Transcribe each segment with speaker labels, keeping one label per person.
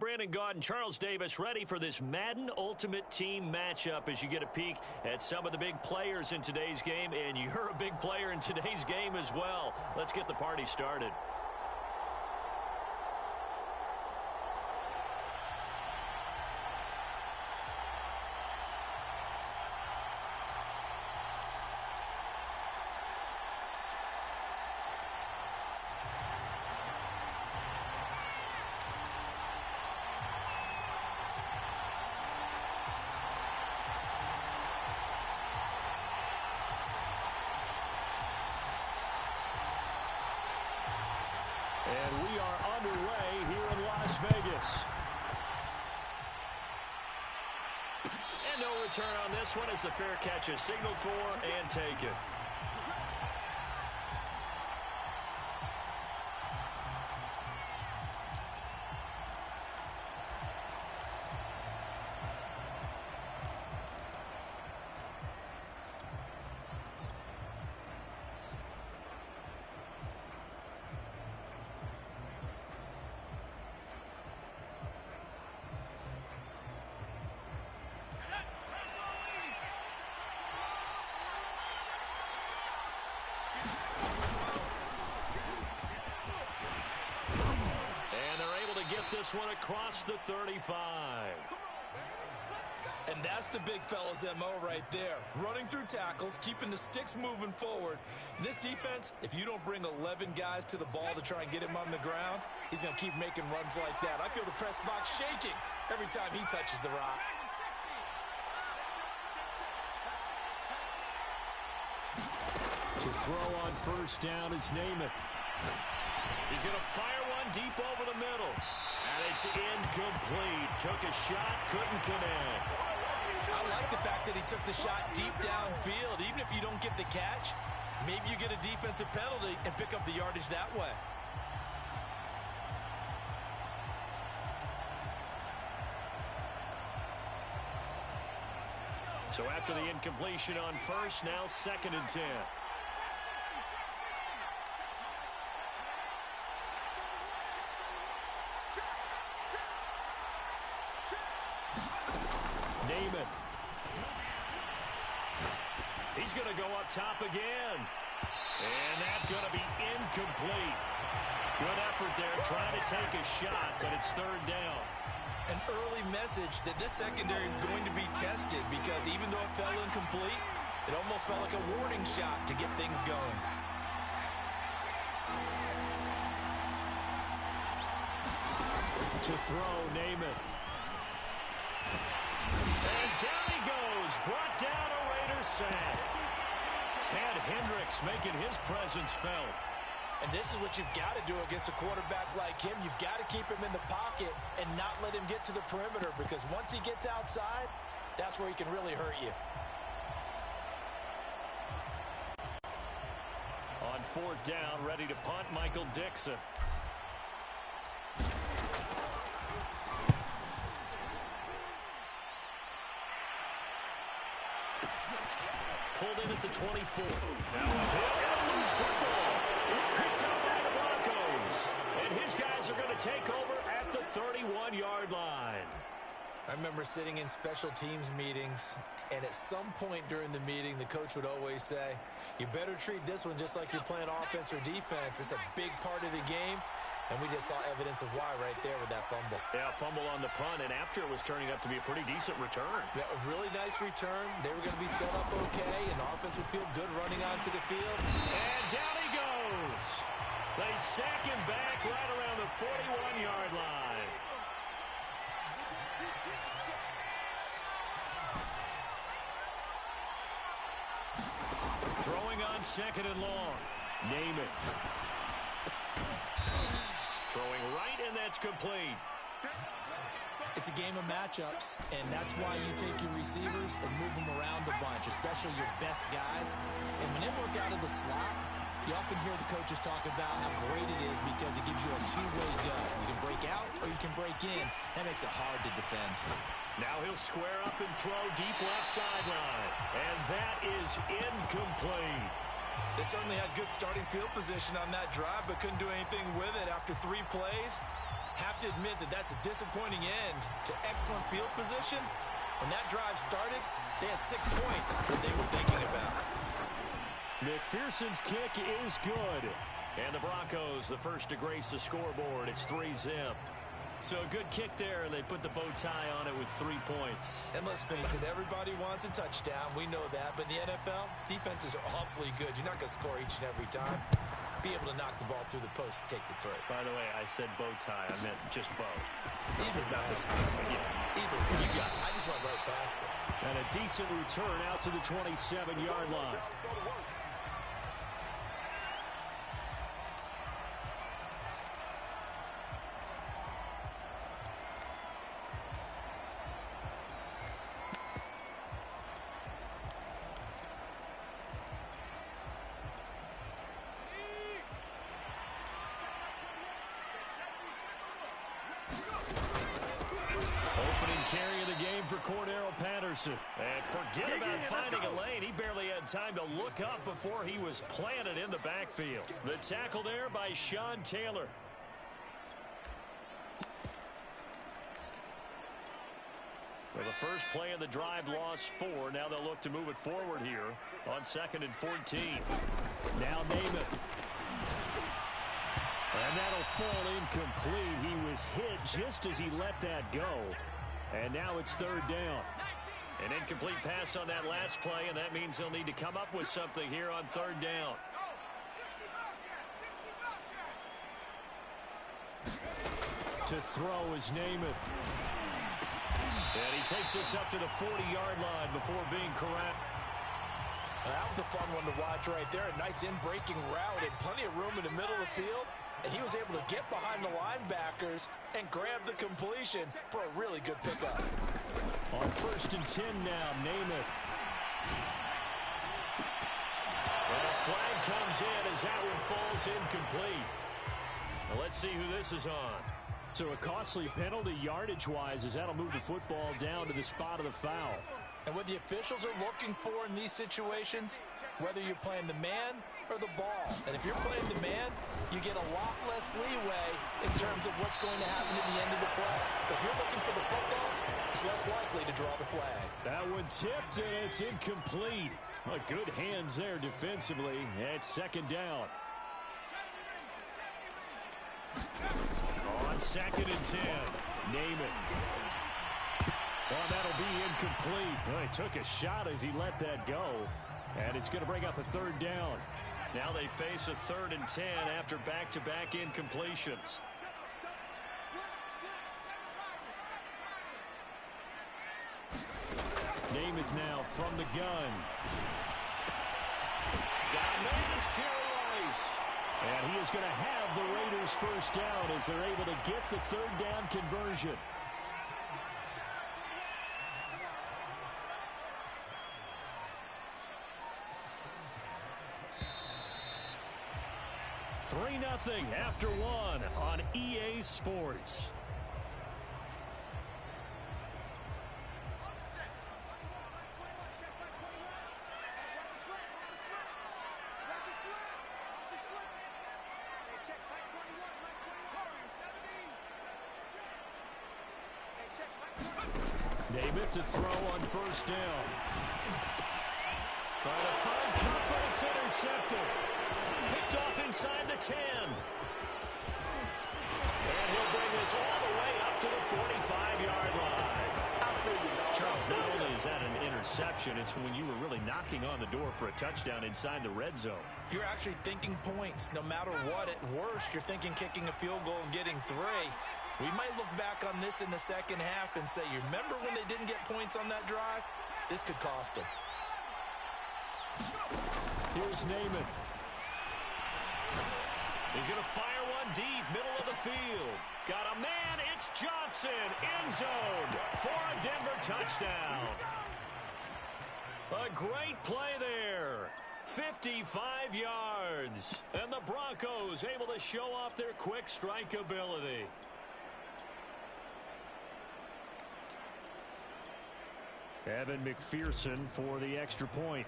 Speaker 1: Brandon Gaudin and Charles Davis ready for this Madden Ultimate Team matchup as you get a peek at some of the big players in today's game, and you're a big player in today's game as well. Let's get the party started.
Speaker 2: And we are underway here in Las Vegas.
Speaker 1: And no return on this one as the fair catch is signaled for and taken. This one across the 35.
Speaker 3: And that's the big fella's MO right there. Running through tackles, keeping the sticks moving forward. This defense, if you don't bring 11 guys to the ball to try and get him on the ground, he's going to keep making runs like that. I feel the press box shaking every time he touches the rock.
Speaker 2: To throw on first down is Namath.
Speaker 1: He's going to fire one deep over the middle. And it's incomplete. Took a shot, couldn't connect.
Speaker 3: I like the fact that he took the shot deep downfield. Even if you don't get the catch, maybe you get a defensive penalty and pick up the yardage that way.
Speaker 1: So after the incompletion on first, now 2nd and 10.
Speaker 2: Namath.
Speaker 1: He's going to go up top again. And that's going to be incomplete. Good effort there trying to take a shot, but it's 3rd down.
Speaker 3: An early message that this secondary is going to be tested because even though it fell incomplete, it almost felt like a warning shot to get things going.
Speaker 2: To throw, Namath.
Speaker 1: And down he goes. Brought down a Raider sack. Ted Hendricks making his presence felt.
Speaker 3: And this is what you've got to do against a quarterback like him. You've got to keep him in the pocket and not let him get to the perimeter because once he gets outside, that's where he can really hurt you.
Speaker 1: On 4th down, ready to punt, Michael Dixon. Pulled in at the 24. Now a hit and a loose football. It's picked up by the Broncos. And his guys are going to take over at the 31-yard line.
Speaker 3: I remember sitting in special teams meetings, and at some point during the meeting, the coach would always say, you better treat this one just like you're playing offense or defense. It's a big part of the game. And we just saw evidence of why right there with that fumble.
Speaker 1: Yeah, fumble on the punt, and after it was turning up to be a pretty decent return.
Speaker 3: Yeah, a really nice return. They were going to be set up okay, and the offense would feel good running onto the field.
Speaker 1: And down he goes. They sack him back right around the 41-yard line. Throwing on 2nd and long. Namath. Throwing right, and that's complete.
Speaker 3: It's a game of matchups, and that's why you take your receivers and move them around a bunch, especially your best guys. And when they work out of the slot, you often hear the coaches talk about how great it is because it gives you a two-way go. You can break out or you can break in. That makes it hard to defend.
Speaker 1: Now he'll square up and throw deep left sideline. And that is incomplete.
Speaker 3: They certainly had good starting field position on that drive, but couldn't do anything with it after 3 plays. Have to admit that that's a disappointing end to excellent field position. When that drive started, they had 6 points that they were thinking about.
Speaker 1: McPherson's kick is good. And the Broncos, the first to grace the scoreboard. It's 3-zip. So a good kick there, and they put the bow tie on it with 3 points.
Speaker 3: And let's face it, everybody wants a touchdown. We know that. But in the NFL, defenses are awfully good. You're not going to score each and every time. Be able to knock the ball through the post and take the throw.
Speaker 1: By the way, I said bow tie. I meant just bow.
Speaker 3: Either
Speaker 1: not the tie. Yeah.
Speaker 3: Either way. You got it. I just went right past it.
Speaker 1: And a decent return out to the 27-yard line. Carry of the game for Cordero Patterson. And forget about finding a lane. He barely had time to look up before he was planted in the backfield. The tackle there by Sean Taylor. For the first play of the drive, lost 4. Now they'll look to move it forward here on 2nd and 14. Now Namath. And that'll fall incomplete. He was hit just as he let that go. And now it's 3rd down. An incomplete pass on that last play, and that means they'll need to come up with something here on 3rd down. To throw is Namath. And he takes us up to the 40-yard line before being correct.
Speaker 3: That was a fun one to watch right there. A nice in-breaking route and plenty of room in the middle of the field. And he was able to get behind the linebackers and grab the completion for a really good pickup.
Speaker 1: On 1st and 10 now, Namath. And a flag comes in as that one falls incomplete. Now let's see who this is on. So a costly penalty yardage-wise as that'll move the football down to the spot of the foul.
Speaker 3: And what the officials are looking for in these situations, whether you're playing the man or the ball. And if you're playing the man, you get a lot less leeway in terms of what's going to happen at the end of the play. But if you're looking for the football, it's less likely to draw the flag.
Speaker 1: That one tipped, and it's incomplete. Well, good hands there defensively at 2nd down. On 2nd and 10, Namath. Oh, that'll be incomplete. Well, he took a shot as he let that go. And it's going to bring up a 3rd down. Now they face a 3rd and 10 after back-to-back incompletions. Namath now from the gun. Got Namath's Jerry Rice. And he is going to have the Raiders' 1st down as they're able to get the 3rd down conversion. Three 3-0 after 1 on EA Sports. Namath to throw on 1st down. Trying to find Kupp, but it's intercepted. Picked off inside the 10. And he'll bring this all the way up to the 45-yard line. Charles, not only is that an interception, it's when you were really knocking on the door for a touchdown inside the red zone.
Speaker 3: You're actually thinking points. No matter what, at worst, you're thinking kicking a field goal and getting 3. We might look back on this in the 2nd half and say, you remember when they didn't get points on that drive? This could cost them.
Speaker 1: Here's Namath. He's going to fire one deep, middle of the field. Got a man, it's Johnson, end zone for a Denver touchdown. A great play there. 55 yards. And the Broncos able to show off their quick strike ability. Evan McPherson for the extra point.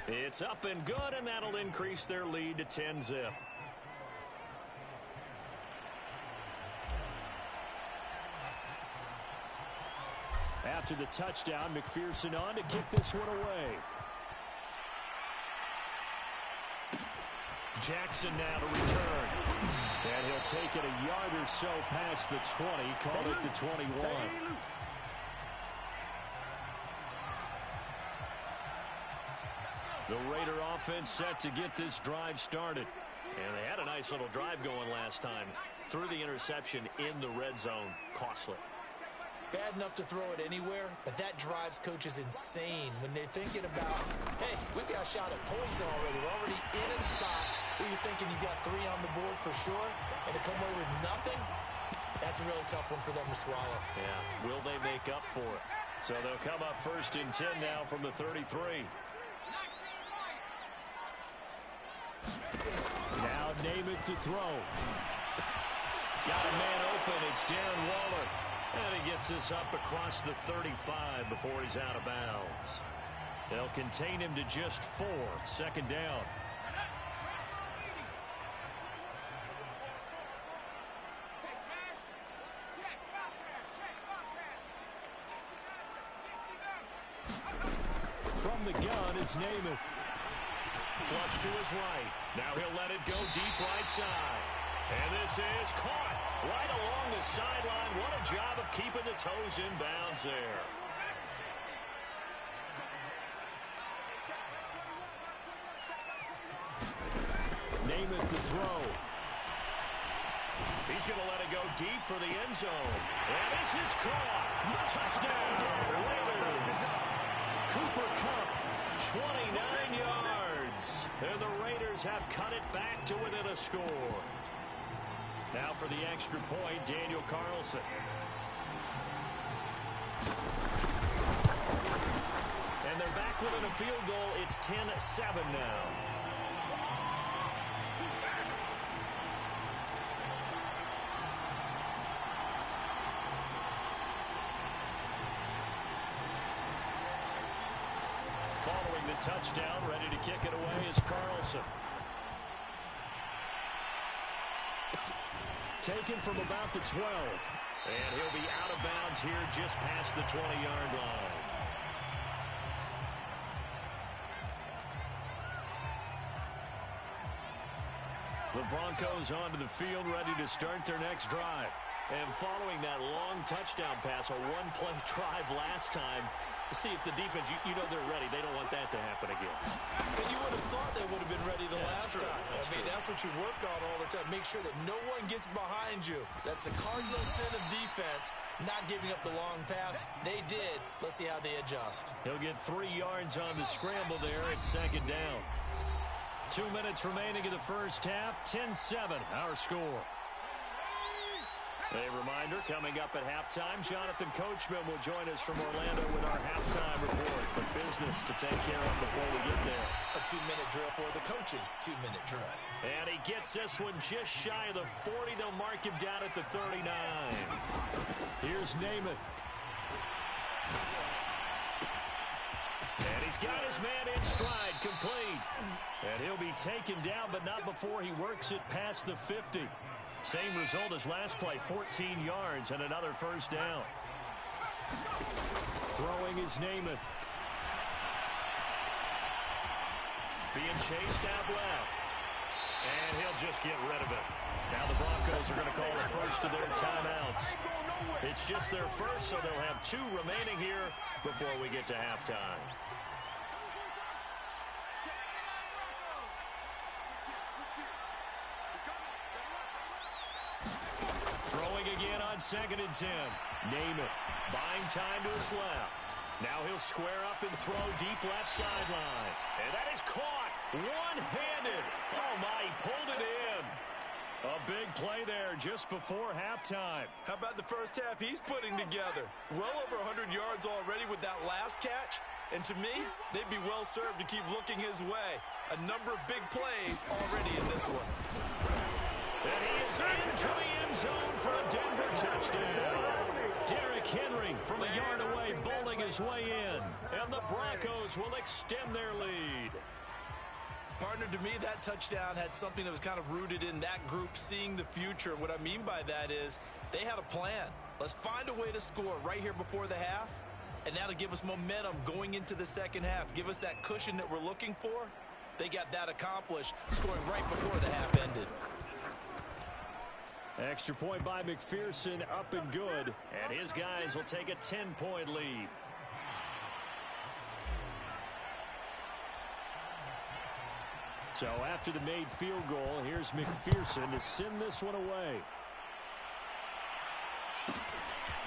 Speaker 1: It's up and good, and that'll increase their lead to 10-zip.
Speaker 2: After the touchdown, McPherson on to kick this one away.
Speaker 1: Jackson now to return. And he'll take it a yard or so past the 20, call it the 21. The Raider offense set to get this drive started. And they had a nice little drive going last time. Threw the interception in the red zone. Costly.
Speaker 3: Bad enough to throw it anywhere, but that drives coaches insane when they're thinking about, hey, we've got a shot at points already. We're already in a spot where you're thinking you got 3 on the board for sure, and to come away with nothing, that's a really tough one for them to swallow.
Speaker 1: Yeah, will they make up for it? So they'll come up 1st and 10 now from the 33.
Speaker 2: Now Namath to throw.
Speaker 1: Got a man open. It's Darren Waller. And he gets this up across the 35 before he's out of bounds. They'll contain him to just 4. 2nd down.
Speaker 2: From the gun is Namath.
Speaker 1: Flush to his right. Now he'll let it go deep right side. And this is caught right along the sideline. What a job of keeping the toes in bounds there.
Speaker 2: Namath to throw.
Speaker 1: He's going to let it go deep for the end zone. And this is caught. Touchdown, Raiders. Cooper Kupp, 29 yards. And the Raiders have cut it back to within a score. Now for the extra point, Daniel Carlson. And they're back within a field goal. It's 10-7 now. Following the touchdown, ready to kick it away is Carlson. Taken from about the 12. And he'll be out of bounds here just past the 20-yard line. The Broncos onto the field, ready to start their next drive. And following that long touchdown pass, a one-play drive last time, see if the defense, you know they're ready. They don't want that to happen again.
Speaker 3: And you would have thought they would have been ready the last time. That's what you work on all the time. Make sure that no one gets behind you. That's the cardinal sin of defense, not giving up the long pass. They did. Let's see how they adjust.
Speaker 1: He'll get 3 yards on the scramble there. It's 2nd down. 2 minutes remaining in the first half. 10-7, our score. A reminder, coming up at halftime, Jonathan Coachman will join us from Orlando with our halftime report. But business to take care of before we get there.
Speaker 3: A 2-minute drill for the coaches. 2-minute drill.
Speaker 1: And he gets this one just shy of the 40. They'll mark him down at the 39.
Speaker 2: Here's Namath.
Speaker 1: And he's got his man in stride, complete. And he'll be taken down, but not before he works it past the 50. Same result as last play, 14 yards and another 1st down.
Speaker 2: Throwing is Namath.
Speaker 1: Being chased out left. And he'll just get rid of it. Now the Broncos are going to call the first of their timeouts. It's just their first, so they'll have 2 remaining here before we get to halftime. Throwing again on 2nd and 10.
Speaker 2: Namath.
Speaker 1: Buying time to his left. Now he'll square up and throw deep left sideline. And that is caught one-handed. Oh, my, he pulled it in. A big play there just before halftime.
Speaker 4: How about the first half he's putting together? Well over 100 yards already with that last catch. And to me, they'd be well served to keep looking his way. A number of big plays already in this one.
Speaker 1: And he is into the end zone for a Denver touchdown. Derrick Henry from a yard away bowling his way in. And the Broncos will extend their lead.
Speaker 4: Partner, to me, that touchdown had something that was kind of rooted in that group seeing the future. What I mean by that is they had a plan. Let's find a way to score right here before the half, and that'll give us momentum going into the second half. Give us that cushion that we're looking for. They got that accomplished, scoring right before the half ended.
Speaker 2: Extra point by McPherson, up and good.
Speaker 1: And his guys will take a 10-point lead.
Speaker 2: So after the made field goal, here's McPherson to send this one away.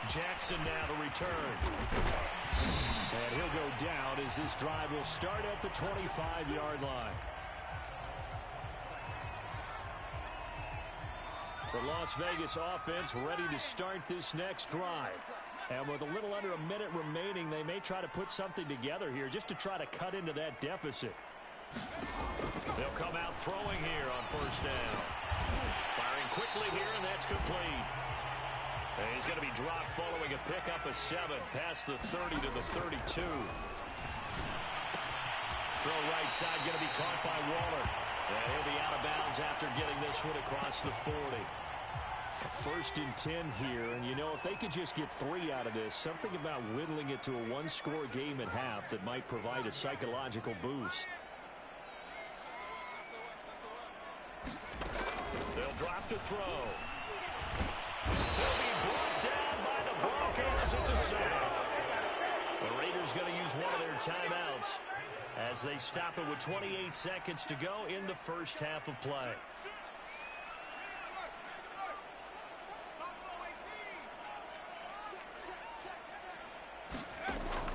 Speaker 1: Jackson now to return.
Speaker 2: And he'll go down as this drive will start at the 25-yard line. The Las Vegas offense ready to start this next drive. And with a little under a minute remaining, they may try to put something together here just to try to cut into that deficit.
Speaker 1: They'll come out throwing here on first down. Firing quickly here, and that's complete. And he's going to be dropped following a pickup of 7 past the 30 to the 32. Throw right side going to be caught by Waller. And he'll be out of bounds after getting this one across the 40.
Speaker 2: First and 10 here, and you know, if they could just get 3 out of this, something about whittling it to a one-score game at half that might provide a psychological boost.
Speaker 1: They'll drop to throw. They'll be brought down by the Broncos. It's a sack. The Raiders going to use one of their timeouts as they stop it with 28 seconds to go in the first half of play.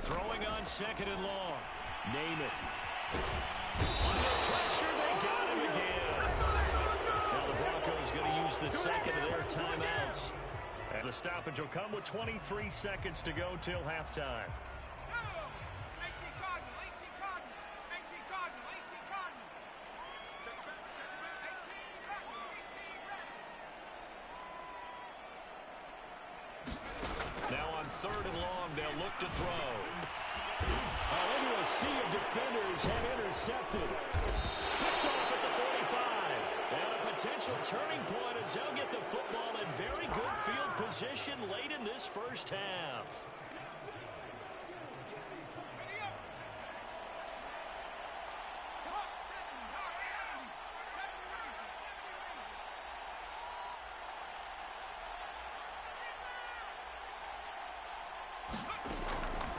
Speaker 1: Throwing on second and long.
Speaker 2: Namath.
Speaker 1: Under pressure, they got him again. Now the Broncos going to use the second of their timeouts. And the stoppage will come with 23 seconds to go till halftime. Now on third and long, they'll look to throw.
Speaker 2: Into a sea of defenders and intercepted.
Speaker 1: Picked off at the 45. And a potential turning point as they'll get the football in very good field position late in this first half.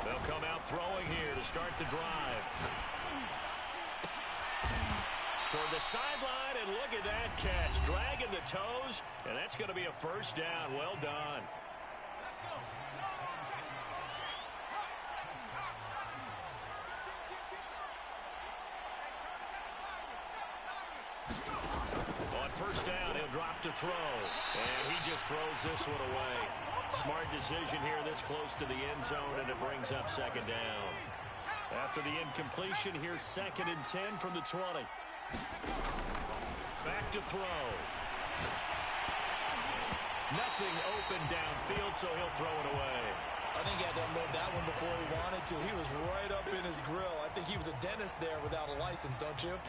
Speaker 1: They'll come out throwing here to start the drive. Toward the sideline, and look at that catch. Dragging the toes, and that's going to be a first down. Well done. On first down, he'll drop to throw, and he just throws this one away. Smart decision here this close to the end zone, and it brings up second down. After the incompletion, here's second and 10 from the 20. Back to throw. Nothing open downfield, so he'll throw it away.
Speaker 3: I think he had to unload that one before he wanted to. He was right up in his grill. I think he was a dentist there without a license, don't you?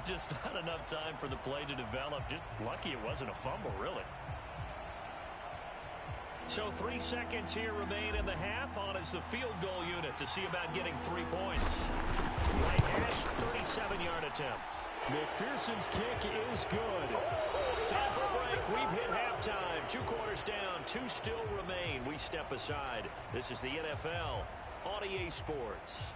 Speaker 1: Just not enough time for the play to develop. Just lucky it wasn't a fumble, really. So 3 seconds here remain in the half. On is the field goal unit to see about getting 3 points. Right hash, 37-yard attempt.
Speaker 2: McPherson's kick is good.
Speaker 1: Time for a break. We've hit halftime. 2 quarters down. 2 still remain. We step aside. This is the NFL on EA Sports.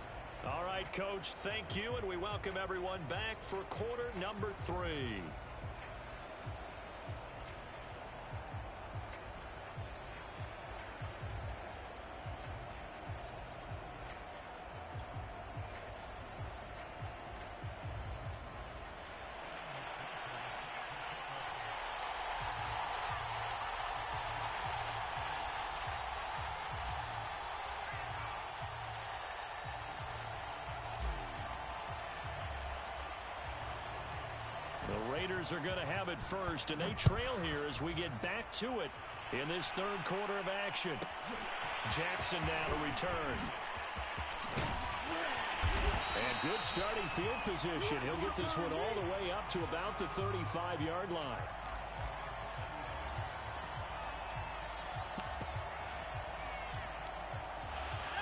Speaker 1: All right, Coach, thank you, and we welcome everyone back for quarter number 3. The Raiders are going to have it first, and they trail here as we get back to it in this third quarter of action. Jackson now to return.
Speaker 2: And good starting field position. He'll get this one all the way up to about the 35-yard line.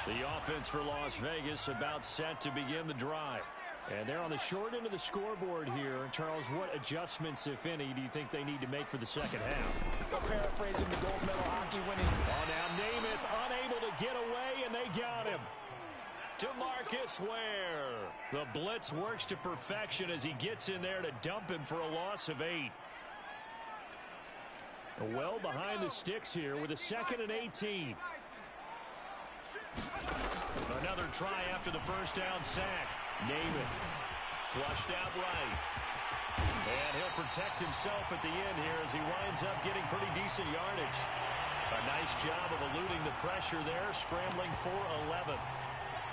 Speaker 2: The offense for Las Vegas about set to begin the drive. And they're on the short end of the scoreboard here. Charles, what adjustments, if any, do you think they need to make for the second half?
Speaker 5: Well, paraphrasing the gold medal hockey winning.
Speaker 2: Oh, now Namath unable to get away, and they got him. DeMarcus Ware. The blitz works to perfection as he gets in there to dump him for a loss of 8. Well behind the sticks here with a 2nd and 18. Another try after the first down sack. Namath flushed out right. And he'll protect himself at the end here as he winds up getting pretty decent yardage. A nice job of eluding the pressure there, scrambling for 11.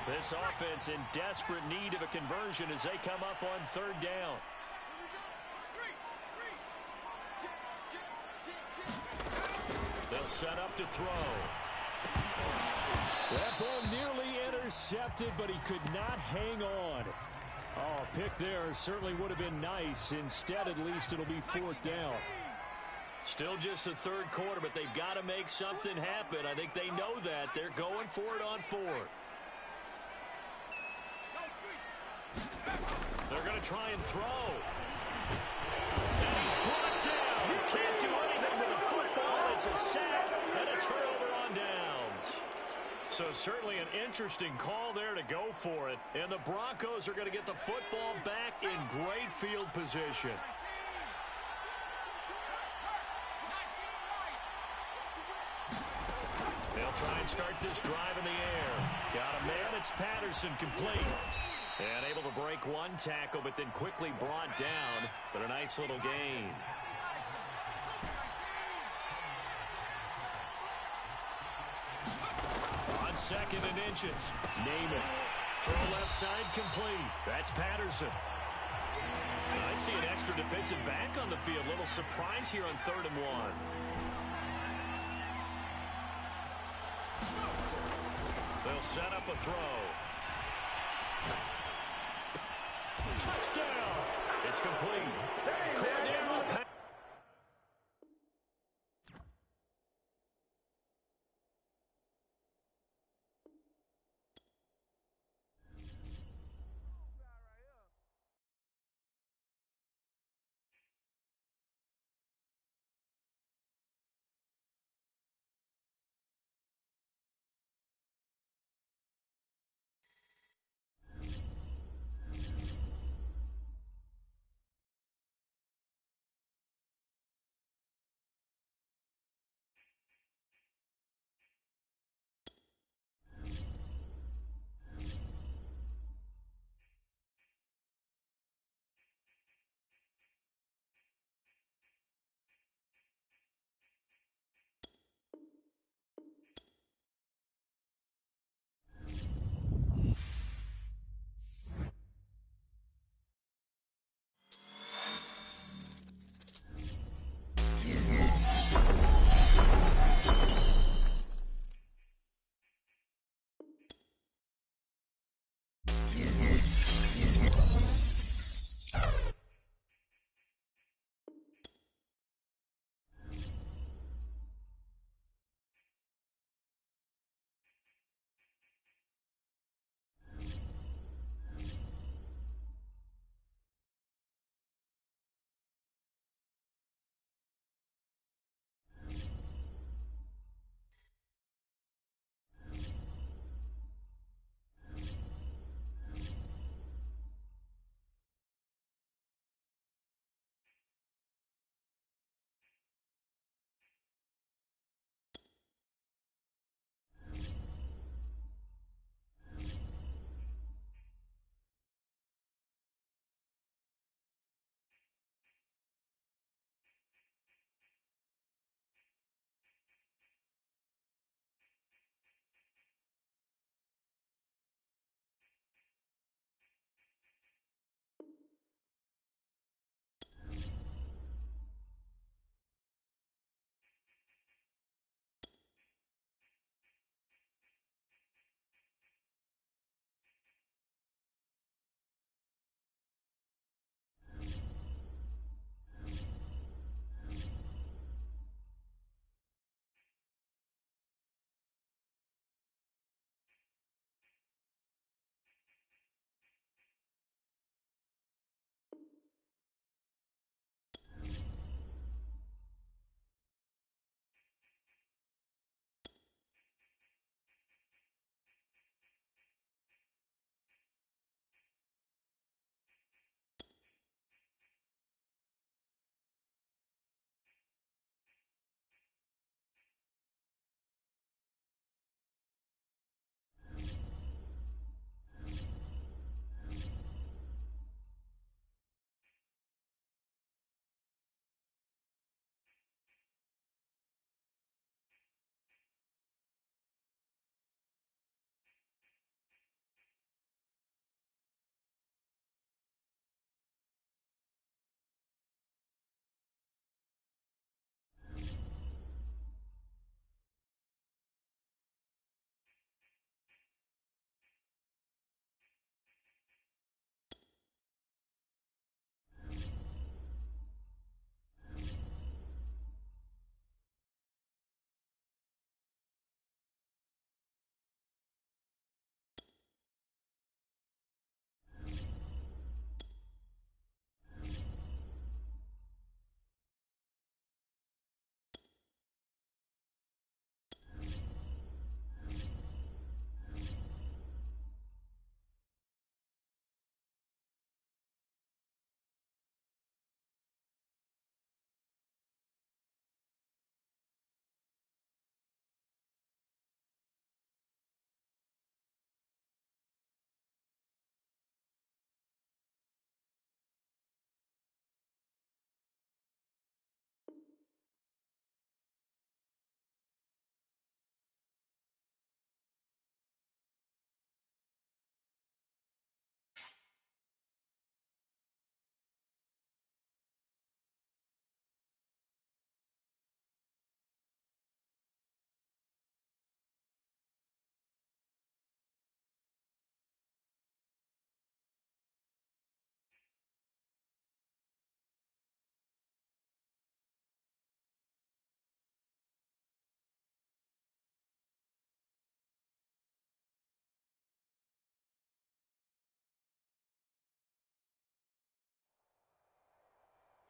Speaker 2: This offense in desperate need of a conversion as they come up on 3rd down. They'll set up to throw. That ball nearly intercepted, but he could not hang on. Oh, pick there certainly would have been nice. Instead, at least, it'll be 4th down. Still just the 3rd quarter, but they've got to make something happen. I think they know that. They're going for it on 4th. They're going to try and throw. And he's brought down. You can't do anything with a football. It's a sack and a turnover on downs. So certainly an interesting call there to go for it. And the Broncos are going to get the football back in great field position. They'll try and start this drive in the air. Got a man. It's Patterson complete. And able to break one tackle, but then quickly brought down. But a nice little gain. On 2nd and inches. Namath. Throw left side complete. That's Patterson. I see an extra defensive back on the field. Little surprise here on 3rd and 1. They'll set up a throw. Touchdown! It's complete. Cordero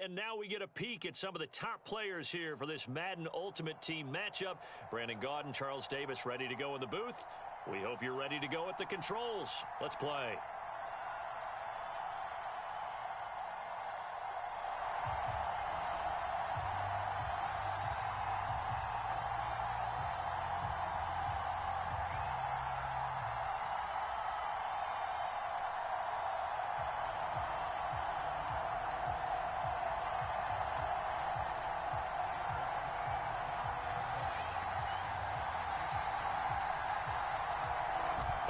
Speaker 1: And now we get a peek at some of the top players here for this Madden Ultimate Team matchup. Brandon Gaudin, Charles Davis ready to go in the booth. We hope you're ready to go at the controls. Let's play.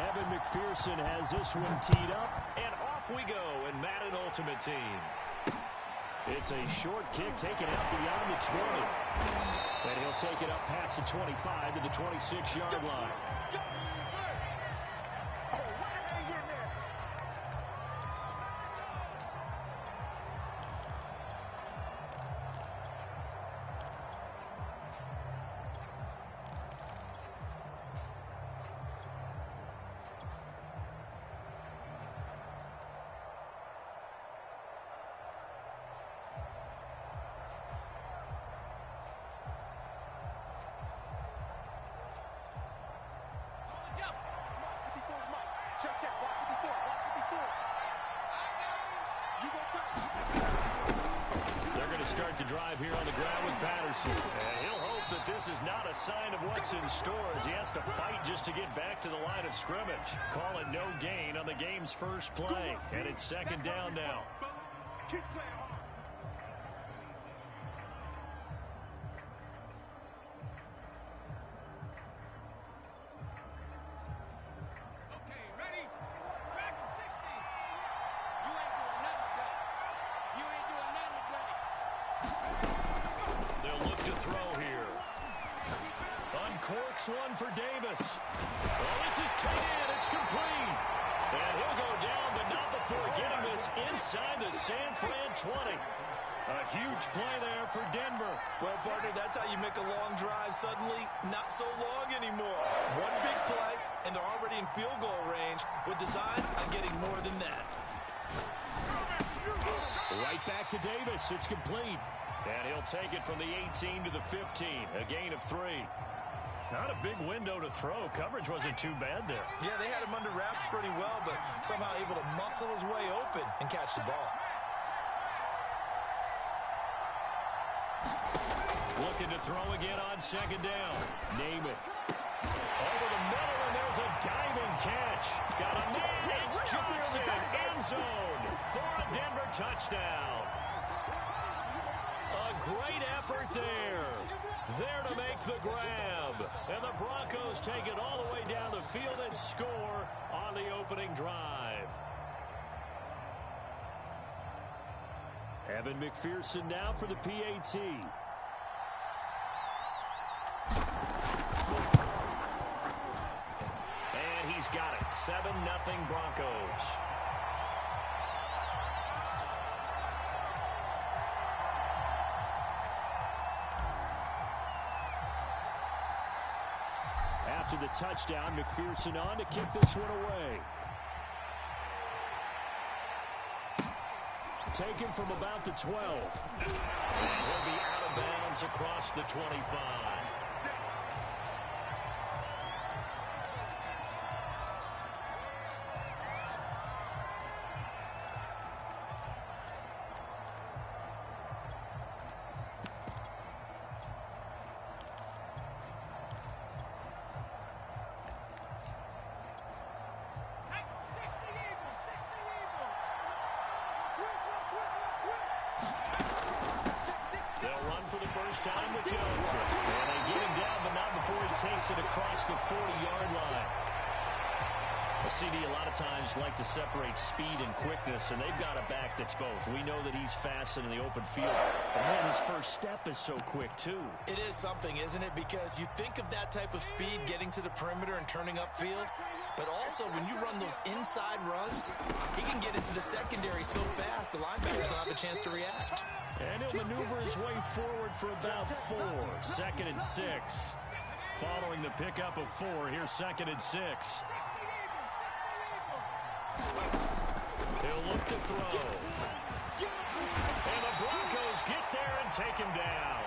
Speaker 2: Evan McPherson has this one teed up, and off we go in Madden Ultimate Team. It's a short kick taken out beyond the 20. And he'll take it up past the 25 to the 26-yard line.
Speaker 1: They're going to start to drive here on the ground with Patterson. And he'll hope that this is not a sign of what's in store as he has to fight just to get back to the line of scrimmage. Call it no gain on the game's first play. And it's second down now.
Speaker 5: Keep playing hard. Okay, ready? Track him 60. You ain't doing nothing today. You ain't doing nothing today.
Speaker 1: They'll look to throw here. Uncorks one for Davis. Well, this is tight end. It's complete. And he'll go down, but not before getting this inside the San Fran 20. A huge play there for Denver.
Speaker 4: Well, partner, that's how you make a long drive suddenly not so long anymore. One big play, and they're already in field goal range with designs on getting more than that.
Speaker 2: Right back to Davis. It's complete.
Speaker 1: And he'll take it from the 18 to the 15. A gain of 3. Not a big window to throw. Coverage wasn't too bad there.
Speaker 4: Yeah, they had him under wraps pretty well, but somehow able to muscle his way open and catch the ball.
Speaker 1: Looking to throw again on second down. Namath. Over the middle, and there's a diving catch. Got a man. It's Johnson. End zone for a Denver touchdown. A great effort there. There to make the grab. And the Broncos take it all the way down the field and score on the opening drive.
Speaker 2: Evan McPherson now for the PAT.
Speaker 1: And he's got it. 7-0 Broncos.
Speaker 2: After the touchdown, McPherson on to kick this one away. Taken from about the 12.
Speaker 1: And he'll be out of bounds across the 25. Time with Johnson. And they get him down, but not before he takes it across the 40-yard line. Well, CD, a lot of times like to separate speed and quickness, and they've got a back that's both. We know that he's fast in the open field, but man, his first step is so quick, too.
Speaker 4: It is something, isn't it? Because you think of that type of speed getting to the perimeter and turning upfield, but also when you run those inside runs, he can get into the secondary so fast, the linebackers don't have a chance to react.
Speaker 1: And he'll maneuver his way forward for about 4. 2nd and 6. Following the pickup of 4, here's 2nd and 6. He'll look to throw. And the Broncos
Speaker 2: and take him down.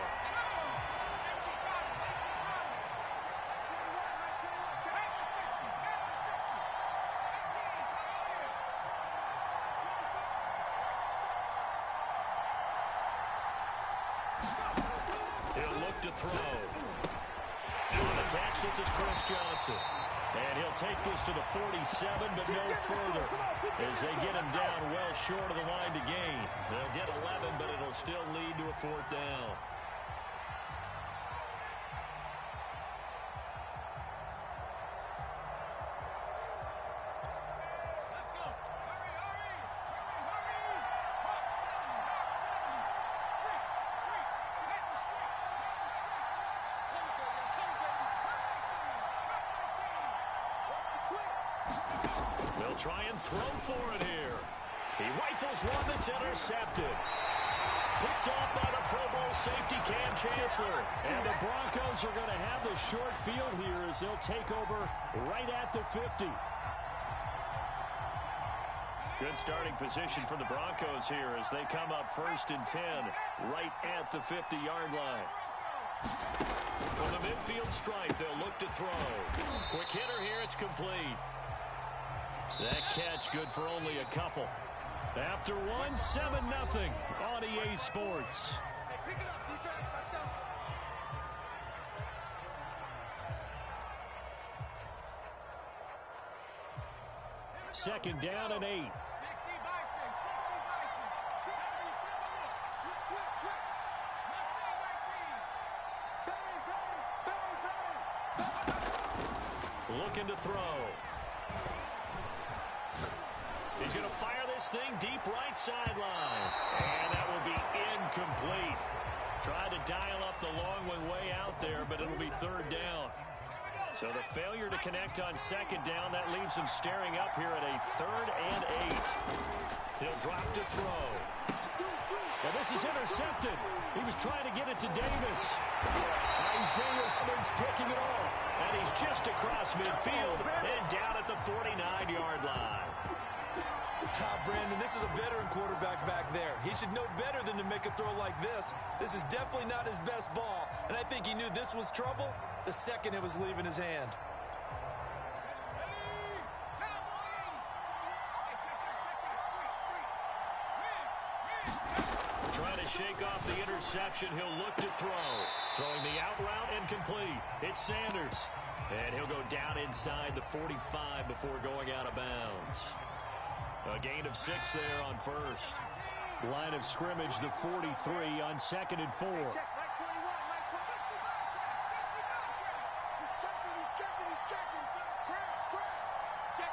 Speaker 2: He'll look to throw. On the catch, this is Chris Johnson. And he'll take this to the 47, but no further as they get him down well short of the line to gain. They'll get 11, but it'll still lead to a 4th down. They'll try and throw for it here. He rifles one that's intercepted. Picked off by the Pro Bowl safety Cam Chancellor. And the Broncos are going to have the short field here as they'll take over right at the 50. Good starting position for the Broncos here as they come up 1st and 10 right at the 50-yard line. From the midfield stripe, they'll look to throw. Quick hitter here, it's complete. That catch good for only a couple. After one, 7-0 on EA Sports.
Speaker 5: Hey, pick it up, defense. Let's go.
Speaker 2: Second down and 8.
Speaker 5: 60 Bison, 60 Bison. 72 look. Switch. Mustang 19. Bang.
Speaker 2: Looking to throw. He's going to fire this thing deep right sideline. And that will be incomplete. Tried to dial up the long one way out there, but it'll be 3rd down. So the failure to connect on 2nd down, that leaves him staring up here at a 3rd and 8. He'll drop to throw. Well, this is intercepted. He was trying to get it to Davis. Isaiah Smith's picking it off. And he's just across midfield and down at the 49-yard line.
Speaker 4: Brandon, this is a veteran quarterback back there. He should know better than to make a throw like this. This is definitely not his best ball, and I think he knew this was trouble the second it was leaving his hand.
Speaker 2: Trying to shake off the interception. He'll look to throw. Throwing the out route incomplete. It's Sanders. And he'll go down inside the 45 before going out of bounds. A gain of 6 there on 1st. Line of scrimmage, the 43 on 2nd and 4.
Speaker 5: Check, right 21, right 65. He's checking. Crash. Check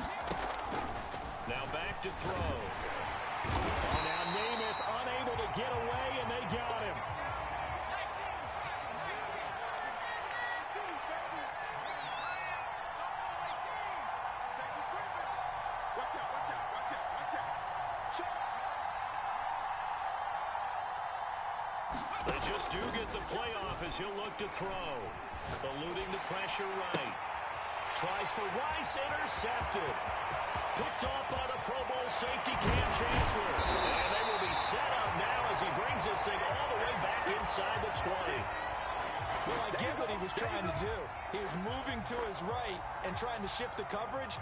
Speaker 5: 13.
Speaker 2: Now back to throw. Oh, now Namath unable to get away, and they got him. They just do get the playoff as he'll look to throw. Eluding the pressure right. Tries for Rice, intercepted. Picked off by the Pro Bowl safety Cam Chancellor. And they will be set up now as he brings this thing all the way back inside the 20.
Speaker 4: Well, I get what he was trying to do. He was moving to his right and trying to shift the coverage,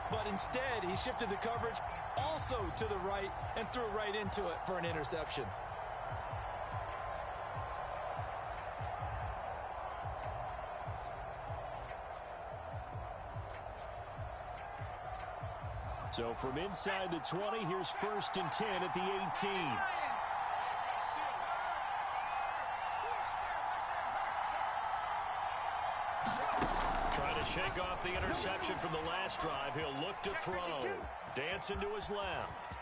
Speaker 4: but instead he shifted the coverage also to the right and threw right into it for an interception.
Speaker 2: So from inside the 20, here's 1st and 10 at the 18. Trying to shake off the interception from the last drive. He'll look to throw. Dancing to his left.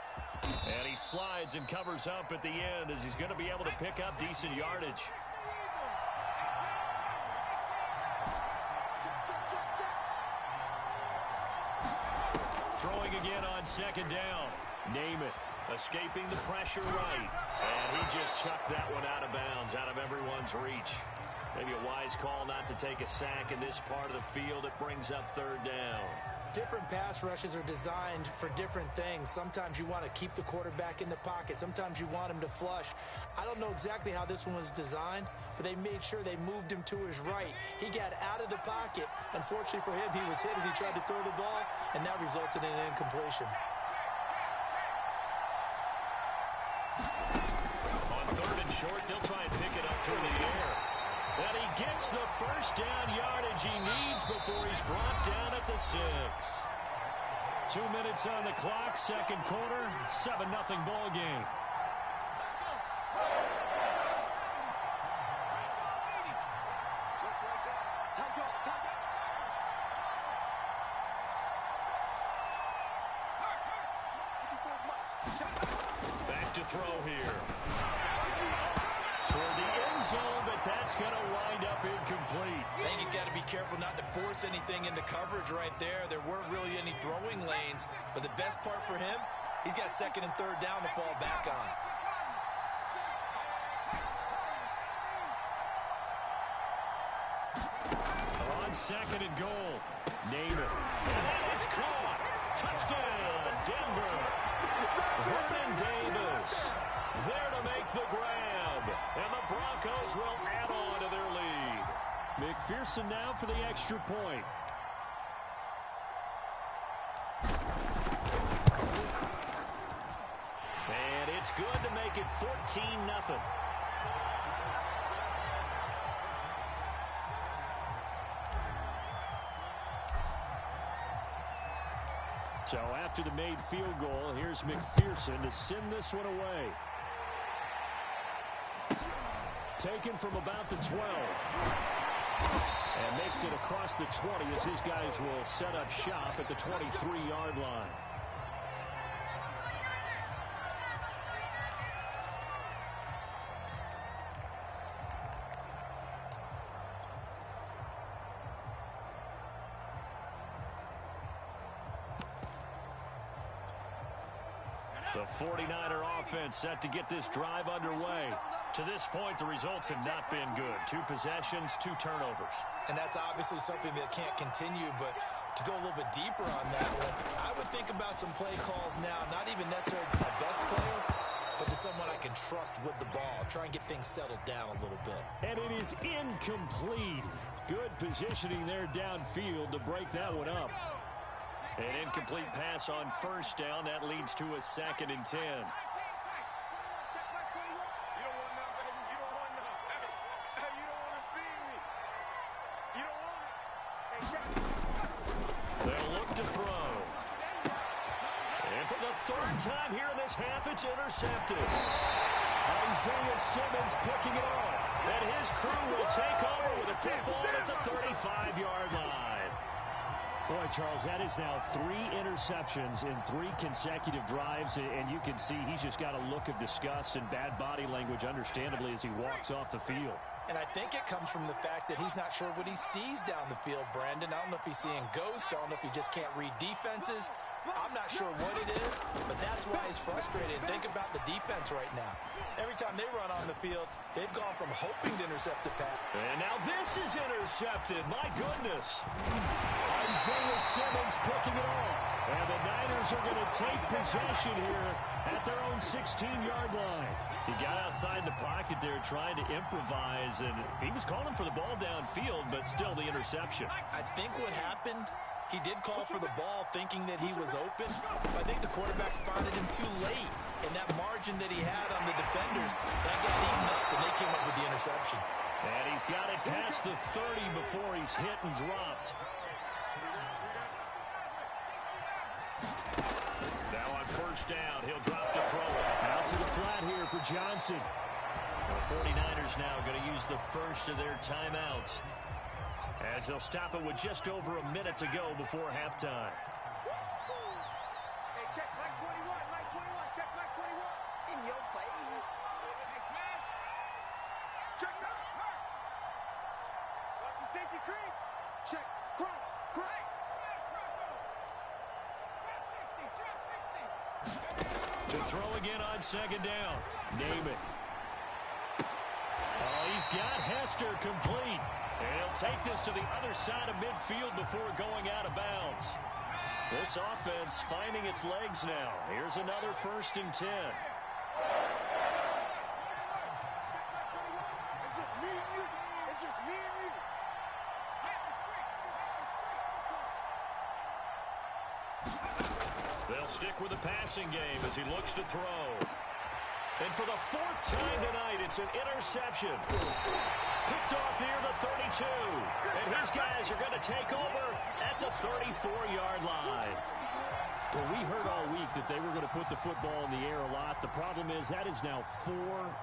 Speaker 2: And he slides and covers up at the end as he's going to be able to pick up decent yardage. Throwing again on 2nd down. Namath escaping the pressure right. And he just chucked that one out of bounds, out of everyone's reach.
Speaker 1: Maybe a wise call not to take a sack in this part of the field. It brings up third down.
Speaker 3: Different pass rushes are designed for different things. Sometimes you want to keep the quarterback in the pocket. Sometimes you want him to flush. I don't know exactly how this one was designed, but they made sure they moved him to his right. He got out of the pocket. Unfortunately for him, he was hit as he tried to throw the ball, and that resulted in an incompletion.
Speaker 1: On third and short, they'll try and pick it up through the air. And he gets the first down yardage he needs before he's brought down at the 6.
Speaker 2: 2 minutes on the clock, second quarter, 7-0 ball game.
Speaker 1: Back to throw here. Toward the end zone, but that's going to wind up incomplete.
Speaker 4: I think he's got to be careful not to force anything into coverage right there. There weren't really any throwing lanes, but the best part for him, he's got second and third down to fall back on.
Speaker 2: On second and goal, Namath.
Speaker 1: And that is caught. Touchdown, Denver. Vernon Davis there to make the grab. And the Broncos will add on to their lead.
Speaker 2: McPherson now for the extra point.
Speaker 1: And it's good to make it 14-0.
Speaker 2: So after the made field goal, here's McPherson to send this one away. Taken from about the 12. And makes it across the 20 as his guys will set up shop at the 23-yard line.
Speaker 1: The 49er offense set to get this drive underway. To this point, the results have not been good. 2 possessions, 2 turnovers.
Speaker 3: And that's obviously something that can't continue, but to go a little bit deeper on that one, I would think about some play calls now, not even necessarily to my best player, but to someone I can trust with the ball. Try and get things settled down a little bit.
Speaker 2: And it is incomplete. Good positioning there downfield to break that one up.
Speaker 1: An incomplete pass on first down. That leads to a 2nd and 10. They'll look to throw. And for the 3rd time here in this half, it's intercepted.
Speaker 2: Isaiah Simmons picking it off.
Speaker 1: And his crew will take over with a football at the 35-yard line.
Speaker 2: Boy, Charles, that is now 3 interceptions in 3 consecutive drives, and you can see he's just got a look of disgust and bad body language, understandably, as he walks off the field.
Speaker 3: And I think it comes from the fact that he's not sure what he sees down the field, Brandon. I don't know if he's seeing ghosts. I don't know if he just can't read defenses. I'm not sure what it is, but that's why he's frustrated. Think about the defense right now. Every time they run on the field, they've gone from hoping to intercept the pass.
Speaker 1: And now this is intercepted. My goodness.
Speaker 2: Isaiah Simmons picking it off. And the Niners are going to take possession here at their own 16-yard line.
Speaker 1: He got outside the pocket there trying to improvise, and he was calling for the ball downfield, but still the interception.
Speaker 3: I think what happened, he did call for the ball thinking that he was open. But I think the quarterback spotted him too late. And that margin that he had on the defenders, that got eaten up, and they came up with the interception.
Speaker 1: And he's got it past the 30 before he's hit and dropped. Now on first down, he'll drop the throw.
Speaker 2: Out to the flat here for Johnson.
Speaker 1: The 49ers now going to use the first of their timeouts, as they'll stop it with just over a minute to go before halftime.
Speaker 5: Hey, check line 21, check line 21.
Speaker 6: In your face.
Speaker 5: Hey, smash. Check out. Watch the safety creep. Check. Cross. Smash, Bronco. Trap 60.
Speaker 1: To throw again on second down. Namath. Oh, he's
Speaker 2: He's got Hester complete. And he'll take this to the other side of midfield before going out of bounds. This offense finding its legs now. Here's another 1st and 10.
Speaker 5: It's just me and you. It's just me and you.
Speaker 2: They'll stick with the passing game as he looks to throw. And for the 4th time tonight, it's an interception. Picked off near the 32. And his guys are going to take over at the 34-yard line.
Speaker 1: Well, we heard all week that they were going to put the football in the air a lot. The problem is that is now 4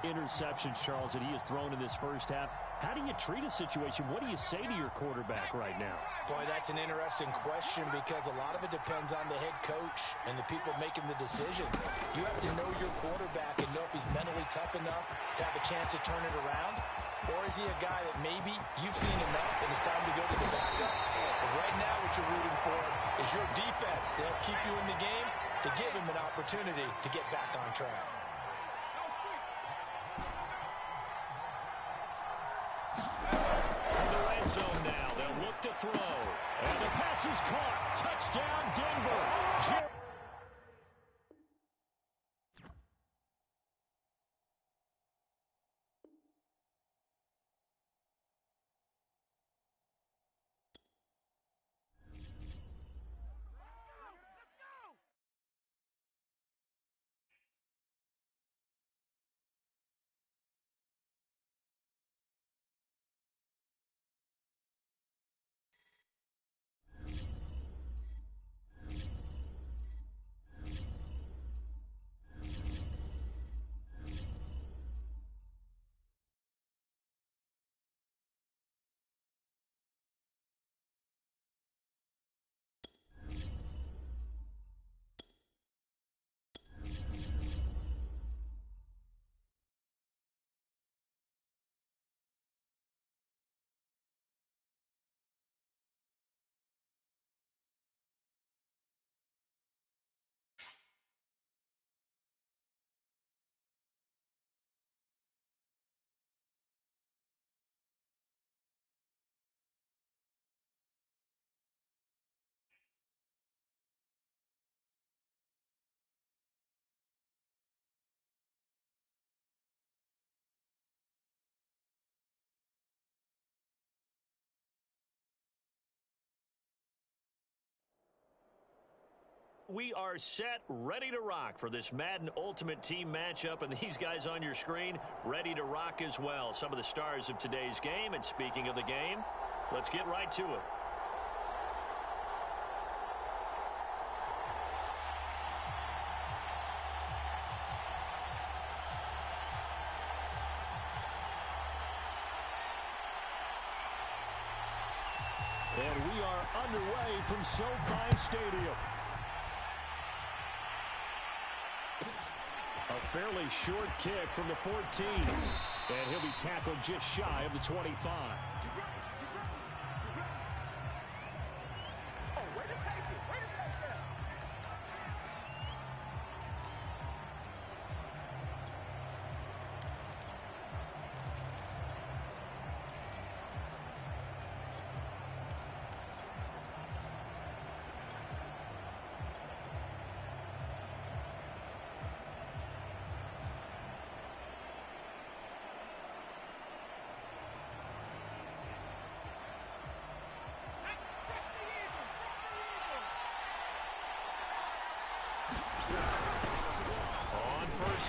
Speaker 1: interceptions, Charles, that he has thrown in this first half. How do you treat a situation? What do you say to your quarterback right now?
Speaker 3: Boy, that's an interesting question because a lot of it depends on the head coach and the people making the decision. You have to know your quarterback and know if he's mentally tough enough to have a chance to turn it around, or is he a guy that maybe you've seen enough and it's time to go to the backup? But right now what you're rooting for is your defense to help keep you in the game, to give him an opportunity to get back on track.
Speaker 2: From the red zone now, they'll look to throw. And the pass is caught. Touchdown, Denver. We are set, ready to rock for this Madden Ultimate Team matchup, and these guys on your screen ready to rock as well. Some of the stars of today's game, and speaking of the game, let's get right to it.
Speaker 1: And we are underway from SoFi Stadium. A fairly short kick from the 14. And he'll be tackled just shy of the 25.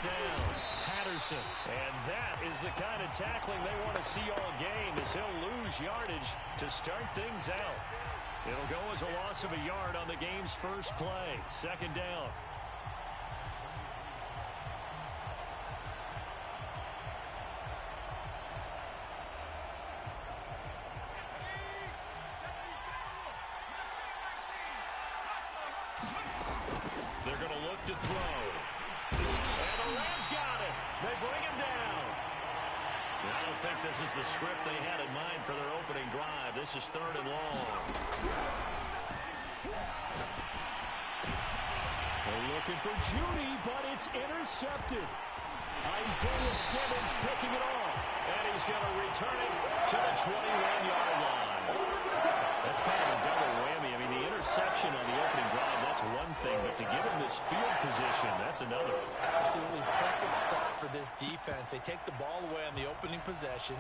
Speaker 2: Down, Patterson, and that is the kind of tackling they want to see all game as he'll lose yardage to start things out. It'll go as a loss of a yard on the game's first play. 2nd down. They're going to look to throw. They bring him down. I don't think this is the script they had in mind for their opening drive. This is 3rd and long.
Speaker 1: They're looking for Judy, but it's intercepted. Isaiah Simmons picking it off. And he's going to return it to the 21-yard line. That's kind of a double whammy. I mean, the interception on the opening drive, that's one thing. But to give him this field position, that's another.
Speaker 3: Absolutely perfect start for this defense. They take the ball away on the opening possession.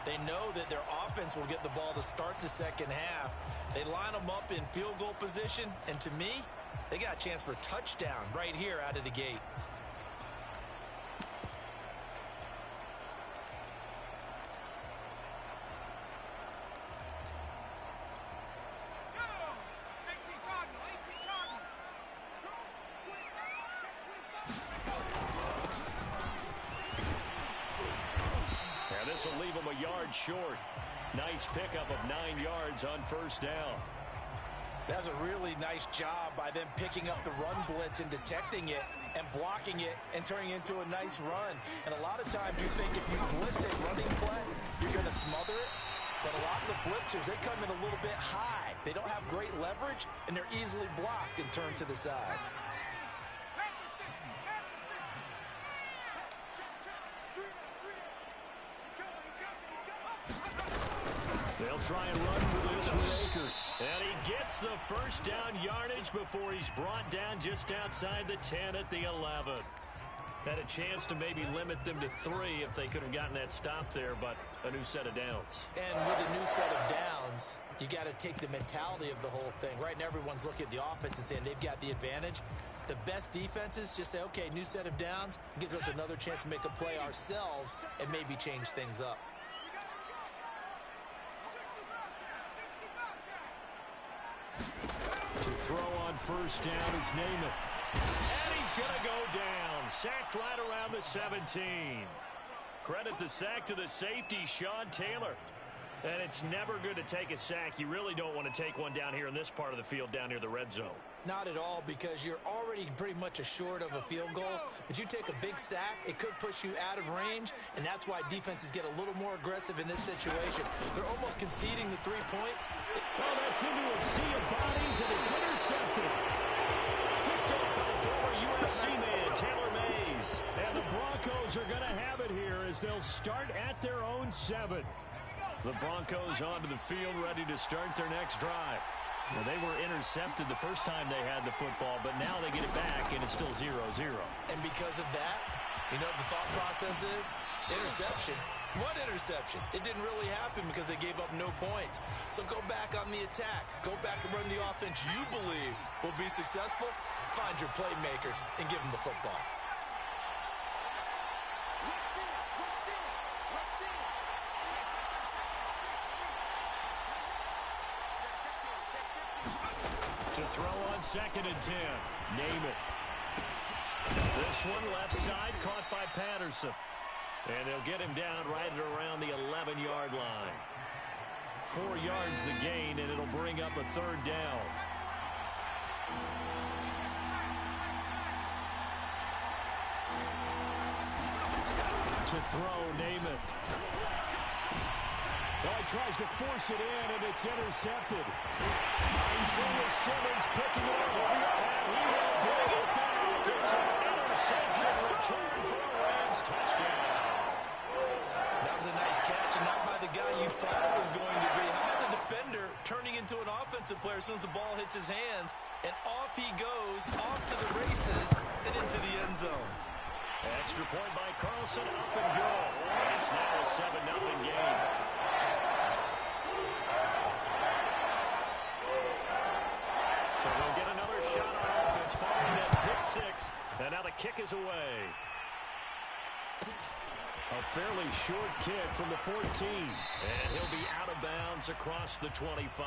Speaker 3: They know that their offense will get the ball to start the second half. They line them up in field goal position. And to me, they got a chance for a touchdown right here out of the gate.
Speaker 1: This will leave him a yard short. Nice pickup of 9 yards on first down.
Speaker 3: That's a really nice job by them picking up the run blitz and detecting it and blocking it and turning it into a nice run. And a lot of times you think if you blitz a running play, you're going to smother it. But a lot of the blitzers, they come in a little bit high. They don't have great leverage, and they're easily blocked and turned to the side.
Speaker 1: They'll try and run for this with Akers. And he gets the first down yardage before he's brought down just outside the 10 at the 11. Had a chance to maybe limit them to 3 if they could have gotten that stop there, but a new set of downs.
Speaker 3: And with a new set of downs, you got to take the mentality of the whole thing. Right now, everyone's looking at the offense and saying they've got the advantage. The best defenses just say, okay, new set of downs. It gives us another chance to make a play ourselves and maybe change things up.
Speaker 1: To throw on first down is Namath. And he's going to go down. Sacked right around the 17. Credit the sack to the safety, Sean Taylor. And it's never good to take a sack. You really don't want to take one down here in this part of the field, down near the red zone.
Speaker 3: Not at all, because you're already pretty much assured of a field goal. But you take a big sack, it could push you out of range, and that's why defenses get a little more aggressive in this situation. They're almost conceding the 3 points.
Speaker 1: Well, that's into a sea of bodies, and it's intercepted. Picked up by former USC man Taylor Mays. And the Broncos are going to have it here as they'll start at their own 7. The Broncos onto the field, ready to start their next drive. Well, they were intercepted the first time they had the football, but now they get it back, and it's still 0-0.
Speaker 3: And because of that, you know what the thought process is? Interception. What interception? It didn't really happen because they gave up no points. So go back on the attack. Go back and run the offense you believe will be successful. Find your playmakers and give them the football.
Speaker 1: To throw on 2nd and 10. Namath. This one left side, caught by Patterson. And they'll get him down right at around the 11-yard line. 4 yards the gain, and it'll bring up a 3rd down. To throw, Namath. Well, he tries to force it in, and it's intercepted. Isaiah Simmons picking it up. And he will bring it back. It's an interception return for a Rams touchdown.
Speaker 3: That was a nice catch, and not by the guy you thought it was going to be. How about the defender turning into an offensive player as soon as the ball hits his hands, and off he goes, off to the races, and into the end zone.
Speaker 1: Extra point by Carlson, up and go. It's now a 7-0 game. So they'll get another shot on offense following that pick 6. And now the kick is away. A fairly short kick from the 14. And he'll be out of bounds across the 25.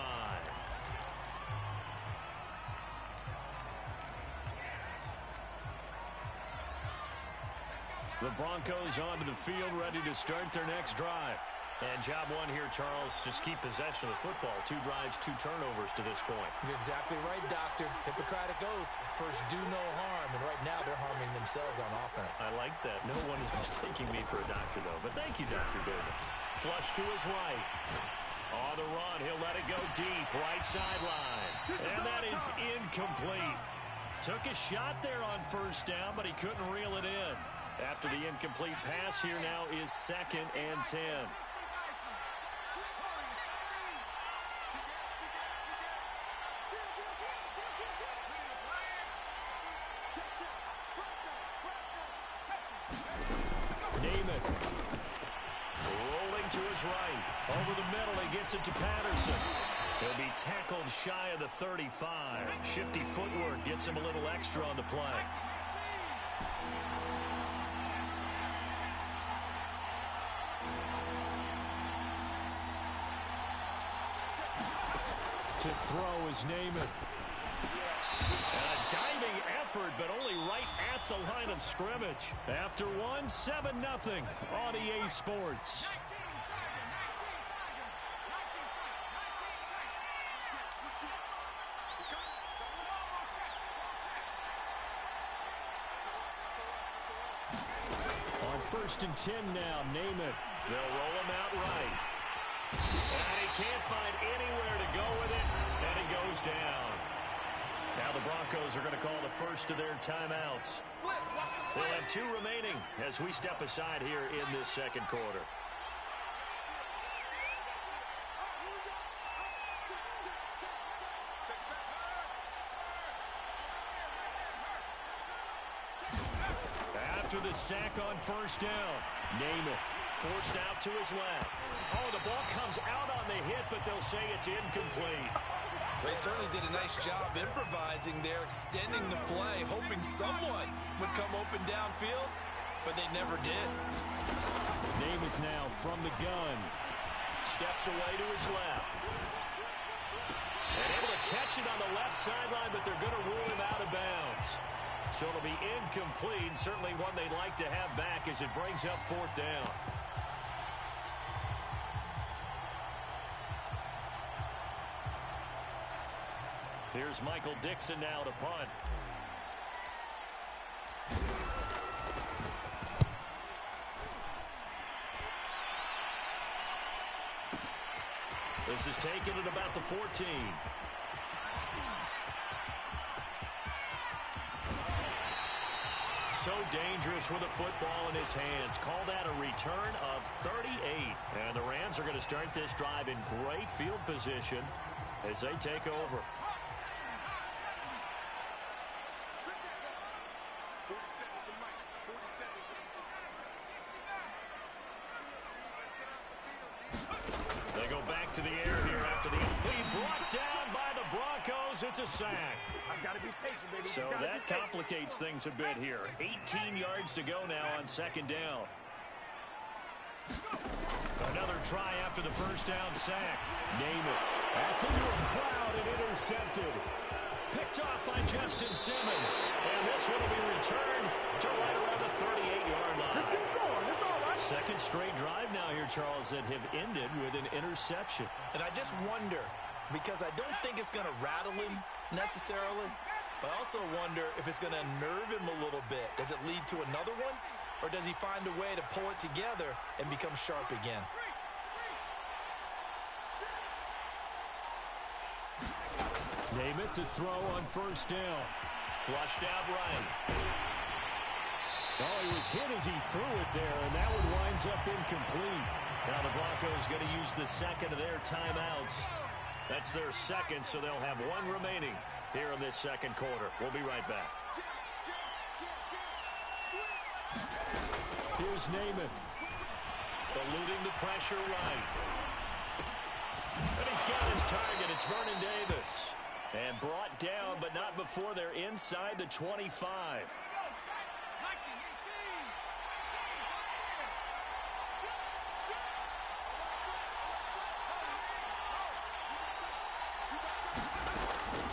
Speaker 1: The Broncos onto the field, ready to start their next drive. And job one here, Charles, just keep possession of the football. 2 drives, 2 turnovers to this point.
Speaker 3: You're exactly right, Doctor. Hippocratic oath. First, do no harm. And right now, they're harming themselves on offense.
Speaker 1: I like that. No one is mistaking me for a doctor, though. But thank you, Dr. Davis. Flush to his right. On the run, he'll let it go deep. Right sideline. And that is incomplete. Took a shot there on first down, but he couldn't reel it in.
Speaker 2: After the incomplete pass, here now is 2nd and 10. Namath rolling to his right. Over the middle, he gets it to Patterson. He'll be tackled shy of the 35. Shifty footwork gets him a little extra on the play. To throw is Namath. And a diving effort, but only right at the line of scrimmage. After one, 7-0 on EA Sports. On 1st and 10 now, Namath. They'll roll him out right. And he can't find anywhere to go with it, and he goes down. Now the Broncos are going to call the first of their timeouts. They'll have 2 remaining as we step aside here in this second quarter. After the sack on 1st down, Namath forced out to his left. Oh, the ball comes out on the hit, but they'll say it's incomplete.
Speaker 4: They certainly did a nice job improvising there, extending the play, hoping someone would come open downfield, but they never did.
Speaker 2: Namath now from the gun. Steps away to his left. And able to catch it on the left sideline, but they're going to rule him out of bounds. So it'll be incomplete. Certainly one they'd like to have back as it brings up 4th down. Here's Michael Dixon now to punt. This is taken at about the 14. So dangerous with a football in his hands. Call that a return of 38. And the Rams are going to start this drive in great field position as they take over. They go back to the air here after the lead brought down by the Broncos. It's a sack. So that complicates things a bit here. 18 yards to go now on 2nd down. Another try after the 1st down sack. Namath. That's into a crowd and intercepted. Picked off by Justin Simmons. And this one will be returned to right around the 38-yard line.
Speaker 5: Just keep going. It's all right.
Speaker 2: Second straight drive now here, Charles, that have ended with an interception.
Speaker 3: And I just wonder, because I don't think it's going to rattle him necessarily, but I also wonder if it's going to unnerve him a little bit. Does it lead to another one? Or does he find a way to pull it together and become sharp again?
Speaker 2: Namath to throw on 1st down. Flushed out right. Oh, he was hit as he threw it there, and that one winds up incomplete. Now the Broncos going to use the 2nd of their timeouts. That's their 2nd, so they'll have 1 remaining here in this 2nd quarter. We'll be right back. Here's Namath. Eluding the pressure right. And he's got his target. It's Vernon Davis. And brought down, but not before they're inside the 25.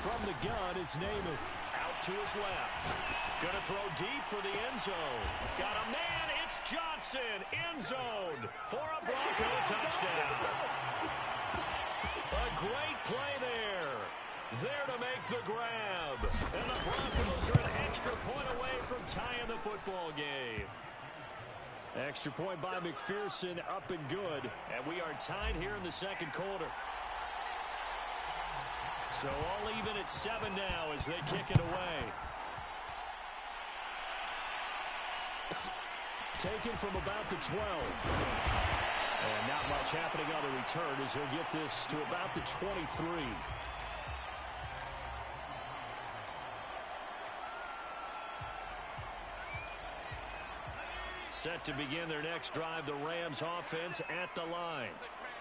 Speaker 2: From the gun is Namath. Out to his left. Gonna throw deep for the end zone. Got a man. It's Johnson. End zone for a Bronco touchdown. A great play there. There to make the grab. And the Broncos are an extra point away from tying the football game. Extra point by McPherson, up and good. And we are tied here in the 2nd quarter. So all even at 7 now as they kick it away.
Speaker 1: Taken from about the 12. And not much happening on the return as he'll get this to about the 23. Set to begin their next drive, the Rams offense at the line.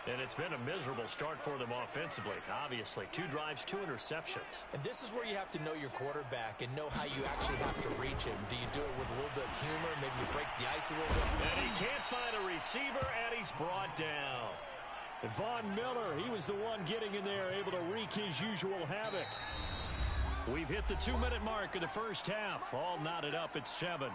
Speaker 1: And it's been a miserable start for them offensively, obviously. 2 drives, 2 interceptions.
Speaker 3: And this is where you have to know your quarterback and know how you actually have to reach him. Do you do it with a little bit of humor? Maybe you break the ice a little bit?
Speaker 1: And he can't find a receiver, and he's brought down. Von Miller, he was the one getting in there, able to wreak his usual havoc. We've hit the 2-minute mark of the first half. All knotted up at 7.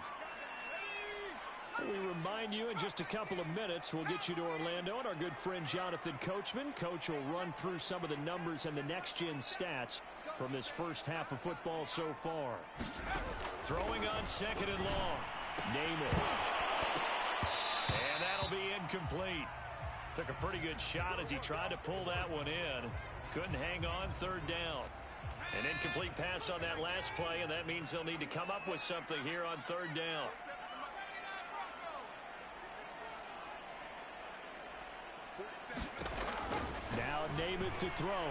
Speaker 1: We remind you in just a couple of minutes, we'll get you to Orlando and our good friend Jonathan Coachman. Coach will run through some of the numbers and the next-gen stats from this first half of football so far. Throwing on 2nd and long. Namath. And that'll be incomplete. Took a pretty good shot as he tried to pull that one in. Couldn't hang on, 3rd down. An incomplete pass on that last play, and that means they'll need to come up with something here on 3rd down. Now Namath to throw.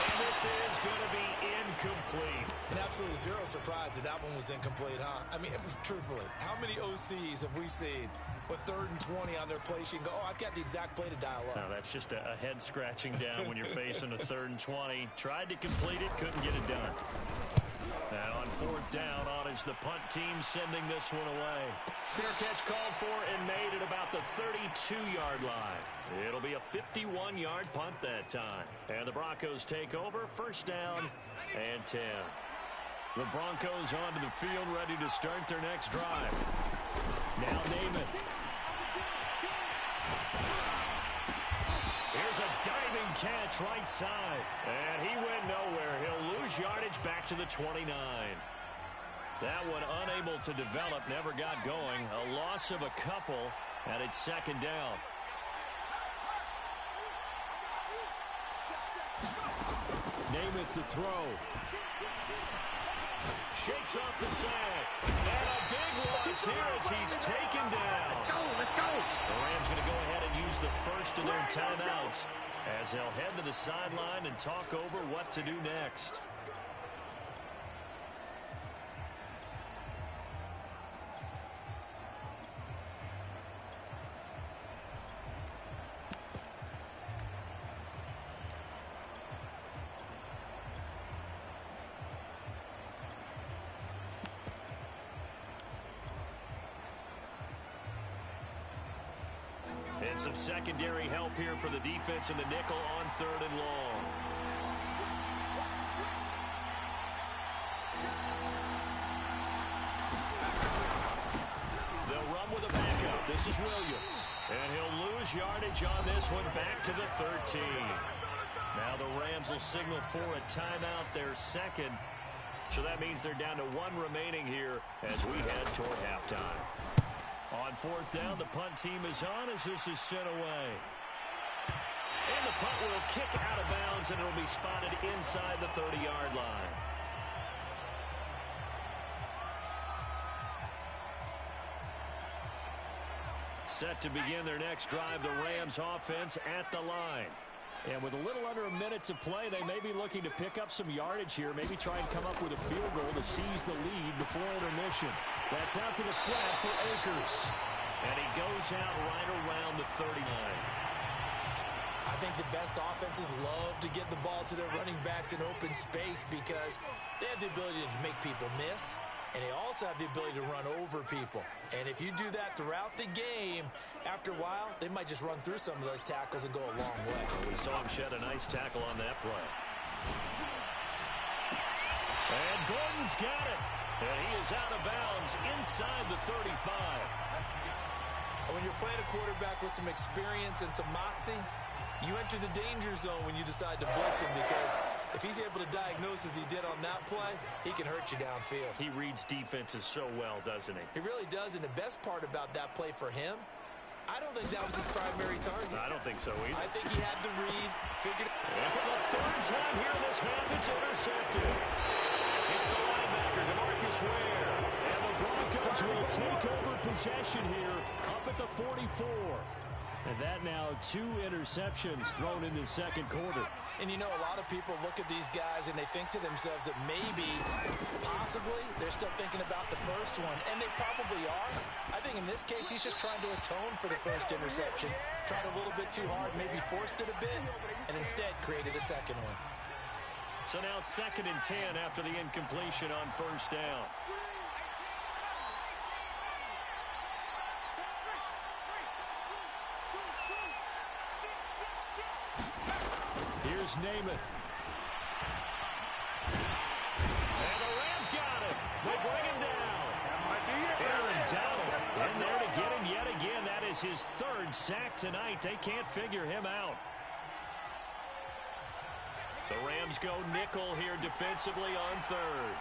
Speaker 1: And this is going to be incomplete.
Speaker 3: And absolutely zero surprise that one was incomplete, huh? I mean, truthfully, how many OCs have we seen with 3rd and 20 on their play sheet and go, oh, I've got the exact play to dial up?
Speaker 1: Now, that's just a head scratching down when you're facing a 3rd and 20. Tried to complete it, couldn't get it done. Now on 4th down, on is the punt team sending this one away. Fair catch called for and made at about the 32-yard line. It'll be a 51-yard punt that time. And the Broncos take over, 1st down and 10. The Broncos onto the field, ready to start their next drive. Now Namath. Here's a diving catch right side. And he went nowhere. He'll lose yardage back to the 29. That one unable to develop, never got going. A loss of a couple, and it's 2nd down. Namath to throw. Shakes off the sack. And a big loss here as he's taken down.
Speaker 5: Let's go.
Speaker 1: The Rams going to go ahead and use the first of their timeouts as they'll head to the sideline and talk over what to do next. And some secondary help here for the defense in the nickel on 3rd and long. They'll run with a backup. This is Williams. And he'll lose yardage on this one back to the 13. Now the Rams will signal for a timeout, their 2nd. So that means they're down to 1 remaining here as we head toward halftime. On 4th down, the punt team is on as this is sent away. And the punt will kick out of bounds, and it'll be spotted inside the 30-yard line. Set to begin their next drive, the Rams offense at the line. And with a little under a minute to play, they may be looking to pick up some yardage here, maybe try and come up with a field goal to seize the lead before intermission. That's out to the flat for Akers. And he goes out right around the 39.
Speaker 3: I think the best offenses love to get the ball to their running backs in open space because they have the ability to make people miss, and they also have the ability to run over people. And if you do that throughout the game, after a while, they might just run through some of those tackles and go a long way.
Speaker 1: We saw him shed a nice tackle on that play. And Gordon's got it. And he is out of bounds inside the 35.
Speaker 3: When you're playing a quarterback with some experience and some moxie, you enter the danger zone when you decide to blitz him, because if he's able to diagnose as he did on that play, he can hurt you downfield.
Speaker 1: He reads defenses so well, doesn't he?
Speaker 3: He really does, and the best part about that play for him, I don't think that was his primary target.
Speaker 1: I don't think so either.
Speaker 3: I think he had the read, figured it.
Speaker 1: And for the 3rd time here in this half, it's intercepted. It's the linebacker, DeMarcus Ware. And the Broncos Broncos will take over possession here up at the 44. And that now 2 interceptions thrown in the second quarter.
Speaker 3: And you know, a lot of people look at these guys and they think to themselves that maybe, possibly, they're still thinking about the first one. And they probably are. I think in this case, he's just trying to atone for the first interception. Tried a little bit too hard, maybe forced it a bit, and instead created a second one.
Speaker 1: So now 2nd and 10 after the incompletion on first down. Here's Namath. And the Rams got it. They bring him down. Aaron Donald in there to get him yet again. That is his 3rd sack tonight. They can't figure him out. The Rams go nickel here defensively on 3rd.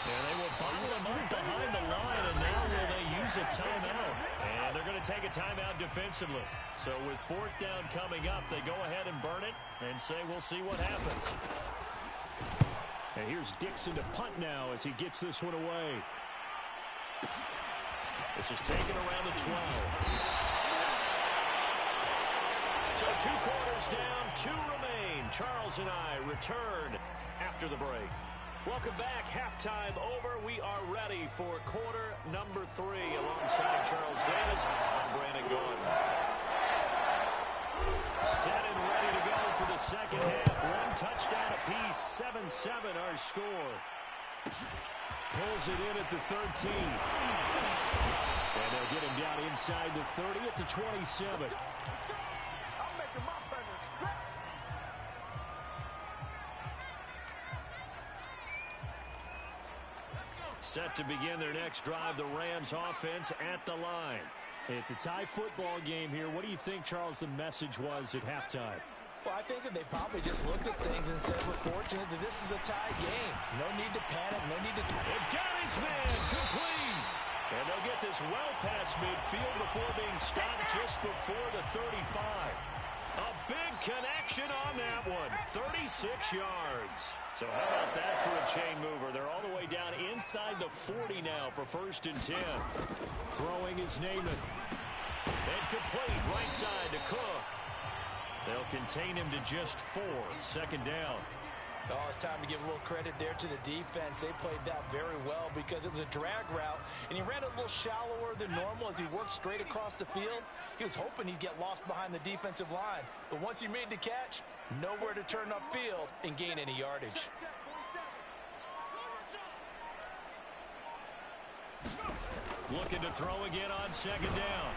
Speaker 1: And they will bottle him up behind the line, and now will they use a timeout? And they're going to take a timeout defensively. So with 4th down coming up, they go ahead and burn it and say we'll see what happens. And here's Dixon to punt now as he gets this one away. This is taken around the 12. So 2 quarters down, 2 remain. Charles and I return after the break. Welcome back. Halftime over. We are ready for quarter number 3 alongside Charles Davis. I'm Brandon Gordon. Set and ready to go for the second half. 1 touchdown apiece. 7-7 our score. Pulls it in at the 13. And they'll get him down inside the 30 at the 27. Set to begin their next drive, the Rams offense at the line. It's a tie football game here. What do you think, Charles, the message was at halftime?
Speaker 3: Well, I think that they probably just looked at things and said, we're fortunate that this is a tie game. No need to panic, no need to...
Speaker 1: It got his man complete. And they'll get this well past midfield before being stopped just before the 35. A big connection on that one. 36 yards. So how about that for a chain mover? They're all the way down inside the 40 now for 1st and 10. Throwing is Namath. And complete right side to Cook. They'll contain him to just 4. 2nd down.
Speaker 3: Oh, it's time to give a little credit there to the defense. They played that very well because it was a drag route, and he ran a little shallower than normal as he worked straight across the field. He was hoping he'd get lost behind the defensive line, but once he made the catch, nowhere to turn upfield and gain any yardage.
Speaker 1: Looking to throw again on 2nd down.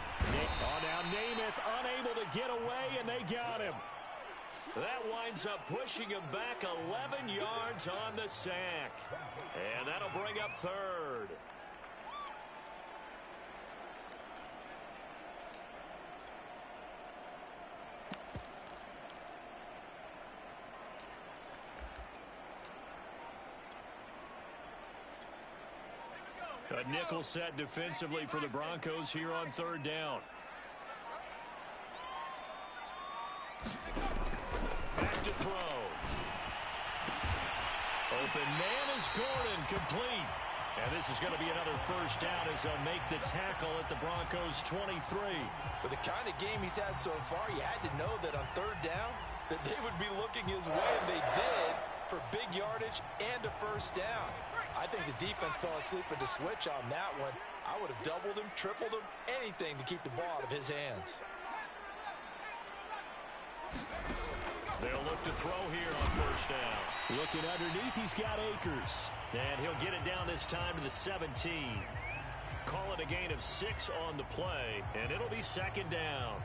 Speaker 1: Oh, now Namath unable to get away, and they got him. That winds up pushing him back 11 yards on the sack. And that'll bring up 3rd. A nickel set defensively for the Broncos here on 3rd down. Back to throw. Open man is Gordon, complete. And this is going to be another 1st down as they'll make the tackle at the Broncos 23.
Speaker 3: With the kind of game he's had so far, you had to know that on 3rd down that they would be looking his way, and they did, for big yardage and a 1st down. I think the defense fell asleep at the switch on that one. I would have doubled him, tripled him, anything to keep the ball out of his hands.
Speaker 1: They'll look to throw here on 1st down. Looking underneath, he's got Akers. And he'll get it down this time to the 17. Call it a gain of 6 on the play, and it'll be 2nd down.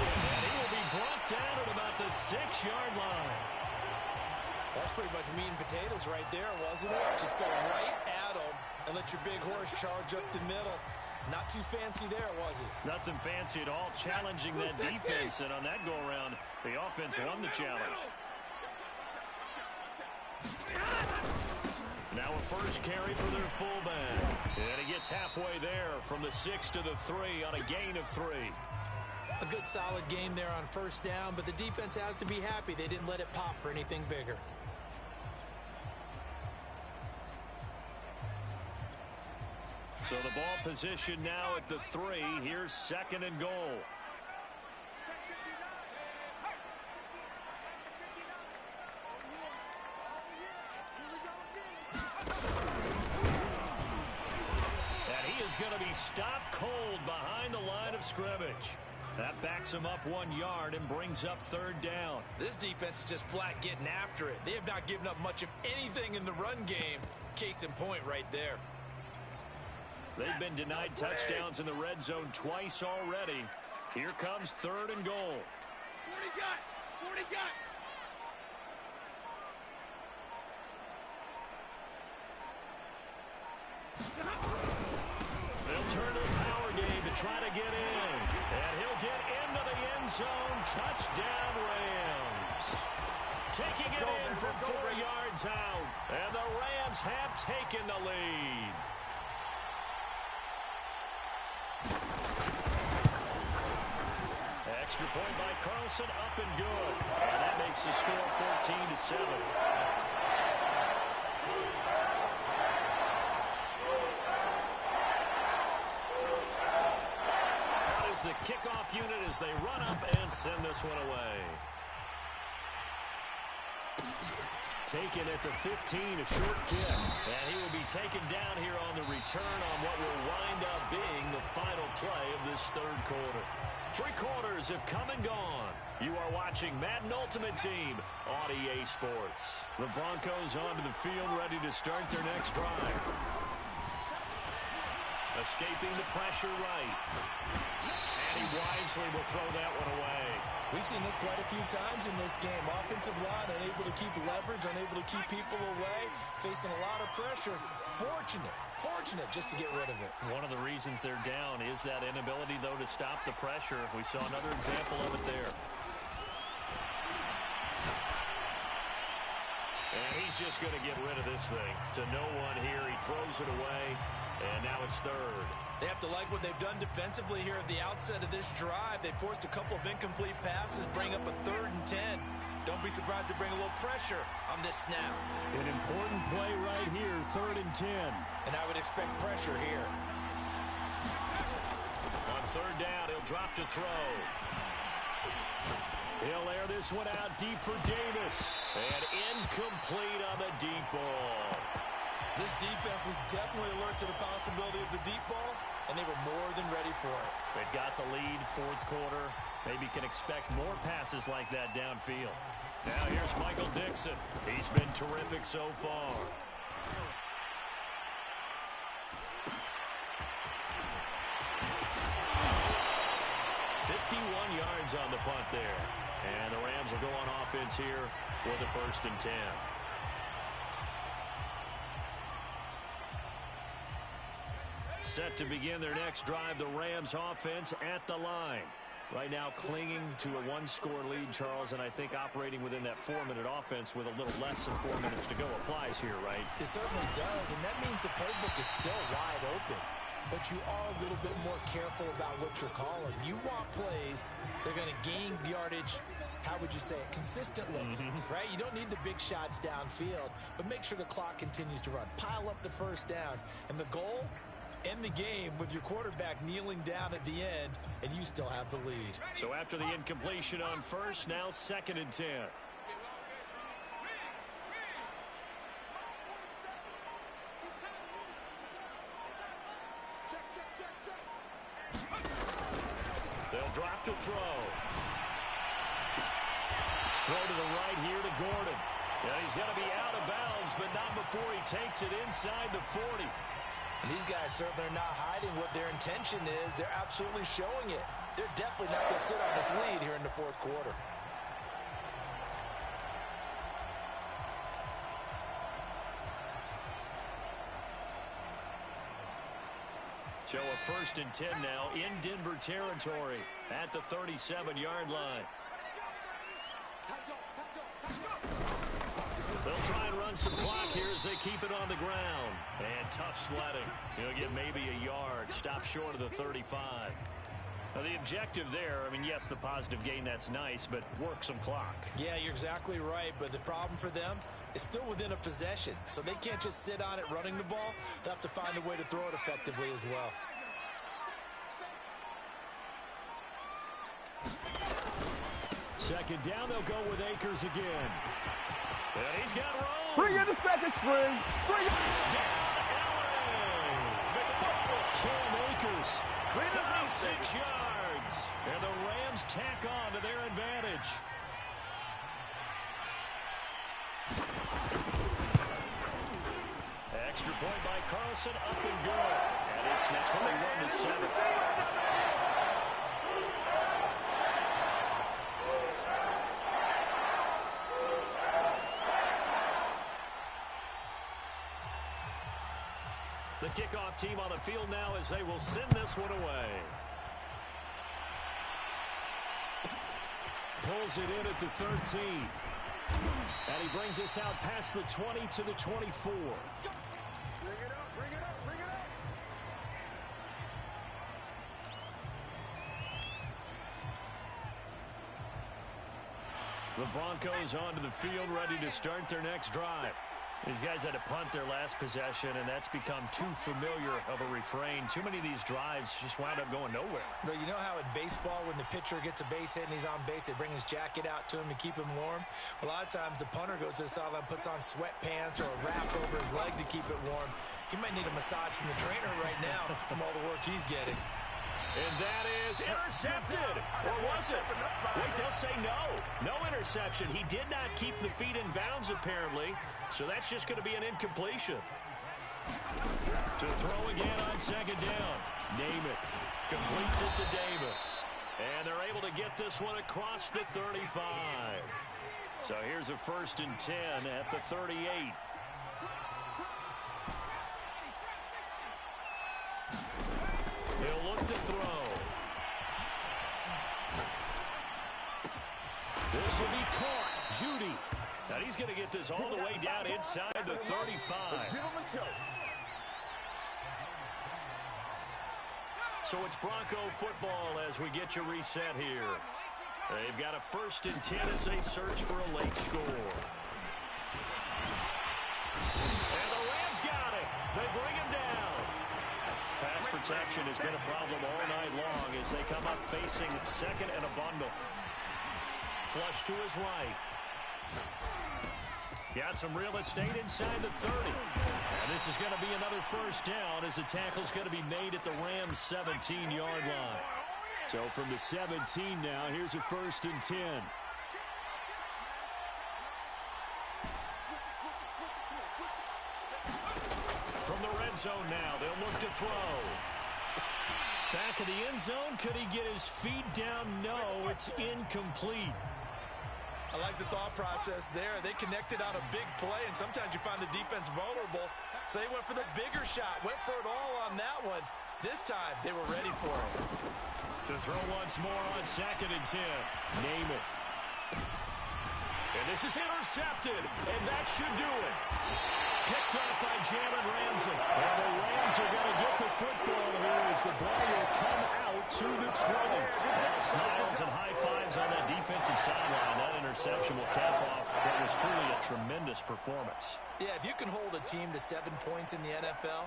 Speaker 1: And he will be brought down at about the 6-yard line.
Speaker 3: That's pretty much meat and potatoes right there, wasn't it? Just go right at them and let your big horse charge up the middle. Not too fancy there, was it?
Speaker 2: Nothing fancy at all, challenging that defense, and on that go-around, the offense won the challenge. Now a first carry for their fullback. And he gets halfway there from the 6 to the 3 on a gain of 3.
Speaker 3: A good solid game there on first down, but the defense has to be happy they didn't let it pop for anything bigger.
Speaker 2: So the ball position now at the 3. Here's 2nd and goal. And he is going to be stopped cold behind the line of scrimmage. That backs him up 1 yard and brings up 3rd down.
Speaker 3: This defense is just flat getting after it. They have not given up much of anything in the run game. Case in point right there.
Speaker 2: They've been denied touchdowns in the red zone twice already. Here comes 3rd and goal.
Speaker 5: 40 got. 40 got.
Speaker 2: They'll turn to the power game to try to get in. And he'll get into the end zone. Touchdown, Rams. Taking it in from 4 yards out. And the Rams have taken the lead. Extra point by Carlson, up and good. And that makes the score 14-7. That is the kickoff unit as they run up and send this one away. Taken at the 15, a short kick. And he will be taken down here on the return on what will wind up being the final play of this 3rd quarter. 3 quarters have come and gone. You are watching Madden Ultimate Team on EA Sports. The Broncos onto the field ready to start their next drive. Escaping the pressure right. And he wisely will throw that one away.
Speaker 3: We've seen this quite a few times in this game. Offensive line unable to keep leverage, unable to keep people away, facing a lot of pressure. Fortunate just to get rid of it.
Speaker 2: One of the reasons they're down is that inability, though, to stop the pressure. We saw another example of it there. And he's just going to get rid of this thing. To no one here. He throws it away, and now it's 3rd.
Speaker 3: They have to like what they've done defensively here at the outset of this drive. They forced a couple of incomplete passes, bring up a 3rd and 10. Don't be surprised to bring a little pressure on this snap.
Speaker 2: An important play right here, 3rd and 10.
Speaker 3: And I would expect pressure here.
Speaker 2: On 3rd down, he'll drop to throw. He'll air this one out deep for Davis. And incomplete on the deep ball.
Speaker 3: This defense was definitely alert to the possibility of the deep ball, and they were more than ready for it.
Speaker 2: They've got the lead, 4th quarter. Maybe can expect more passes like that downfield. Now here's Michael Dixon. He's been terrific so far. Yards on the punt there. And the Rams will go on offense here with a 1st and 10. Set to begin their next drive, the Rams offense at the line. Right now clinging to a 1-score lead, Charles, and I think operating within that 4-minute offense with a little less than 4 minutes to go applies here, right?
Speaker 3: It certainly does, and that means the playbook is still wide open. But you are a little bit more careful about what you're calling. You want plays that are going to gain yardage, how would you say it, consistently, right? You don't need the big shots downfield, but make sure the clock continues to run. Pile up the first downs. And the goal, end the game with your quarterback kneeling down at the end, and you still have the lead.
Speaker 2: So after the incompletion on 1st, now 2nd and 10. They'll drop to throw. Throw to the right here to Gordon. Yeah, he's going to be out of bounds, but not before he takes it inside the 40.
Speaker 3: And these guys certainly are not hiding what their intention is. They're absolutely showing it. They're definitely not going to sit on this lead here in the 4th quarter.
Speaker 2: So a 1st and 10 now in Denver territory at the 37-yard line. They'll try and run some clock here as they keep it on the ground. And tough sledding. He'll get maybe a yard. Stop short of the 35. Now, the objective there, I mean, yes, the positive gain, that's nice, but work some clock.
Speaker 3: Yeah, you're exactly right, but the problem for them is still within a possession, so they can't just sit on it running the ball. They'll have to find a way to throw it effectively as well.
Speaker 2: Second down, they'll go with Akers again. And he's got room.
Speaker 5: Bring in the second string. Bring it.
Speaker 2: Touchdown, LA. Cam Akers, 36 yards. And the Rams tack on to their advantage. Extra point by Carlson, up and good. And it's now 21-7. The kickoff team on the field now as they will send this one away. Pulls it in at the 13. And he brings us out past the 20 to the 24.
Speaker 5: Bring it up, bring it up, bring it up.
Speaker 2: The Broncos onto the field, ready to start their next drive. These guys had to punt their last possession, and that's become too familiar of a refrain. Too many of these drives just wound up going nowhere.
Speaker 3: But you know how in baseball, when the pitcher gets a base hit and he's on base, they bring his jacket out to him to keep him warm? A lot of times the punter goes to the sideline, puts on sweatpants or a wrap over his leg to keep it warm. He might need a massage from the trainer right now from all the work he's getting.
Speaker 2: And that is intercepted. Or was it? Wait, they'll say no. No interception. He did not keep the feet in bounds, apparently. So that's just going to be an incompletion. To throw again on second down. Namath completes it to Davis. And they're able to get this one across the 35. So here's a 1st and 10 at the 38. He'll look to throw. This will be caught. Judy. Now he's going to get this all the way down inside the 35.
Speaker 5: Give him a show.
Speaker 2: So it's Bronco football as we get you reset here. They've got a 1st and 10 as they search for a late score. And the Rams got it. They bring him down. Pass protection has been a problem all night long as they come up facing second and a bundle. Flush to his right. Got some real estate inside the 30. And this is going to be another 1st down as the tackle's going to be made at the Rams' 17-yard line. So from the 17 now, here's a 1st and 10. From the red zone now, they'll look to throw. Back of the end zone, could he get his feet down? No, it's incomplete.
Speaker 4: I like the thought process there. They connected on a big play, and sometimes you find the defense vulnerable. So they went for the bigger shot, went for it all on that one. This time, they were ready for it.
Speaker 2: To throw once more on 2nd and 10. Namath. And this is intercepted, and that should do it. Picked up by Jalen Ramsey. And the Rams are going to get the football here as the ball will come out to the 20. Smiles and high fives on that defensive sideline. That interception will cap off what was truly a tremendous performance.
Speaker 3: Yeah, if you can hold a team to 7 points in the NFL,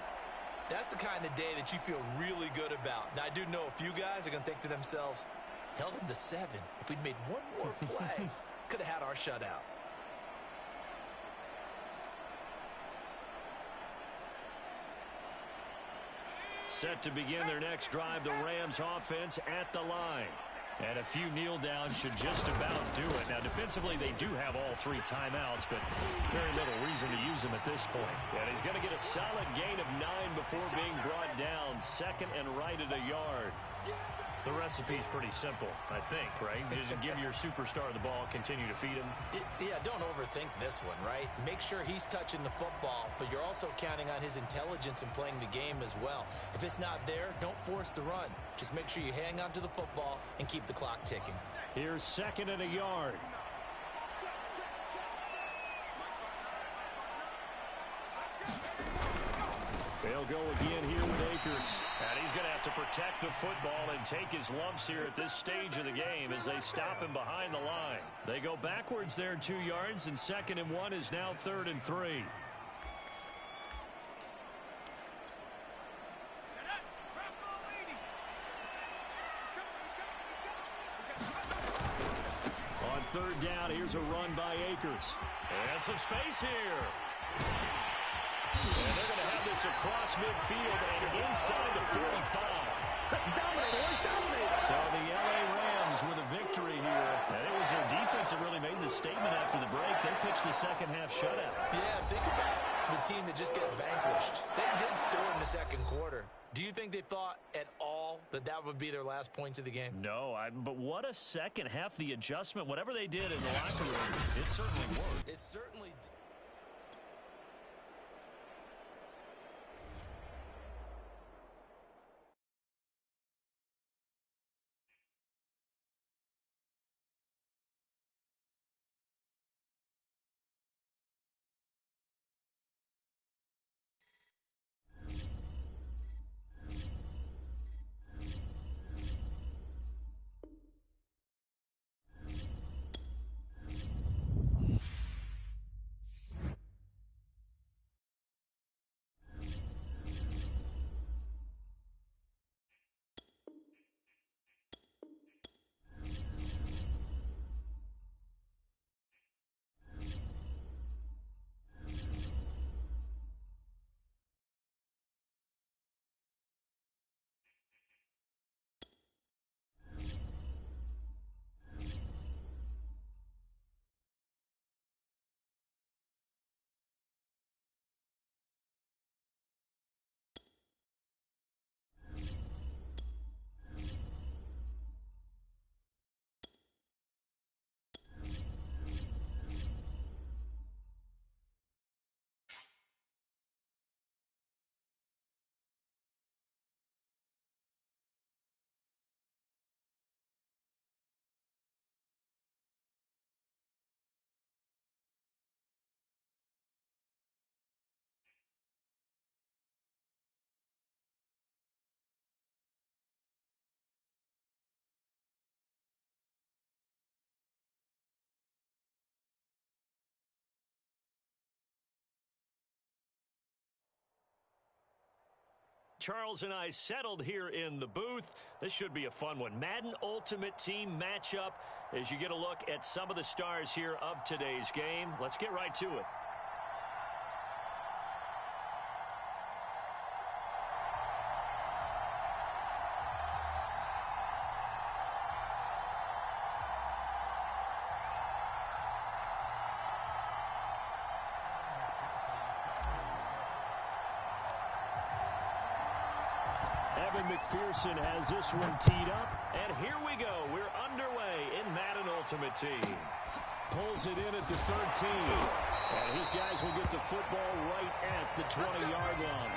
Speaker 3: that's the kind of day that you feel really good about. Now, I do know a few guys are going to think to themselves, held them to 7. If we'd made one more play, could have had our shutout.
Speaker 2: Set to begin their next drive, the Rams offense at the line. And a few kneel downs should just about do it. Now, defensively, they do have all 3 timeouts, but very little reason to use them at this point. And he's going to get a solid gain of 9 before being brought down. 2nd and right at a yard.
Speaker 1: The recipe's pretty simple, I think, right? Just give your superstar the ball, continue to feed him.
Speaker 3: Yeah, don't overthink this one, right? Make sure he's touching the football, but you're also counting on his intelligence in playing the game as well. If it's not there, don't force the run. Just make sure you hang on to the football and keep the clock ticking.
Speaker 1: Here's 2nd and a yard. They'll go again here with Akers. And he's going to have to protect the football and take his lumps here at this stage of the game as they stop him behind the line. They go backwards there 2 yards, and 2nd and 1 is now 3rd and 3. On 3rd down, here's a run by Akers. And some space here. And they're going to have this across midfield and inside the 45. So the L.A. Rams with a victory here. And it was their defense that really made the statement after the break. They pitched the second half shutout.
Speaker 3: Yeah, think about the team that just got vanquished. They did score in the 2nd quarter. Do you think they thought at all that that would be their last points of the game?
Speaker 1: No, but what a second half. The adjustment, whatever they did in the locker room, it certainly worked.
Speaker 3: It certainly did.
Speaker 1: Charles and I settled here in the booth. This should be a fun one. Madden Ultimate Team matchup as you get a look at some of the stars here of today's game. Let's get right to it. McPherson has this one teed up, and here we go. We're underway in Madden Ultimate Team. Pulls it in at the 13, and his guys will get the football right at the 20-yard line.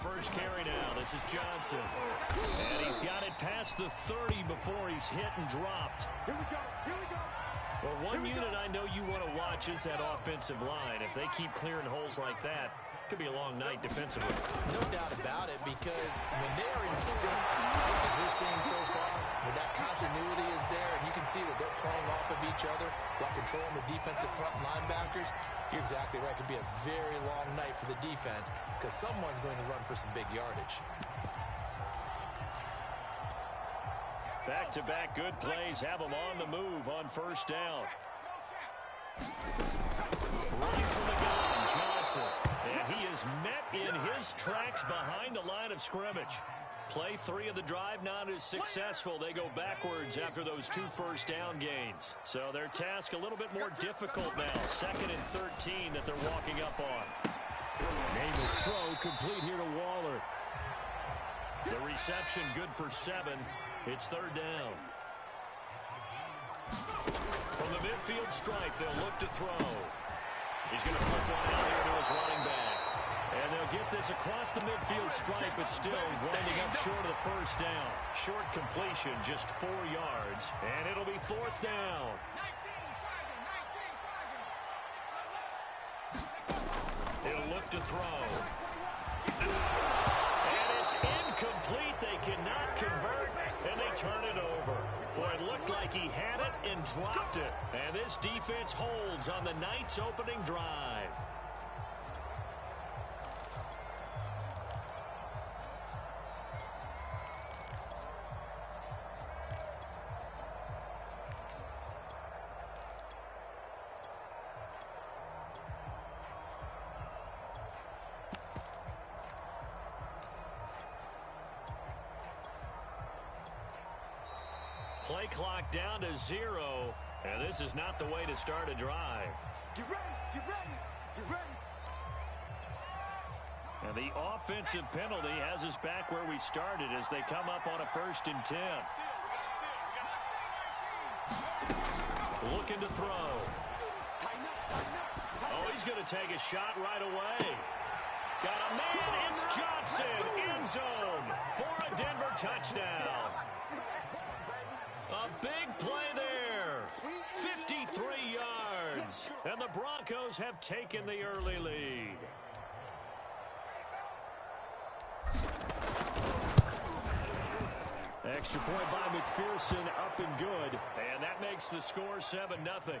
Speaker 1: First carry now. This is Johnson. And he's got it past the 30 before he's hit and dropped.
Speaker 5: Here we go. Here we go.
Speaker 1: Well, one unit I know you want to watch is that offensive line. If they keep clearing holes like that, it could be a long night defensively.
Speaker 3: No doubt about it, because when they're in sync, as we're seeing so far, when that continuity is there, and you can see that they're playing off of each other while controlling the defensive front linebackers, you're exactly right. It could be a very long night for the defense because someone's going to run for some big yardage.
Speaker 1: Back-to-back good plays have them on the move on first down. Running from the gun. Johnson. And he is met in his tracks behind the line of scrimmage. Play 3 of the drive not as successful. They go backwards after those 2 first-down gains. So their task a little bit more difficult now. 2nd and 13 that they're walking up on. Namath's throw complete here to Waller. The reception good for 7. It's 3rd down. From the midfield stripe, they'll look to throw. He's going to flip one out here to his running back. And they'll get this across the midfield stripe, but still winding up short of the first down. Short completion, just 4 yards. And it'll be 4th down. He'll look to throw. And it's incomplete. They cannot convert, and they turn it over. Boy, it looked like he had it and dropped it. And this defense holds on the Knights' opening drive. Play clock down to 0, and this is not the way to start a drive.
Speaker 5: Get ready, get ready, get ready.
Speaker 1: And the offensive penalty has us back where we started as they come up on a 1st and 10. Looking to throw. Oh, he's going to take a shot right away. Got a man, it's Johnson, end zone for a Denver touchdown. A big play there. 53 yards. And the Broncos have taken the early lead. Extra point by McPherson, up and good. And that makes the score 7-0.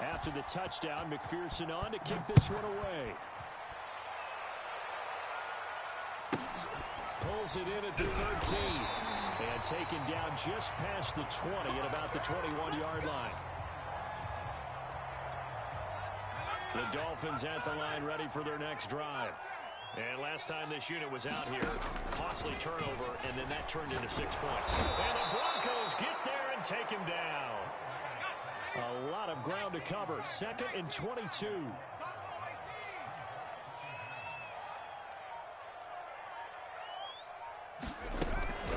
Speaker 1: After the touchdown, McPherson on to kick this one away. Pulls it in at the 13. And taken down just past the 20 at about the 21-yard line. The Dolphins at the line ready for their next drive. And last time this unit was out here, costly turnover, and then that turned into 6 points. And the Broncos get there and take him down. A lot of ground to cover. 2nd and 22.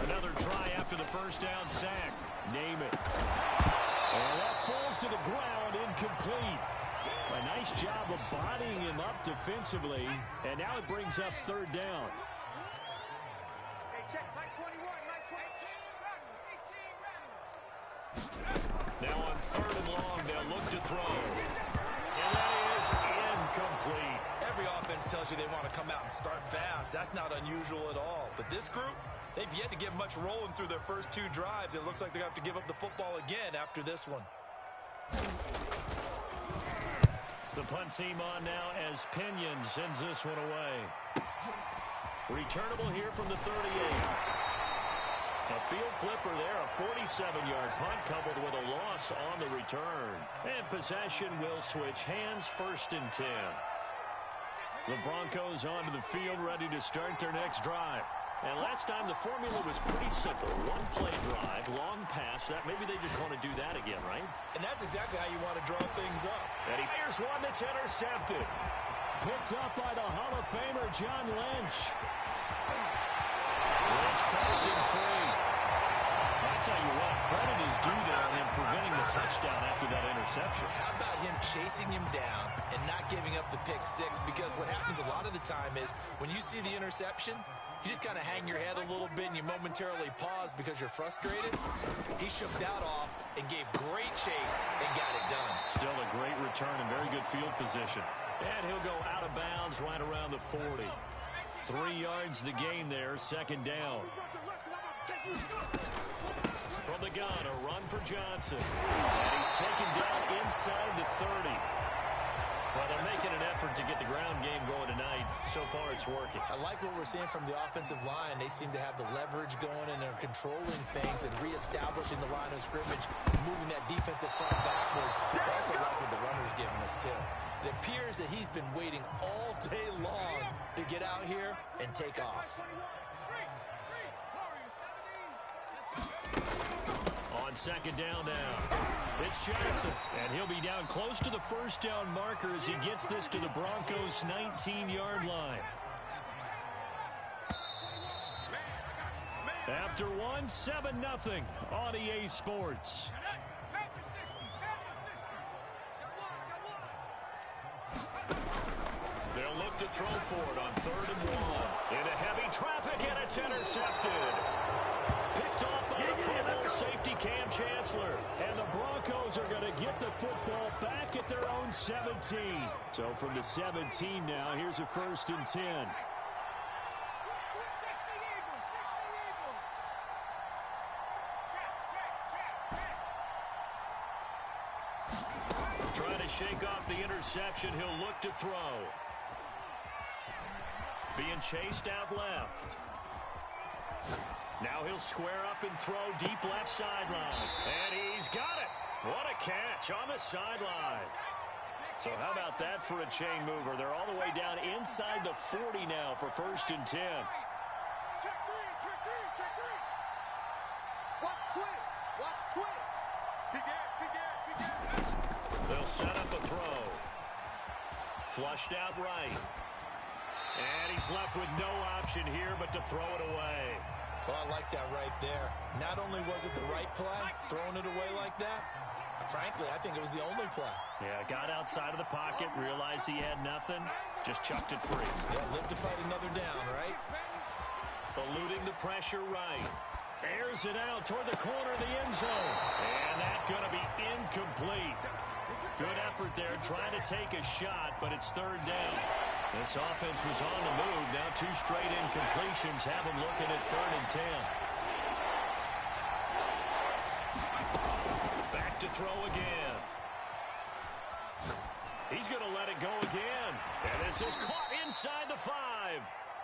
Speaker 1: Another try after the first down sack. Namath. And that falls to the ground, incomplete. A nice job of bodying him up defensively, and now it brings up 3rd down.
Speaker 5: Hey, check, Mike 21, Mike 18 ready.
Speaker 1: Now on 3rd and long, they'll look to throw. And that is incomplete.
Speaker 4: Every offense tells you they want to come out and start fast. That's not unusual at all. But this group, they've yet to get much rolling through their first 2 drives. It looks like they're going to have to give up the football again after this one.
Speaker 1: The punt team on now as Pinion sends this one away. Returnable here from the 38. A field flipper there, a 47-yard punt coupled with a loss on the return. And possession will switch hands, 1st and 10. The Broncos onto the field ready to start their next drive. And last time the formula was pretty simple. 1-play drive, long pass. That maybe they just want to do that again, right?
Speaker 4: And that's exactly how you want to draw things up.
Speaker 1: And here's one that's intercepted. Picked up by the Hall of Famer, John Lynch. Lynch passed him free. I tell you what, credit is due there in preventing the touchdown after that interception.
Speaker 3: How about him chasing him down and not giving up the pick 6? Because what happens a lot of the time is when you see the interception, you just kind of hang your head a little bit and you momentarily pause because you're frustrated. He shook that off and gave great chase and got it done.
Speaker 1: Still a great return and very good field position. And he'll go out of bounds right around the 40. 3 yards the gain there, 2nd down. From the gun, a run for Johnson. And he's taken down inside the 30. Well, they're making an effort to get the ground game going tonight.
Speaker 2: so far it's working.
Speaker 3: I like what we're seeing from the offensive line. They seem to have the leverage going, and they're controlling things and reestablishing the line of scrimmage, moving that defensive front backwards. I also like what the runner's giving us, too. It appears that he's been waiting all day long to get out here and take off.
Speaker 2: On second down now, it's Johnson, and he'll be down close to the first down marker as he gets this to the Broncos' 19-yard line. After one, 7-0 on EA Sports. They'll look to throw for it on 3rd and 1. Into heavy traffic, and it's intercepted. Picked off by the Pro Bowl safety Cam Chancellor. And the Broncos are going to get the football back at their own 17. So from the 17 now, here's a 1st and 10. Trying to shake off the interception. He'll look to throw. Being chased out left. Now he'll square up and throw deep left sideline. And he's got it. What a catch on the sideline. So how about that for a chain mover? They're all the way down inside the 40 now for 1st and 10.
Speaker 5: Check three. Watch twist.
Speaker 2: They'll set up a throw. Flushed out right. And he's left with no option here but to throw it away.
Speaker 3: Well, I like that right there. Not only was it the right play, throwing it away like that, frankly, I think it was the only play.
Speaker 2: Yeah, got outside of the pocket, realized he had nothing, just chucked it free.
Speaker 3: Yeah, live to fight another down, right?
Speaker 2: Eluding the pressure right. Airs it out toward the corner of the end zone. And that's going to be incomplete. Good effort there, trying to take a shot, but it's 3rd down. This offense was on the move. Now 2 straight incompletions have them looking at 3rd and 10. Back to throw again. He's going to let it go again. And this is caught inside the 5.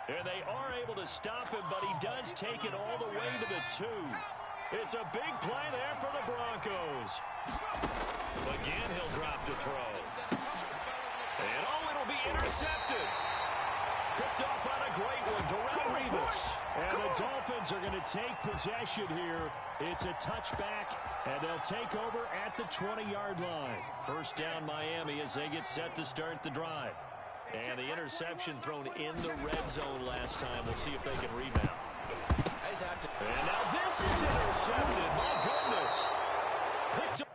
Speaker 2: And they are able to stop him, but he does take it all the way to the 2. It's a big play there for the Broncos. Again, he'll drop to throw. And it'll be intercepted. Picked off on a great one, Darrelle Revis. And the Dolphins are going to take possession here. It's a touchback, and they'll take over at the 20-yard line. 1st down Miami as they get set to start the drive. And the interception thrown in the red zone last time. We'll see if they can rebound.
Speaker 3: I just have to.
Speaker 2: And now this is intercepted. My goodness. Picked up.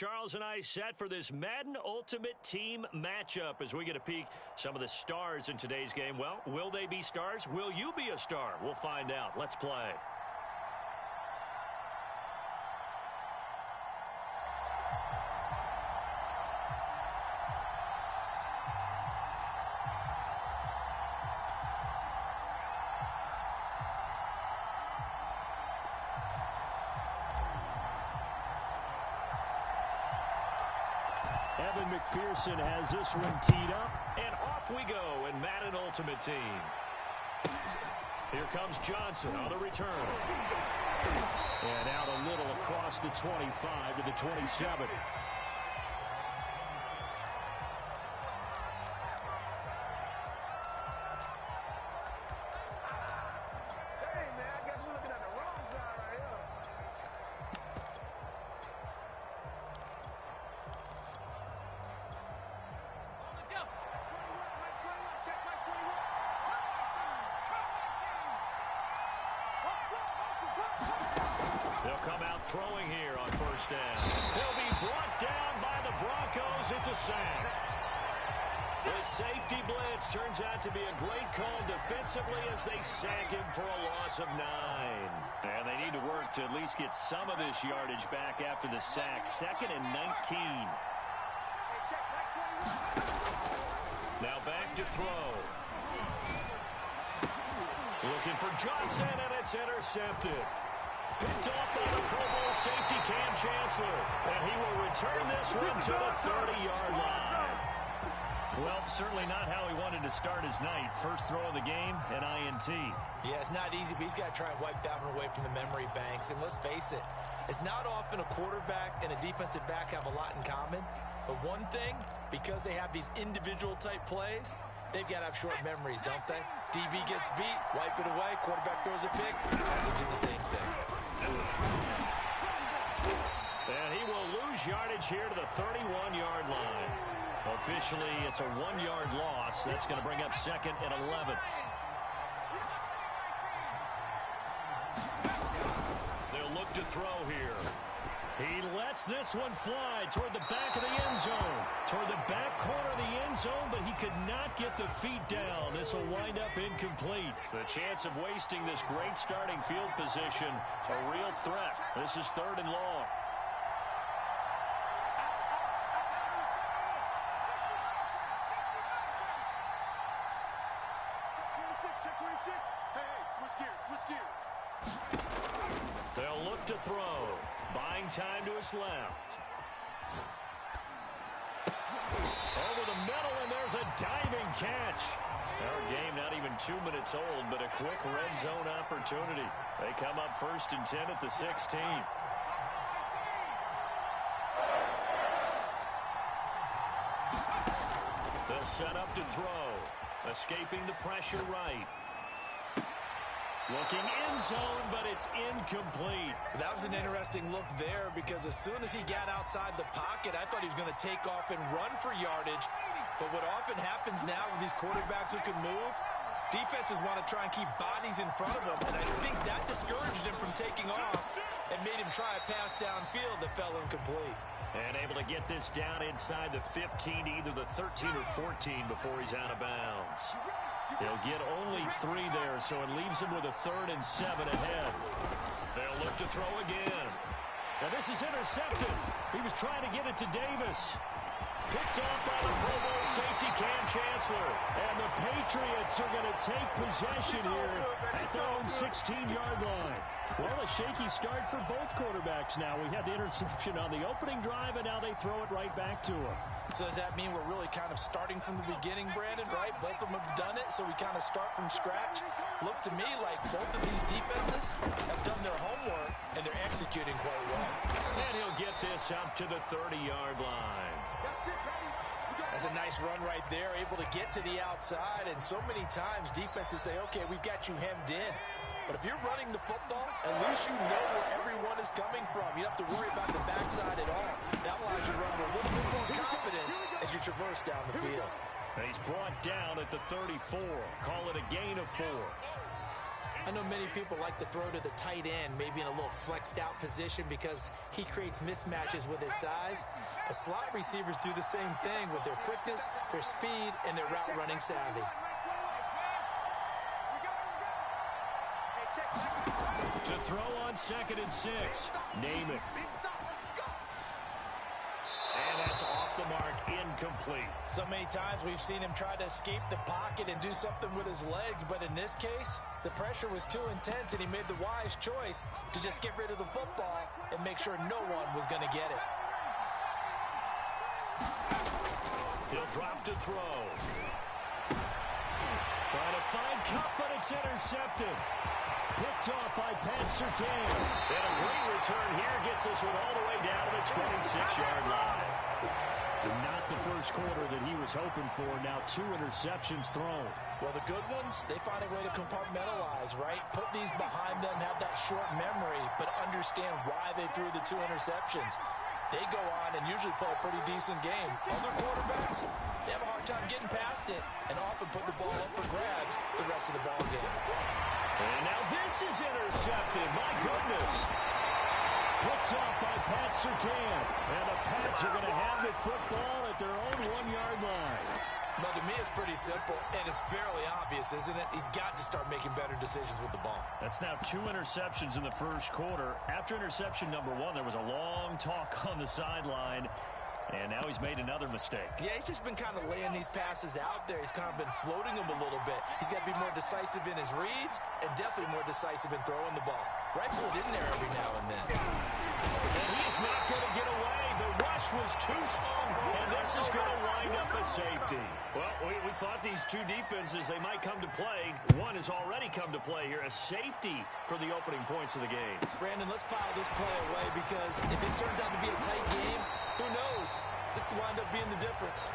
Speaker 1: Charles and I set for this Madden Ultimate Team matchup as we get a peek some of the stars in today's game. Well, will they be stars? Will you be a star? We'll find out. Let's play.
Speaker 2: Evan McPherson has this one teed up.
Speaker 1: And off we go in Madden Ultimate Team. Here comes Johnson on the return.
Speaker 2: And out a little across the 25 to the 27.
Speaker 1: They'll come out throwing here on first down. He'll be brought down by the Broncos. It's a sack. The safety blitz turns out to be a great call defensively as they sack him for a loss of 9.
Speaker 2: And they need to work to at least get some of this yardage back after the sack. 2nd and 19.
Speaker 1: Now back to throw. Looking for Johnson, and it's intercepted. Picked off by the Pro Bowl safety Cam Chancellor. And he will return this one to the 30-yard line.
Speaker 2: Well, certainly not how he wanted to start his night. First throw of the game, an INT.
Speaker 3: Yeah, it's not easy, but he's got to try and wipe that one away from the memory banks. And let's face it, it's not often a quarterback and a defensive back have a lot in common. But one thing, because they have these individual type plays, they've got to have short memories, don't they? DB gets beat, wipe it away, quarterback throws a pick, has to do the same thing.
Speaker 1: And he will lose yardage here to the 31-yard line. Officially, it's a 1-yard loss. That's going to bring up 2nd and 11. They'll look to throw here. He lets this one fly toward the back of the end zone. Toward the back corner of the end zone, but he could not get the feet down. This will wind up incomplete. The chance of wasting this great starting field position, a real threat. This is 3rd and long. They'll look to throw. Buying time to his left. Over the middle, and there's a diving catch. Our game not even 2 minutes old, but a quick red zone opportunity. They come up 1st and 10 at the 16. They'll set up to throw. Escaping the pressure right. Looking end zone, but it's incomplete.
Speaker 3: That was an interesting look there because as soon as he got outside the pocket, I thought he was going to take off and run for yardage. But what often happens now with these quarterbacks who can move, defenses want to try and keep bodies in front of them. And I think that discouraged him from taking off and made him try a pass downfield that fell incomplete.
Speaker 1: And able to get this down inside the 15 to either the 13 or 14 before he's out of bounds. He'll get only 3 there, so it leaves him with a 3rd and 7 ahead. They'll look to throw again. And this is intercepted. He was trying to get it to Davis. Picked off by the Pro Bowl safety Cam Chancellor. And the Patriots are going to take possession here at their own 16-yard line. Well, a shaky start for both quarterbacks now. We had the interception on the opening drive, and now they throw it right back to him.
Speaker 3: So does that mean we're really kind of starting from the beginning, Brandon, right? Both of them have done it, so we kind of start from scratch. Looks to me like both of these defenses have done their homework, and they're executing quite well.
Speaker 1: And he'll get this up to the 30-yard line.
Speaker 3: That's a nice run right there, able to get to the outside, and so many times defenses say, okay, we've got you hemmed in. But if you're running the football, at least you know where everyone is coming from. You don't have to worry about the backside at all. That allows you to run with a little bit more confidence as you traverse down the field.
Speaker 1: And he's brought down at the 34. Call it a gain of 4.
Speaker 3: I know many people like to throw to the tight end, maybe in a little flexed out position because he creates mismatches with his size. But slot receivers do the same thing with their quickness, their speed, and their route running savvy.
Speaker 2: To throw on 2nd and 6, Namath. And that's off the mark, incomplete.
Speaker 3: So many times we've seen him try to escape the pocket and do something with his legs, but in this case, the pressure was too intense and he made the wise choice to just get rid of the football and make sure no one was going to get it.
Speaker 2: He'll drop to throw. Trying to find Kupp, but it's intercepted. Picked off by Pat Surtain. And a great return here gets this one all the way down to the 26-yard line. Not the first quarter that he was hoping for. Now 2 interceptions thrown.
Speaker 3: Well, the good ones, they find a way to compartmentalize, right? Put these behind them, have that short memory, but understand why they threw the 2 interceptions. They go on and usually play a pretty decent game. Other quarterbacks, they have a hard time getting past it and often put the ball up for grabs the rest of the ball game.
Speaker 2: And now this is intercepted. My goodness. Picked off by Pat Surtain. And the Pats are going to have the football at their own 1-yard line.
Speaker 3: But to me, it's pretty simple, and it's fairly obvious, isn't it? He's got to start making better decisions with the ball.
Speaker 2: That's now 2 interceptions in the first quarter. After interception number 1, there was a long talk on the sideline. And now he's made another mistake.
Speaker 3: Yeah, he's just been kind of laying these passes out there. He's kind of been floating them a little bit. He's got to be more decisive in his reads and definitely more decisive in throwing the ball. Rifle it in there every now and then.
Speaker 2: And he's not going to get away. The rush was too strong, and this is going to wind up a safety. Well, we thought these 2 defenses, they might come to play. One has already come to play here, a safety for the opening points of the game.
Speaker 3: Brandon, let's file this play away because if it turns out to be a tight game, who knows? This could wind up being the difference.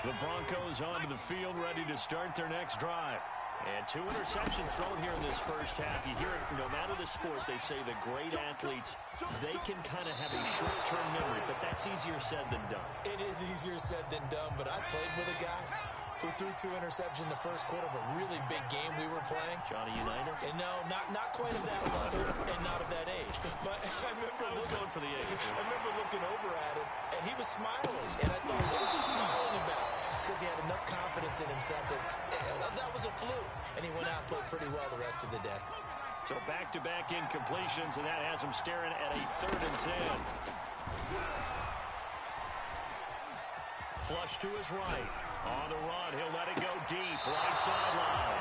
Speaker 2: The Broncos onto the field, ready to start their next drive. And 2 interceptions thrown here in this first half. You hear it, no matter the sport, they say the great athletes, they can kind of have a short-term memory, but that's easier said than done.
Speaker 3: It is easier said than done, but I played with a guy who threw 2 interceptions in the first quarter of a really big game we were playing.
Speaker 2: Johnny Unitas?
Speaker 3: And no, not quite of that level and not of that age. But I was
Speaker 2: going for the age.
Speaker 3: I remember looking over at him, and he was smiling. And I thought, what is he smiling about? It's because he had enough confidence in himself that was a fluke. And he went out and played pretty well the rest of the day.
Speaker 2: So back-to-back incompletions, and that has him staring at a 3rd and 10. Flush to his right. On the run, he'll let it go deep. Right sideline.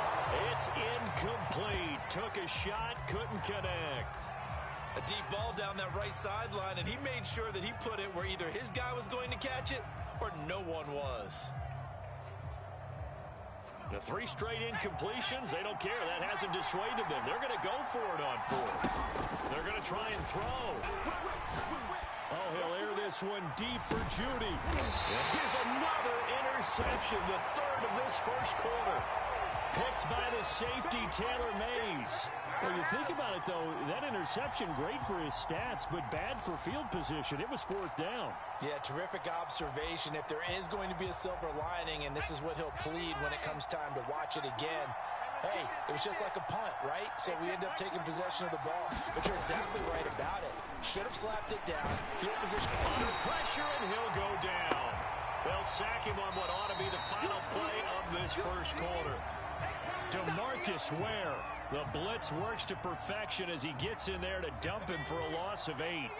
Speaker 2: It's incomplete. Took a shot, couldn't connect.
Speaker 3: A deep ball down that right sideline, and he made sure that he put it where either his guy was going to catch it or no one was.
Speaker 2: The 3 straight incompletions, they don't care. That hasn't dissuaded them. They're going to go for it on 4th. They're going to try and throw. Oh, he'll air this one deep for Judy. And here's another interception, the 3rd of this first quarter. Picked by the safety, Taylor Mays.
Speaker 6: Well, you think about it, though, that interception, great for his stats, but bad for field position. It was 4th down.
Speaker 3: Yeah, terrific observation. If there is going to be a silver lining, and this is what he'll plead when it comes time to watch it again, hey, it was just like a punt, right? So we end up taking possession of the ball. But you're exactly right about it. Should have slapped it down. Field position.
Speaker 2: Under pressure, and he'll go down. They'll sack him on what ought to be the final play of this first quarter. DeMarcus Ware. The blitz works to perfection as he gets in there to dump him for a loss of 8.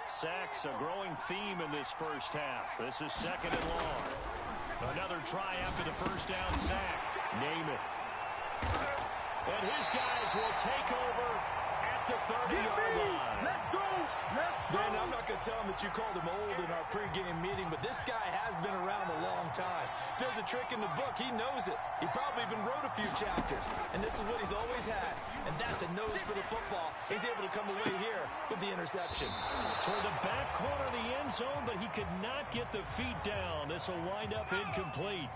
Speaker 2: Sacks, a growing theme in this first half. This is 2nd and long. Another try after the first down sack. Namath. And his guys will take over at the 30-yard line.
Speaker 5: Let's go!
Speaker 3: Ben, I'm not going to tell him that you called him old in our pregame meeting, but this guy has been around a long time. If there's a trick in the book, he knows it. He probably even wrote a few chapters, and this is what he's always had, and that's a nose for the football. He's able to come away here with the interception.
Speaker 2: Toward the back corner of the end zone, but he could not get the feet down. This will wind up incomplete.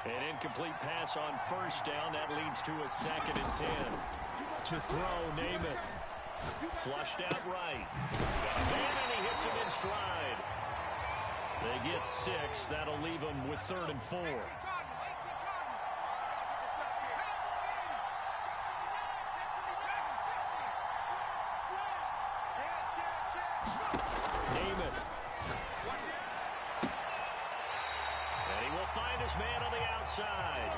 Speaker 2: An incomplete pass on first down. That leads to a 2nd and 10. To throw, Namath. Flushed out right. Got a man, and he hits him in stride.
Speaker 6: They get 6. That'll leave them with 3rd and 4. Namath. And he will find his man on the outside.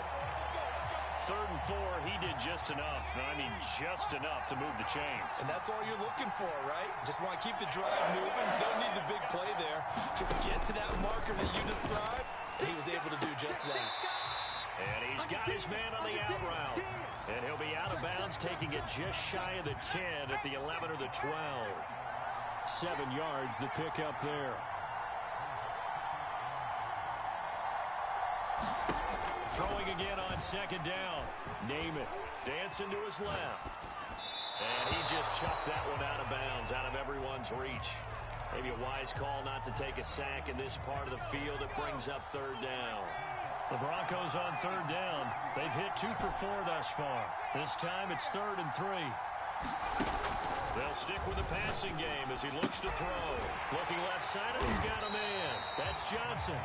Speaker 6: 3rd and 4, he did just enough. I mean, just enough to move the chains.
Speaker 4: And that's all you're looking for, right? Just want to keep the drive moving. You don't need the big play there. Just get to that marker that you described, and he was able to do just that.
Speaker 6: And he's got his man on the out route. And he'll be out of bounds, taking it just shy of the 10 at the 11 or the 12. 7 yards, the pickup there. Throwing again on 2nd down. Namath dancing to his left. And he just chucked that one out of bounds, out of everyone's reach. Maybe a wise call not to take a sack in this part of the field. It brings up 3rd down. The Broncos on 3rd down. They've hit 2 for 4 thus far. This time it's 3rd and 3. They'll stick with the passing game as he looks to throw. Looking left side, and he's got a man. That's Johnson.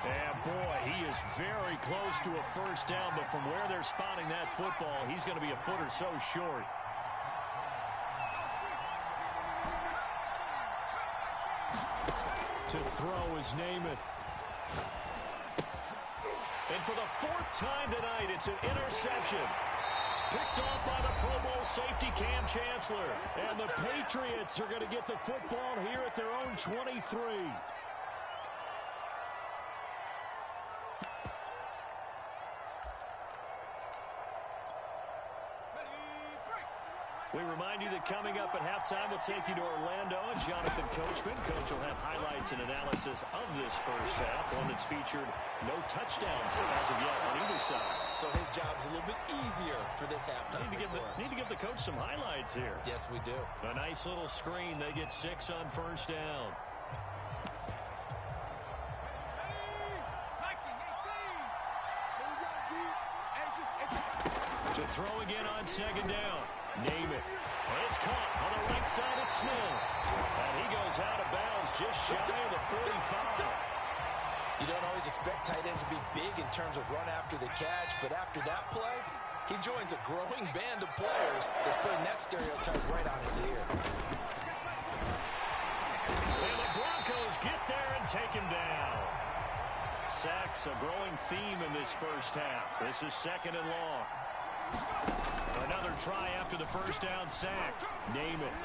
Speaker 6: And boy, he is very close to a 1st down, but from where they're spotting that football, he's going to be a foot or so short. To throw is Namath. And for the 4th time tonight, it's an interception. Picked off by the Pro Bowl safety Cam Chancellor. And the Patriots are going to get the football here at their own 23. We remind you that coming up at halftime, we'll take you to Orlando and Jonathan Coachman. Coach will have highlights and analysis of this first half, one that's featured no touchdowns as of yet on either side.
Speaker 3: So his job's a little bit easier for this halftime.
Speaker 6: Need to give the coach some highlights here.
Speaker 3: Yes, we do.
Speaker 6: A nice little screen. They get 6 on 1st down. To throw again on 2nd down. Namath. It's caught on the right side of Smith. And he goes out of bounds just shy of the 45.
Speaker 3: You don't always expect tight ends to be big in terms of run after the catch, but after that play, he joins a growing band of players that's putting that stereotype right on its ear.
Speaker 6: And the Broncos get there and take him down. Sacks, a growing theme in this first half. This is 2nd and long. Another try after the 1st down sack. Namath.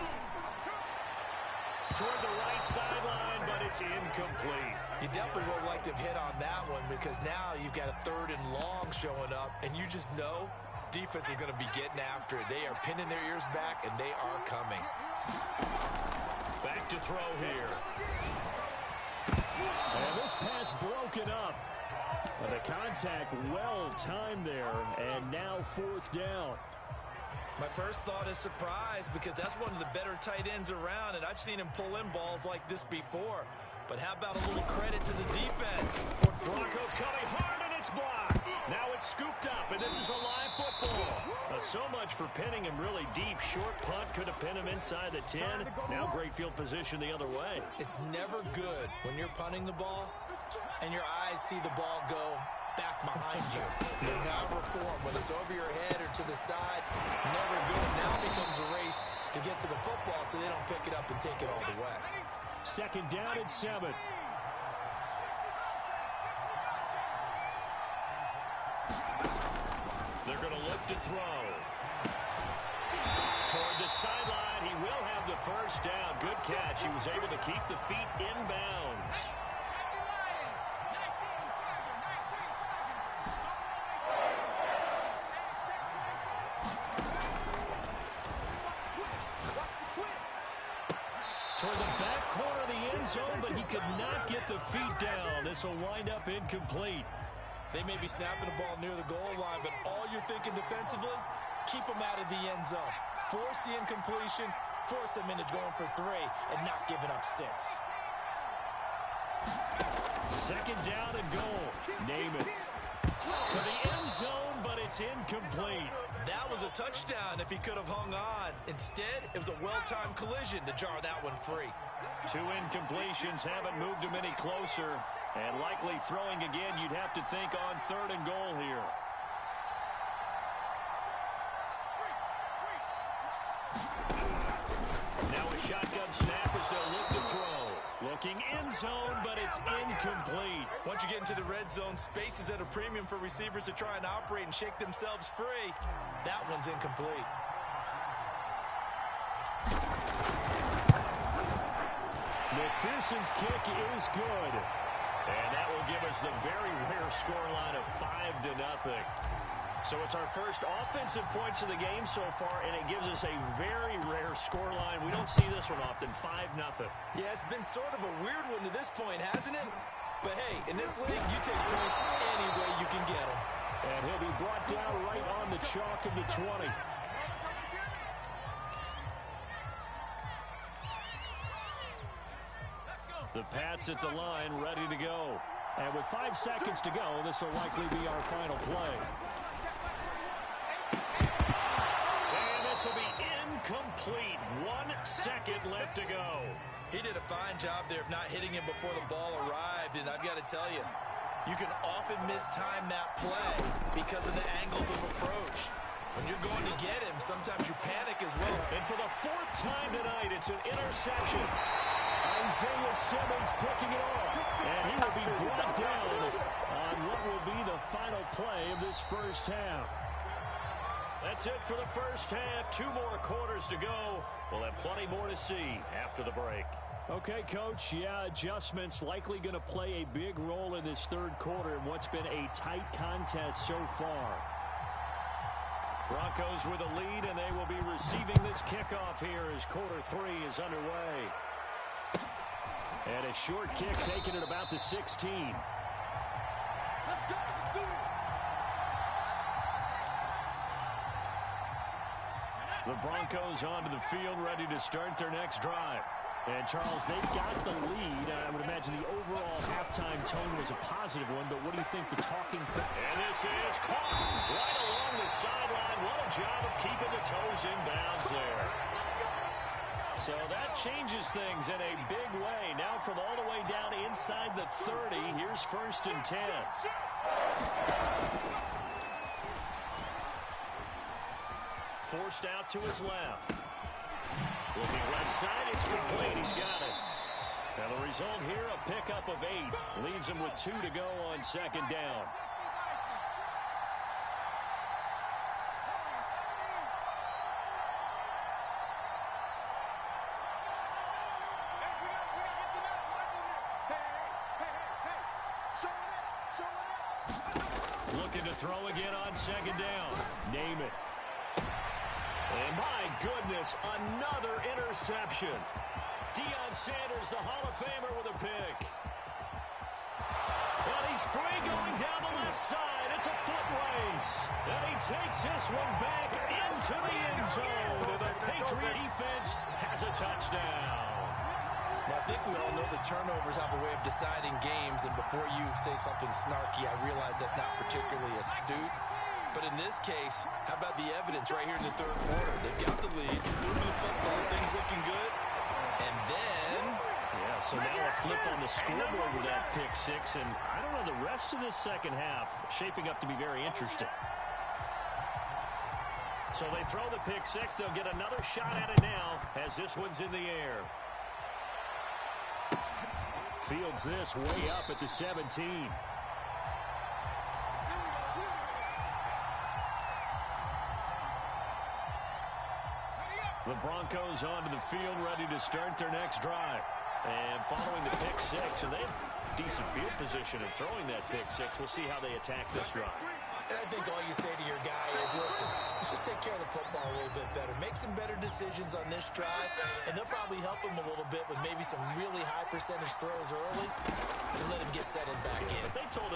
Speaker 6: Toward the right sideline, but it's incomplete.
Speaker 4: You definitely would have liked to have hit on that one because now you've got a 3rd and long showing up, and you just know defense is going to be getting after it. They are pinning their ears back, and they are coming.
Speaker 6: Back to throw here. And this pass broken up. And the contact well timed there, and now 4th down.
Speaker 4: My first thought is surprise because that's one of the better tight ends around, and I've seen him pull in balls like this before. But how about a little credit to the defense?
Speaker 6: Broncos coming hard, and it's blocked. Now it's scooped up, and this is a live football. So much for pinning him really deep. Short punt could have pinned him inside the 10. Now great field position the other way.
Speaker 3: It's never good when you're punting the ball and your eyes see the ball go back behind you. In however form, whether it's over your head or to the side, never good. Now it becomes a race to get to the football so they don't pick it up and take it all the way.
Speaker 6: 2nd down and 7. They're going to look to throw. Toward the sideline, he will have the 1st down. Good catch. He was able to keep the feet inbounds. Toward the back corner of the end zone, but he could not get the feet down. This will wind up incomplete.
Speaker 4: They may be snapping the ball near the goal line, but all you're thinking defensively, keep them out of the end zone. Force the incompletion, force them into going for 3, and not giving up 6.
Speaker 6: 2nd down and goal. Namath to the end zone, but it's incomplete.
Speaker 4: That was a touchdown if he could have hung on. Instead, it was a well-timed collision to jar that one free.
Speaker 6: 2 incompletions haven't moved him any closer. And likely throwing again, you'd have to think on 3rd and goal here. Now a shotgun snap as they'll look to throw. Looking end zone, but it's incomplete.
Speaker 4: Once you get into the red zone, space is at a premium for receivers to try and operate and shake themselves free. That one's incomplete.
Speaker 6: McPherson's kick is good. And that will give us the very rare scoreline of 5-0. So it's our first offensive points of the game so far, and it gives us a very rare scoreline. We don't see this one often, 5-0.
Speaker 4: Yeah, it's been sort of a weird one to this point, hasn't it? But hey, in this league, you take points any way you can get them.
Speaker 6: And he'll be brought down right on the chalk of the 20. The Pats at the line, ready to go. And with 5 seconds to go, this will likely be our final play. And this will be incomplete. 1 second left to go.
Speaker 4: He did a fine job there of not hitting him before the ball arrived, and I've got to tell you, you can often mistime that play because of the angles of approach. When you're going to get him, sometimes you panic as well.
Speaker 6: And for the 4th time tonight, it's an interception. Isaiah Simmons picking it off, and he will be brought down on what will be the final play of this first half. That's it for the first half. 2 more quarters to go. We'll have plenty more to see after the break. Okay, Coach, yeah, adjustments likely going to play a big role in this 3rd quarter in what's been a tight contest so far. Broncos with a lead, and they will be receiving this kickoff here as quarter 3 is underway. And a short kick taken at about the 16. The Broncos onto the field, ready to start their next drive. And, Charles, they've got the lead. I would imagine the overall halftime tone was a positive one, but what do you think the talking point? And this is caught right along the sideline. What a job of keeping the toes in bounds there. So that changes things in a big way. Now from all the way down inside the 30, here's 1st and 10. Forced out to his left. Looking right side, it's complete. He's got it. And the result here, a pickup of 8. Leaves him with 2 to go on 2nd down. Looking to throw again on 2nd down. Namath. And my goodness, another interception. Deion Sanders, the Hall of Famer, with a pick. And he's free going down the left side. It's a foot race. And he takes this one back into the end zone. And the Patriot defense has a touchdown.
Speaker 4: Well, I think we all know that turnovers have a way of deciding games, and before you say something snarky, I realize that's not particularly astute. But in this case, how about the evidence right here in the 3rd quarter? They've got the lead, moving the football, things looking good. And then...
Speaker 6: Yeah, so now a flip on the scoreboard with that pick 6. And I don't know, the rest of this 2nd half shaping up to be very interesting. So they throw the pick 6. They'll get another shot at it now as this one's in the air. Fields this way up at the 17. The Broncos onto the field, ready to start their next drive. And following the pick 6, and they have decent field position in throwing that pick 6. We'll see how they attack this drive.
Speaker 3: I think all you say to your guy is, listen, let's just take care of the football a little bit better. Make some better decisions on this drive, and they'll probably help him a little bit with maybe some really high percentage throws early to let him get settled back in.
Speaker 6: But they told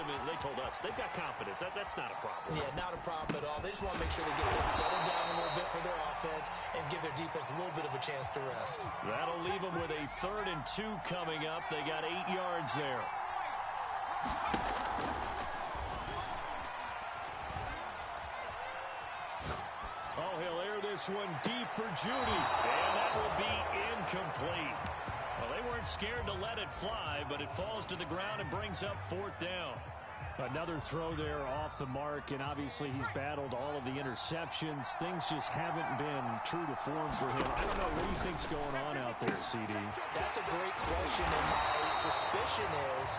Speaker 6: us, they've got confidence. That's not a problem.
Speaker 3: Yeah, not a problem at all. They just want to make sure they get them settled down a little bit for their offense and give their defense a little bit of a chance to rest.
Speaker 6: That'll leave them with a 3rd and 2 coming up. They got 8 yards there. this one deep for Judy. And that will be incomplete. Well, they weren't scared to let it fly, but it falls to the ground and brings up 4th down.
Speaker 2: Another throw there off the mark, and obviously he's battled all of the interceptions. Things just haven't been true to form for him. I don't know, what do you think's going on out there, CD?
Speaker 3: That's a great question, and my suspicion is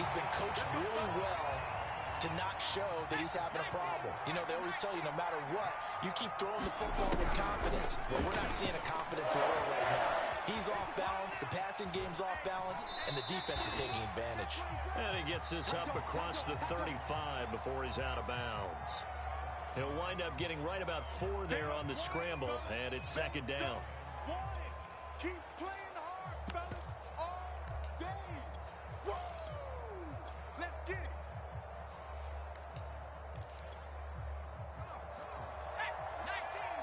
Speaker 3: he's been coached really well to not show that he's having a problem. You know, they always tell you no matter what, you keep throwing the football with confidence. Well, we're not seeing a confident thrower right now. He's off balance, the passing game's off balance, and the defense is taking advantage.
Speaker 6: And he gets this up across the 35 before he's out of bounds. He'll wind up getting right about 4 there on the scramble, and it's 2nd down.
Speaker 5: Keep playing hard, fellas, all day. Woo! Let's get it. Set. 19,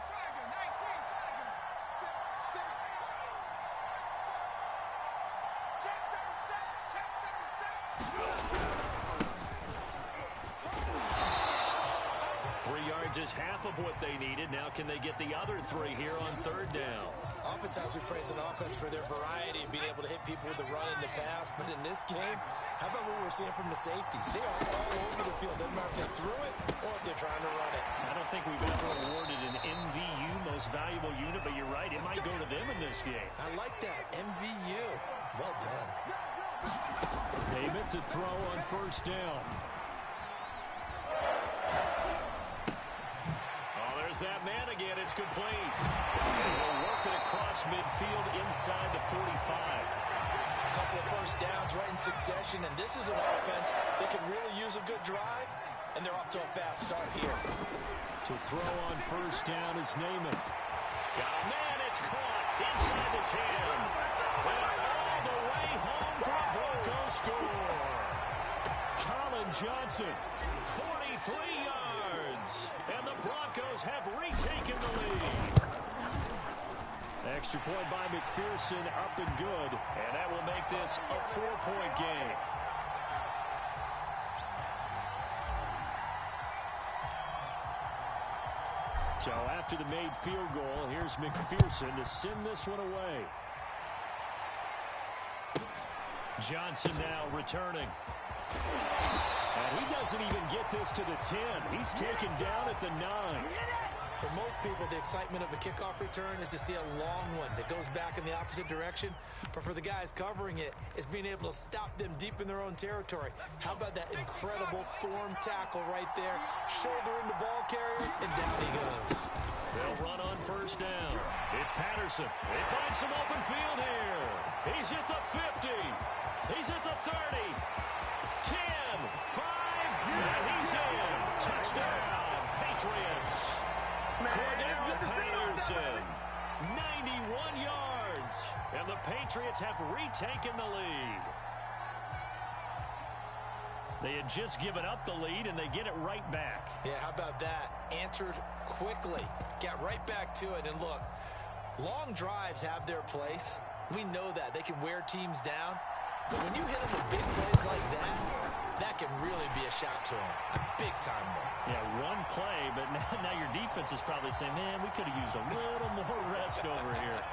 Speaker 5: Tiger. 19, Tiger. Set. Check them, set. Check them, set.
Speaker 6: 3 yards is half of what they needed. Now can they get the other 3 here on 3rd down?
Speaker 3: Oftentimes we praise an offense for their variety and being able to hit people with the run and the pass. But in this game, how about what we're seeing from the safeties? They are all over the field. Doesn't matter if they threw it or if they're trying to run it.
Speaker 6: I don't think we've ever awarded an MVU, most valuable unit, but you're right, it might go to them in this game.
Speaker 3: I like that. MVU. Well done.
Speaker 2: David to throw on 1st down.
Speaker 6: Oh, there's that man again. It's complete. And he'll work it across midfield inside the 45.
Speaker 3: A couple of first downs right in succession, and this is an offense that can really use a good drive, and they're off to a fast start here.
Speaker 2: To throw on 1st down is Namath.
Speaker 6: Got a man. It's caught inside the 10. And all the way home for a Broncos score. Colin Johnson, 43 yards. And the Broncos have retaken the lead.
Speaker 2: Extra point by McPherson, up and good.
Speaker 6: And that will make this a 4-point game.
Speaker 2: So after the made field goal, here's McPherson to send this one away.
Speaker 6: Johnson now returning.
Speaker 2: And he doesn't even get this to the 10. He's taken down at the 9.
Speaker 3: For most people, the excitement of a kickoff return is to see a long one that goes back in the opposite direction. But for the guys covering it, it's being able to stop them deep in their own territory. How about that incredible form tackle right there? Shoulder into ball carrier, and down he goes.
Speaker 6: They'll run on 1st down. It's Patterson. They find some open field here. He's at the 50. He's at the 30. 10, 5, and he's in. Touchdown, Patriots. Cordell Patterson, 91 yards. And the Patriots have retaken the lead. They had just given up the lead, and they get it right back.
Speaker 3: Yeah, how about that? Answered quickly. Got right back to it. And look, long drives have their place. We know that. They can wear teams down. But when you hit them with big plays like that, that can really be a shock to them. A big-time one.
Speaker 6: Yeah, one play, but now your defense is probably saying, man, we could have used a little more rest over here.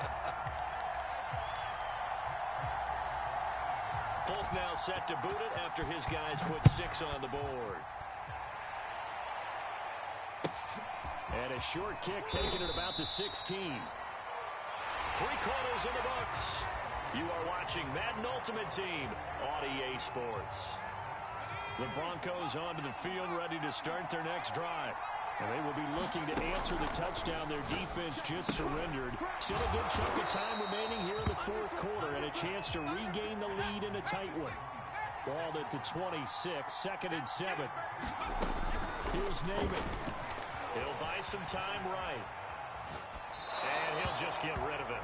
Speaker 6: Folk now set to boot it after his guys put 6 on the board.
Speaker 2: And a short kick taken at about the 16.
Speaker 6: 3 quarters in the books. You are watching Madden Ultimate Team on EA Sports.
Speaker 2: The Broncos onto the field, ready to start their next drive. And they will be looking to answer the touchdown their defense just surrendered. Still a good chunk of time remaining here in the 4th quarter, and a chance to regain the lead in a tight one. Balled at the 26, 2nd and 7. Here's Namath.
Speaker 6: He'll buy some time right. And he'll just get rid of it.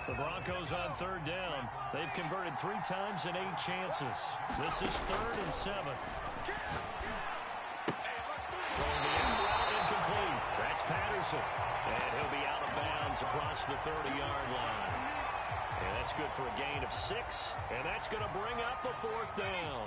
Speaker 6: The Broncos on 3rd down. They've converted 3 times in 8 chances. This is 3rd and 7. Throwing the end route incomplete. That's Patterson. And he'll be out of bounds across the 30-yard line. And that's good for a gain of 6. And that's going to bring up a 4th down.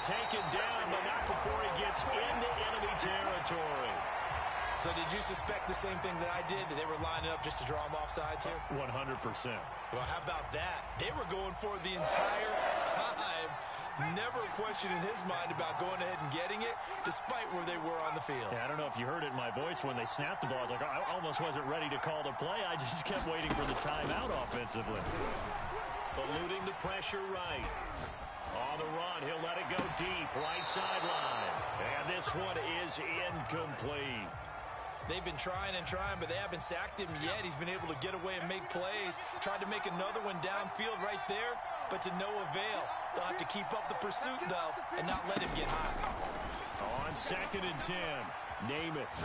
Speaker 1: Taken down, but not before he gets into enemy territory.
Speaker 3: So did you suspect the same thing that I did, that they were lining up just to draw him off sides here?
Speaker 1: 100%.
Speaker 3: Well, how about that? They were going for it the entire time. Never a question in his mind about going ahead and getting it, despite where they were on the field.
Speaker 1: Yeah, I don't know if you heard it in my voice when they snapped the ball. I was like, I almost wasn't ready to call the play. I just kept waiting for the timeout offensively. Eluding the pressure right. On the run, he'll let it go deep, right sideline. And this one is incomplete.
Speaker 3: They've been trying and trying, but they haven't sacked him yet. He's been able to get away and make plays. Tried to make another one downfield right there, but to no avail. They'll have to keep up the pursuit, though, and not let him get high.
Speaker 1: On 2nd and 10, Namath.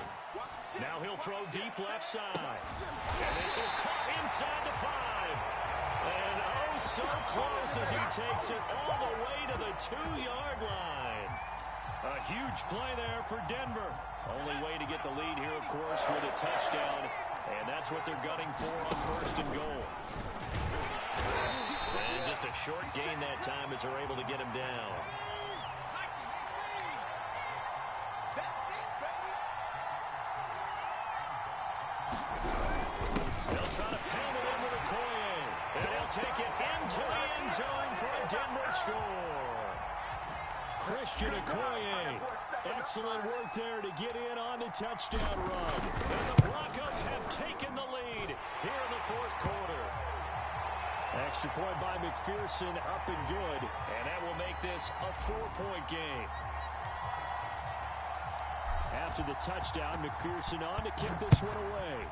Speaker 1: Now he'll throw deep left side. And this is caught inside the 5. And oh, so close as he takes it all the way to the 2-yard line. A huge play there for Denver. Only way to get the lead here, of course, with a touchdown. And that's what they're gunning for on 1st and goal. And just a short gain that time as they're able to get him down. They'll try to pound it in with Okoye. And they'll take it into the end zone for a Denver score. Christian Okoye. Excellent work there to get in on the touchdown run. And the Broncos have taken the lead here in the 4th quarter. Extra point by McPherson, up and good. And that will make this a 4-point game. After the touchdown, McPherson on to kick this one away.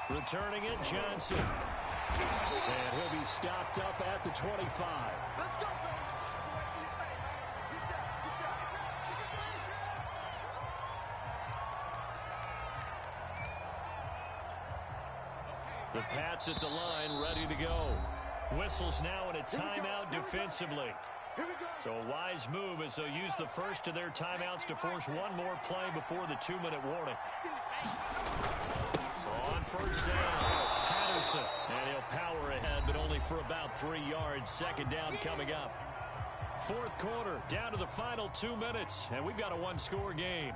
Speaker 1: Returning it, Johnson. And he'll be stopped up at the 25. The Pats at the line, ready to go. Whistles now in a timeout defensively. So a wise move as they'll use the first of their timeouts to force one more play before the 2-minute warning. On 1st down, Patterson. And he'll power ahead, but only for about 3 yards. 2nd down coming up. 4th quarter, down to the final 2 minutes, and we've got a 1-score game.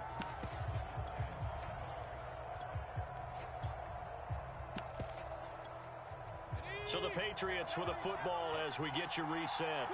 Speaker 1: So the Patriots with a football as we get you reset.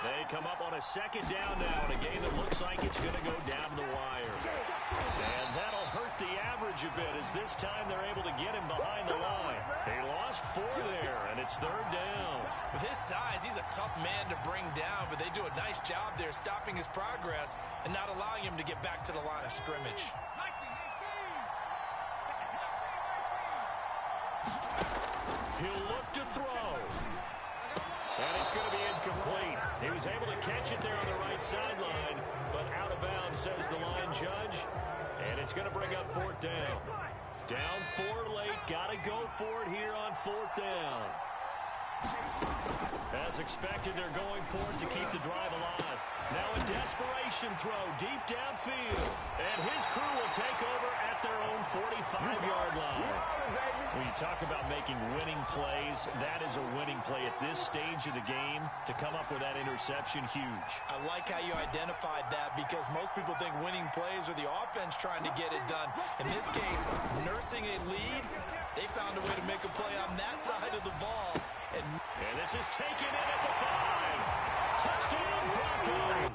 Speaker 1: They come up on a 2nd down now in a game that looks like it's going to go down to the wire. And that'll hurt the average a bit as this time they're able to get him behind the line. He lost 4 there, and it's 3rd down.
Speaker 3: With his size, he's a tough man to bring down, but they do a nice job there stopping his progress and not allowing him to get back to the line of scrimmage.
Speaker 1: He'll look to throw. And it's going to be incomplete. He was able to catch it there on the right sideline, but out of bounds, says the line judge. And it's going to bring up 4th down. Down 4 late. Got to go for it here on 4th down. As expected, they're going for it to keep the drive alive. Now a desperation throw deep downfield. And his crew will take over at their own 45-yard line. When you talk about making winning plays, that is a winning play at this stage of the game. To come up with that interception, huge.
Speaker 3: I like how you identified that because most people think winning plays are the offense trying to get it done. In this case, nursing a lead, they found a way to make a play on that side of the ball.
Speaker 1: And this is taken in at the 5. Touchdown, Broncos.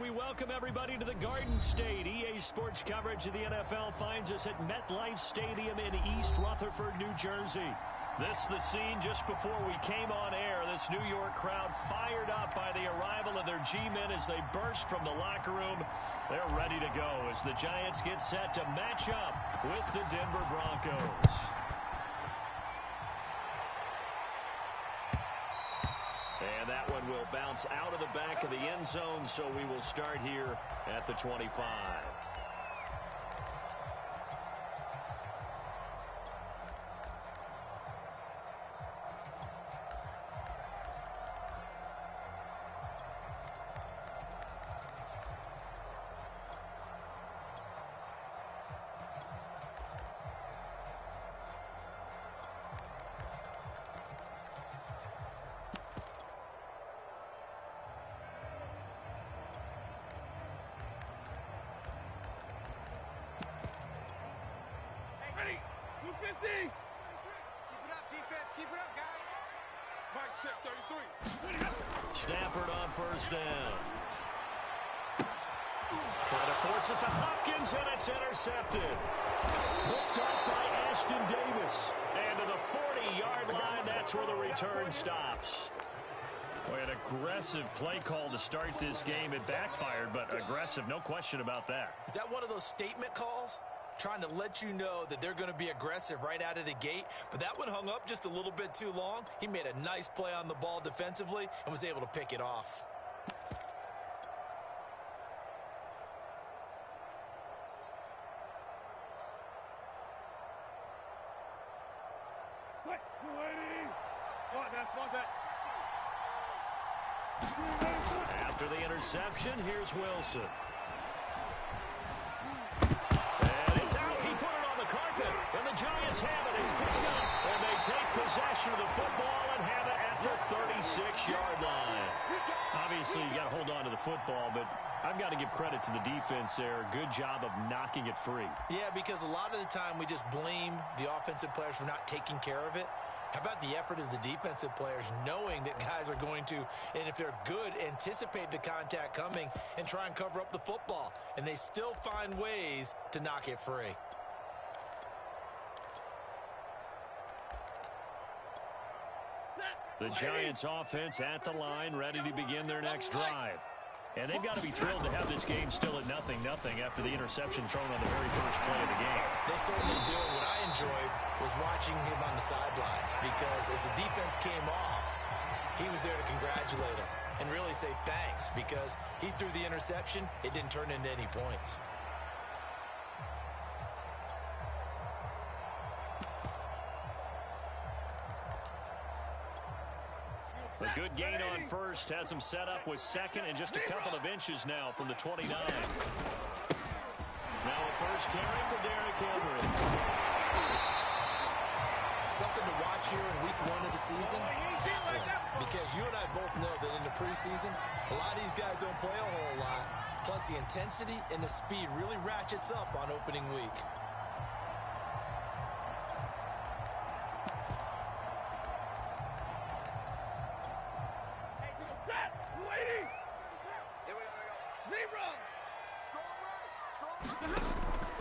Speaker 1: We welcome everybody to the Garden State. EA Sports coverage of the NFL finds us at MetLife Stadium in East Rutherford, New Jersey. This is the scene just before we came on air. This New York crowd fired up by the arrival of their G-men as they burst from the locker room. They're ready to go as the Giants get set to match up with the Denver Broncos. And that one will bounce out of the back of the end zone, so we will start here at the 25.
Speaker 5: Ready? 250. Keep it up, defense. Keep it up, guys. Mike check 33.
Speaker 1: Stafford on first down. Try to force it to Hopkins, and it's intercepted. Picked up by Ashton Davis. And to the 40-yard line, that's where the return stops. Boy, an aggressive play call to start this game. It backfired, but aggressive, no question about that.
Speaker 3: Is that one of those statement calls? Trying to let you know that they're going to be aggressive right out of the gate. But that one hung up just a little bit too long. He made a nice play on the ball defensively and was able to pick it off.
Speaker 1: After the interception, here's Wilson. It's out. He put it on the carpet. And the Giants have it. It's picked up. And they take possession of the football and have it at the 36-yard line. Obviously, you got to hold on to the football, but I've got to give credit to the defense there. Good job of knocking it free.
Speaker 3: Yeah, because a lot of the time we just blame the offensive players for not taking care of it. How about the effort of the defensive players knowing that guys are going to, and if they're good, anticipate the contact coming and try and cover up the football. And they still find ways to knock it free.
Speaker 1: The Giants offense at the line, ready to begin their next drive. And they've got to be thrilled to have this game still at 0-0 after the interception thrown on the very first play of the game.
Speaker 3: They certainly do. What I enjoyed was watching him on the sidelines because as the defense came off, he was there to congratulate him and really say thanks because he threw the interception. It didn't turn into any points.
Speaker 1: A good gain on first has him set up with second and just a couple of inches now from the 29. Now a first carry for Derrick Henry.
Speaker 3: Something to watch here in week 1 of the season, tackling. Because you and I both know that in the preseason, a lot of these guys don't play a whole lot. Plus the intensity and the speed really ratchets up on opening week.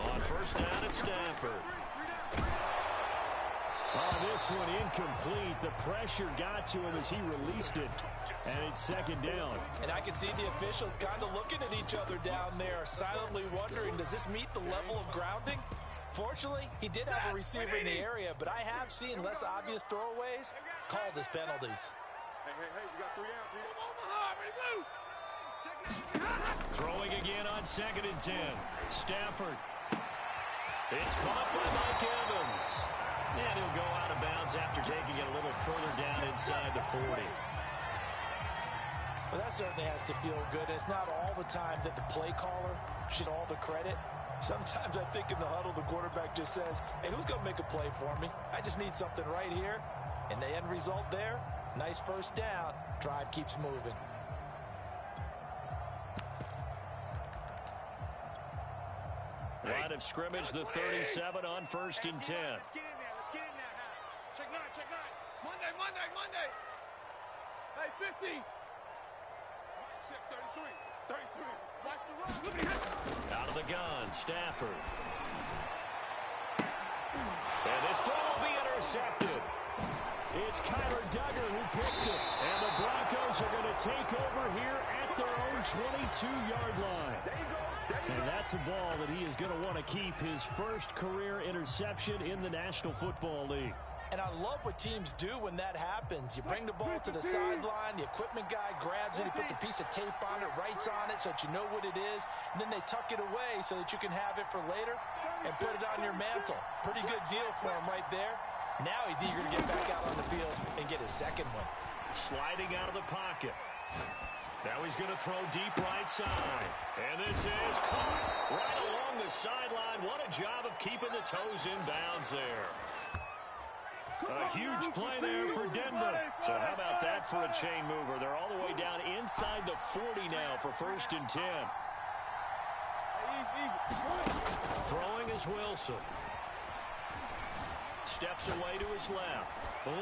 Speaker 1: On first down at Stafford. Oh, this one incomplete. The pressure got to him as he released it. And it's second down.
Speaker 3: And I can see the officials kind of looking at each other down there, silently wondering, does this meet the level of grounding? Fortunately, he did have a receiver in the area, but I have seen less obvious throwaways called as penalties.
Speaker 5: Hey, you got 3 out, dude.
Speaker 1: Throwing again on 2nd and 10. Stafford. It's caught by Mike Evans. And he'll go out of bounds after taking it a little further down inside the 40.
Speaker 3: Well, that certainly has to feel good. It's not all the time that the play caller should all the credit. Sometimes I think in the huddle, the quarterback just says, hey, who's going to make a play for me? I just need something right here. And the end result there, nice first down. Drive keeps moving.
Speaker 1: Line of scrimmage, the 37 on 1st and 10.
Speaker 5: Let's get in there. Check 9. Monday. Hey, 50. Check 33. 33. Watch the run.
Speaker 2: Out of the gun, Stafford. And this throw will be intercepted. It's Kyler Duggar who picks it. And the Broncos are going to take over here at their own 22-yard line. And that's a ball that he is going to want to keep, his first career interception in the National Football League.
Speaker 3: And I love what teams do when that happens. You bring the ball to the sideline, the equipment guy grabs it, he puts a piece of tape on it, writes on it so that you know what it is, and then they tuck it away so that you can have it for later and put it on your mantle. Pretty good deal for him right there. Now he's eager to get back out on the field and get his second one.
Speaker 2: Sliding out of the pocket. Now he's going to throw deep right side. And this is caught right along the sideline. What a job of keeping the toes in bounds there. A huge play there for Denver. So how about that for a chain mover? They're all the way down inside the 40 now for 1st and 10. Throwing is Wilson. Steps away to his left.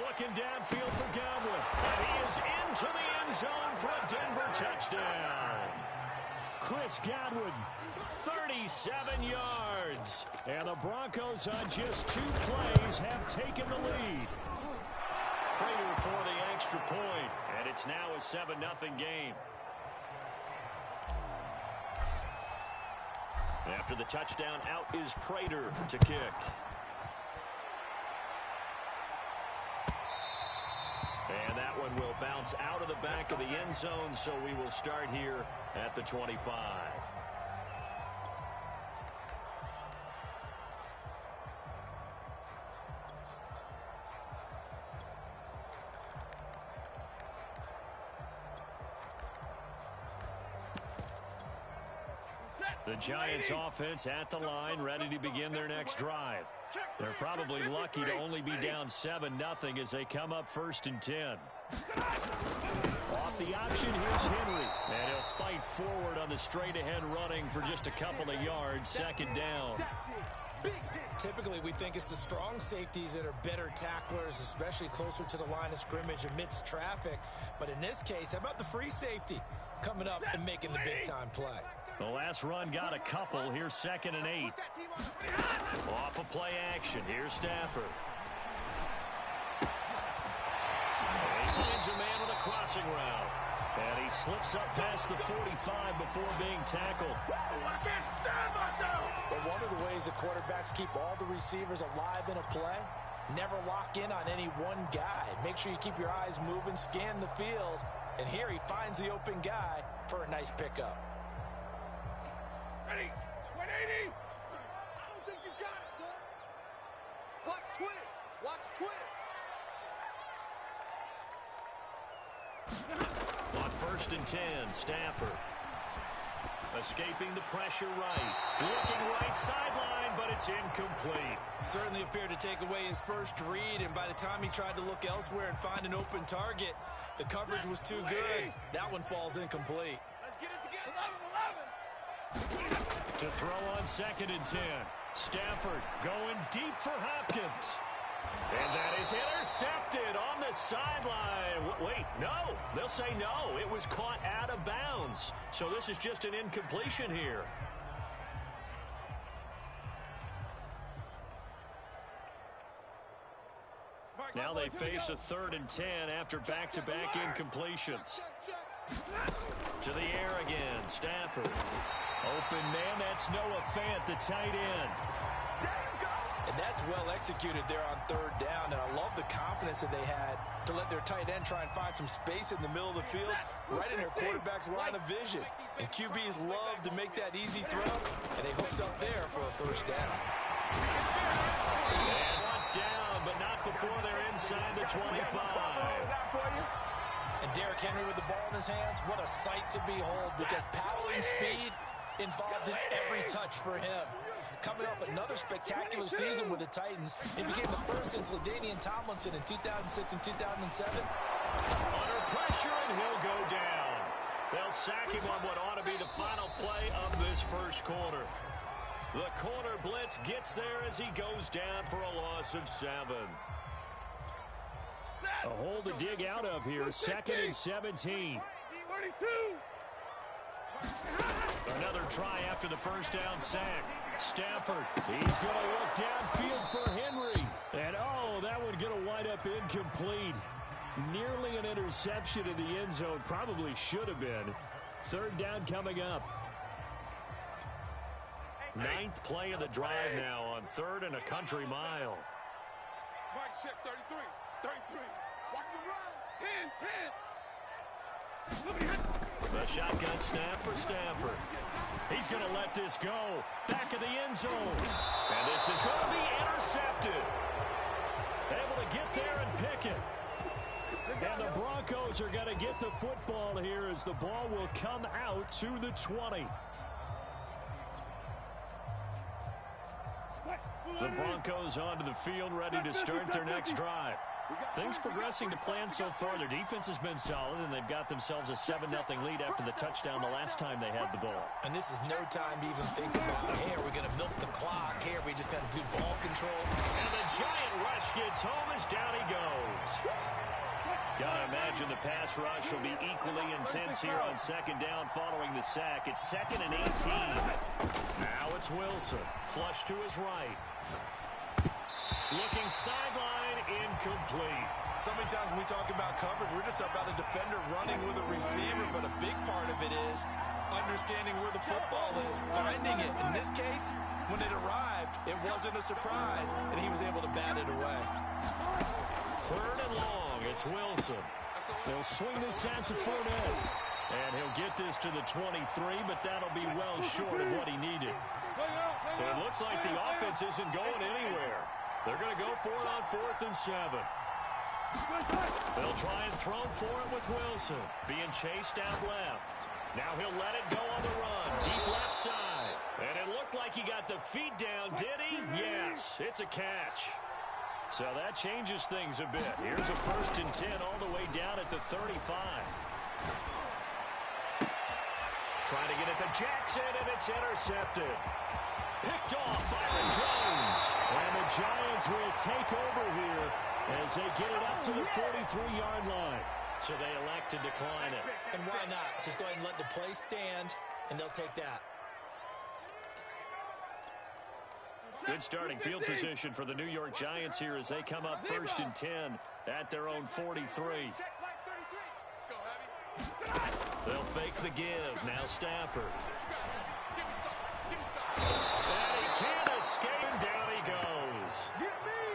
Speaker 2: Looking downfield for Godwin. And he is into the end zone for a Denver touchdown. Chris Godwin, 37 yards. And the Broncos on just 2 plays have taken the lead. Prater for the extra point. And it's now a 7-0 game. After the touchdown, out is Prater to kick. And that one will bounce out of the back of the end zone, so we will start here at the 25. The Giants offense at the line, ready to begin their next drive. They're probably lucky to only be down 7-0 as they come up 1st and 10. Off the option, here's Henry. And he'll fight forward on the straight-ahead running for just a couple of yards, 2nd down.
Speaker 3: Typically, we think it's the strong safeties that are better tacklers, especially closer to the line of scrimmage amidst traffic. But in this case, how about the free safety coming up and making the big-time play?
Speaker 2: The last run got a couple. Here's 2nd and 8. Off of play action. Here's Stafford. And he finds a man with a crossing route. And he slips up past the 45 before being tackled.
Speaker 5: I can't stand myself.
Speaker 3: But one of the ways the quarterbacks keep all the receivers alive in a play, never lock in on any one guy. Make sure you keep your eyes moving, scan the field. And here he finds the open guy for a nice pickup.
Speaker 5: Ready? 180. I don't think you got it, son. Watch twist. Watch twist.
Speaker 2: On 1st and 10, Stafford. Escaping the pressure right. Looking right sideline, but it's incomplete.
Speaker 3: Certainly appeared to take away his first read, and by the time he tried to look elsewhere and find an open target, the coverage was too good. That one falls incomplete.
Speaker 5: Let's get it together. 11.
Speaker 2: To throw on 2nd and 10. Stafford going deep for Hopkins. And that is intercepted on the sideline. Wait, no. They'll say no. It was caught out of bounds. So this is just an incompletion here. Now they face a 3rd and 10 after back-to-back incompletions. To the air again, Stafford. Open man, that's Noah Fant, the tight end.
Speaker 3: And that's well executed there on 3rd down, and I love the confidence that they had to let their tight end try and find some space in the middle of the field, right in their quarterback's line of vision. And QBs love to make that easy throw, and they hooked up there for a 1st down.
Speaker 2: And one down, but not before they're inside the 25.
Speaker 3: And Derrick Henry with the ball in his hands, what a sight to behold, because power and speed involved in every touch for him. Coming off another spectacular season with the Titans, he became the first since LaDainian Tomlinson in 2006 and 2007.
Speaker 2: Under pressure, and he'll go down. They'll sack him on what ought to be the final play of this first quarter. The corner blitz gets there as he goes down for a loss of 7. A hole to dig out of here, 2nd and 17.
Speaker 5: 32.
Speaker 2: Another try after the first down sack. Stafford, he's going to look downfield for Henry. And, oh, that would get a wind-up incomplete. Nearly an interception in the end zone. Probably should have been. Third down coming up. Ninth play of the drive now on third and a country mile.
Speaker 5: Mike check 33. 33. Watch the run. 10, 10.
Speaker 2: The shotgun snap for Stafford. He's going to let this go. Back of the end zone. And this is going to be intercepted. Able to get there and pick it. And the Broncos are going to get the football here as the ball will come out to the 20. The Broncos onto the field, ready to start their next drive. Things progressing to plan so far. Their defense has been solid, and they've got themselves a 7-0 lead after the touchdown the last time they had the ball.
Speaker 3: And this is no time to even think about, hey, are we going to milk the clock? Here, we just got good ball control.
Speaker 2: And the giant rush gets home as down he goes. Gotta imagine the pass rush will be equally intense here on second down following the sack. It's 2nd and 18. Now it's Wilson. Flush to his right. Looking sideline, incomplete.
Speaker 4: So many times when we talk about coverage, we're just about a defender running with a receiver, but a big part of it is understanding where the football is, finding it. In this case, when it arrived, it wasn't a surprise, and he was able to bat it away.
Speaker 2: Third and long, it's Wilson. They'll swing this out to Fournette. And he'll get this to the 23, but that'll be well short of what he needed. So it looks like the offense isn't going anywhere. They're going to go for it on 4th and 7. They'll try and throw for it with Wilson. Being chased out left. Now he'll let it go on the run. Deep left side. And it looked like he got the feet down, did he? Yes, it's a catch. So that changes things a bit. Here's a 1st and 10 all the way down at the 35. Trying to get it to Jackson, and it's intercepted. Picked off Byron Jones. And the Giants will take over here as they get it up to the 43-yard line. So they elect to decline it.
Speaker 3: And why not? Just go ahead and let the play stand, and they'll take that.
Speaker 2: Good starting field position for the New York Giants here as they come up 1st and 10 at their own 43. They'll fake the give. Now Stafford. And he can't escape. Down he goes.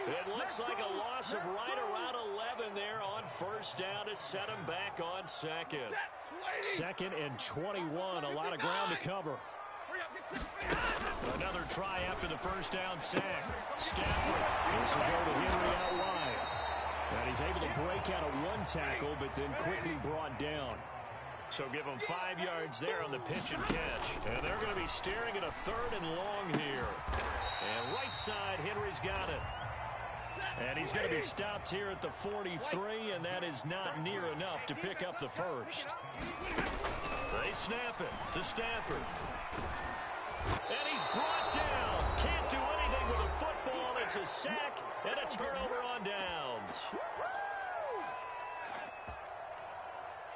Speaker 2: It looks like a loss of right around 11 there on 1st down to set him back on 2nd. 2nd and 21. A lot of ground to cover. Another try after the 1st down sack. Stafford. This will go to Henry out wide. And he's able to break out of one tackle, but then quickly brought down. So give him 5 yards there on the pitch and catch. And they're going to be staring at a 3rd and long here. And right side, Henry's got it. And he's going to be stopped here at the 43, and that is not near enough to pick up the first. They snap it to Stafford. And he's brought down. Can't do anything with a football. It's a sack and a turnover on downs.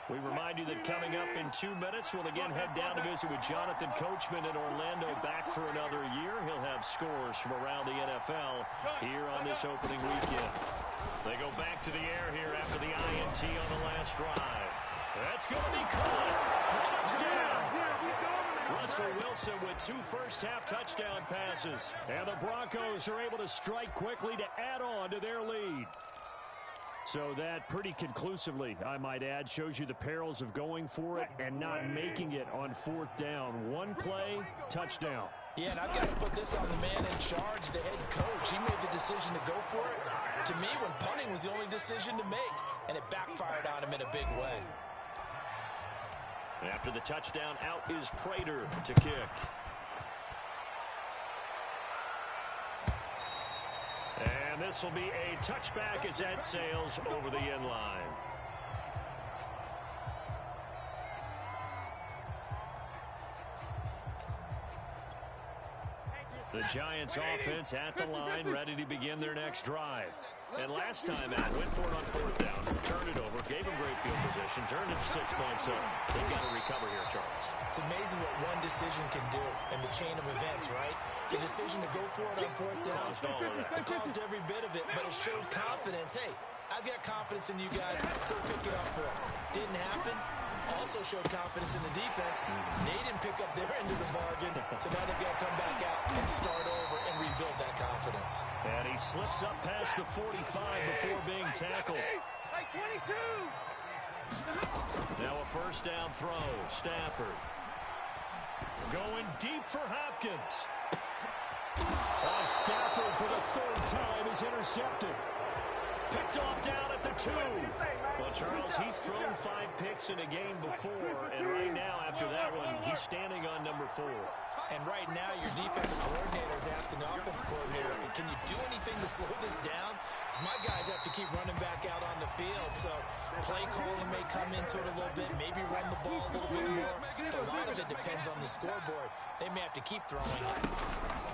Speaker 2: We remind you that coming up in 2 minutes, we'll again head down to visit with Jonathan Coachman in Orlando, back for another year. He'll have scores from around the NFL here on this opening weekend. They go back to the air here after the INT on the last drive. That's going to be caught. Touchdown. Russell Wilson with 2 first-half touchdown passes. And the Broncos are able to strike quickly to add on to their lead. So that pretty conclusively, I might add, shows you the perils of going for it and not making it on 4th down. One play, touchdown.
Speaker 3: Yeah, and I've got to put this on the man in charge, the head coach. He made the decision to go for it. To me, when punting was the only decision to make, and it backfired on him in a big way.
Speaker 2: After the touchdown, out is Prater to kick. And this will be a touchback as that sails over the end line. The Giants offense at the line, ready to begin their next drive.
Speaker 1: And last time out, went for it on fourth down, turned it over, gave him great field position, turned it to 6 points. So they've got to recover here, Charles.
Speaker 3: It's amazing what one decision can do in the chain of events, right? The decision to go for it on fourth down.
Speaker 1: Caused all of that.
Speaker 3: It caused every bit of it, but it showed confidence. Hey, I've got confidence in you guys. Go pick it up for them. Didn't happen. Also showed confidence in the defense. They didn't pick up their end of the bargain, so now they've got to come back out and start over and rebuild that confidence.
Speaker 1: And he slips up past the 45 before being tackled.
Speaker 5: Like 22.
Speaker 1: Now a first down throw. Stafford going deep for Hopkins. Stafford for the third time is intercepted. Picked off down at the 2. Well, Charles, he's thrown 5 picks in a game before, and right now, after that one, he's standing on number 4.
Speaker 3: And right now, your defensive coordinator is asking the offensive coordinator, can you do anything to slow this down? Because my guys have to keep running back out on the field, so play calling may come into it a little bit, maybe run the ball a little bit more, but a lot of it depends on the scoreboard. They may have to keep throwing it.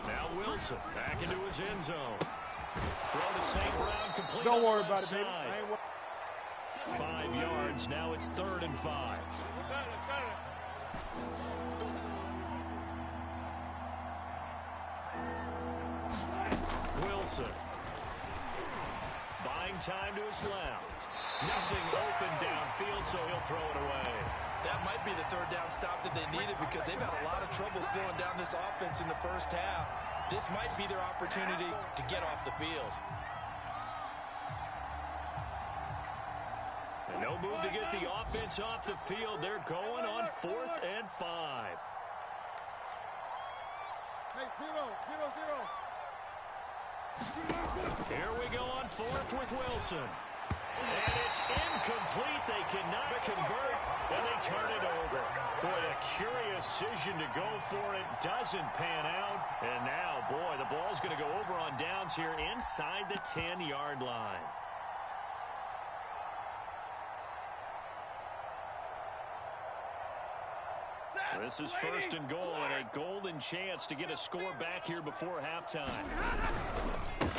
Speaker 1: Now Wilson back into his end zone. Throw to St. Brown, complete.
Speaker 7: Don't worry about it, baby.
Speaker 1: 5 yards. Now it's 3rd and 5. Wilson. Buying time to his left. Nothing open downfield, so he'll throw it away.
Speaker 4: That might be the third down stop that they needed because they've had a lot of trouble slowing down this offense in the first half. This might be their opportunity to get off the field.
Speaker 1: And no move to get the offense off the field. They're going on 4th and 5.
Speaker 7: Hey, 0.
Speaker 1: Here we go on 4th with Wilson. And it's incomplete. They cannot convert, and they turn it over. Boy, a curious decision to go for it. Doesn't pan out. And now, boy, the ball's going to go over on downs here inside the 10-yard line. This is 1st and goal and a golden chance to get a score back here before halftime.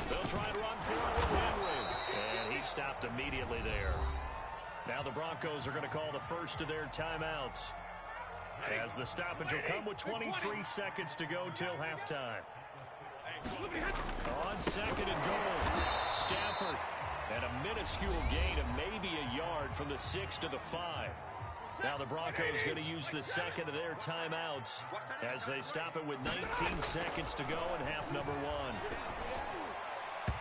Speaker 1: They'll try and run for it with Henry. And he stopped immediately there. Now the Broncos are going to call the first of their timeouts, as the stoppage will come with 23 seconds to go till halftime. On 2nd and goal, Stafford at a minuscule gain of maybe a yard from the 6 to the 5. Now the Broncos going to use the second of their timeouts as they stop it with 19 seconds to go in half number 1.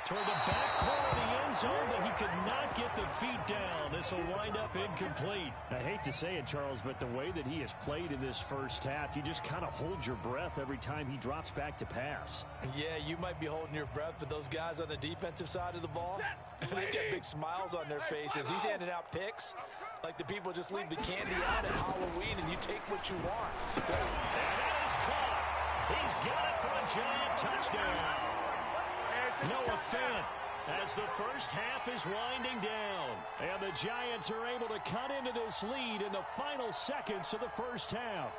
Speaker 1: Toward the back corner of the end zone, but he could not get the feet down. This will wind up incomplete.
Speaker 6: I hate to say it, Charles, but the way that he has played in this first half, you just kind of hold your breath every time he drops back to pass.
Speaker 3: Yeah, you might be holding your breath, but those guys on the defensive side of the ball, they've got big smiles on their faces. He's handing out picks like the people just leave the candy out at Halloween and you take what you want.
Speaker 1: And that is caught. He's got it for a giant touchdown. Noah Fant, as the first half is winding down. And the Giants are able to cut into this lead in the final seconds of the first half.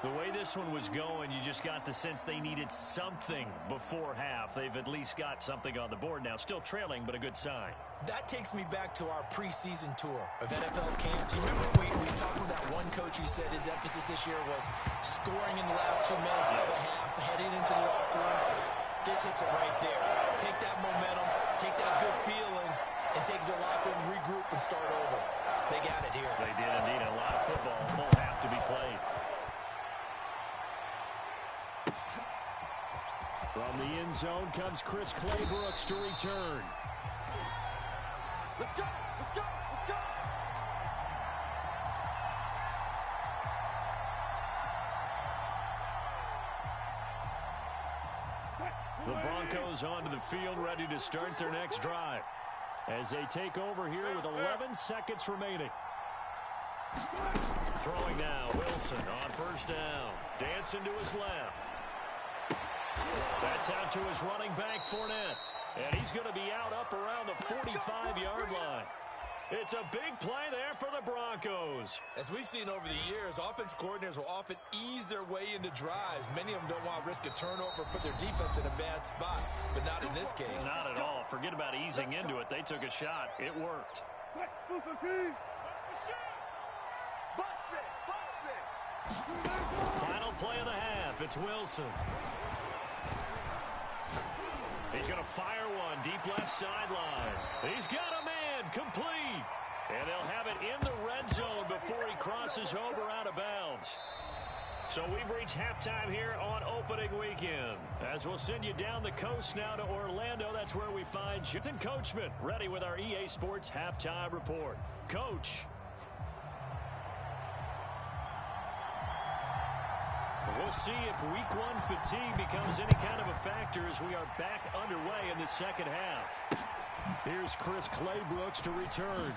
Speaker 1: The way this one was going, you just got the sense they needed something before half. They've at least got something on the board now. Still trailing, but a good sign.
Speaker 3: That takes me back to our preseason tour of NFL camps. You remember we talked with that one coach who said his emphasis this year was scoring in the last 2 minutes of a half, heading into the locker room. This hits it right there. Take that momentum, take that good feeling, and take the locker room, regroup, and start over. They got it here.
Speaker 1: They did indeed. A lot of football, full half to be played. From the end zone comes Chris Claybrooks to return.
Speaker 7: Let's go! Let's go! Let's go!
Speaker 1: The Broncos onto the field, ready to start their next drive as they take over here with 11 seconds remaining. Throwing now, Wilson on first down. Dancing to his left. That's out to his running back, Fournette. And he's going to be out up around the 45-yard line. It's a big play there for the Broncos.
Speaker 4: As we've seen over the years, offense coordinators will often ease their way into drives. Many of them don't want to risk a turnover, put their defense in a bad spot, but not in this case.
Speaker 1: Not at all. Forget about easing into it. They took a shot. It worked. Final play of the half. It's Wilson. He's going to fire one deep left sideline. He's got a man complete. And they'll have it in the red zone before he crosses over out of bounds. So we've reached halftime here on opening weekend. As we'll send you down the coast now to Orlando, that's where we find Jonathan Coachman ready with our EA Sports Halftime Report. Coach. We'll see if week one fatigue becomes any kind of a factor as we are back underway in the second half. Here's Chris Claybrook to return.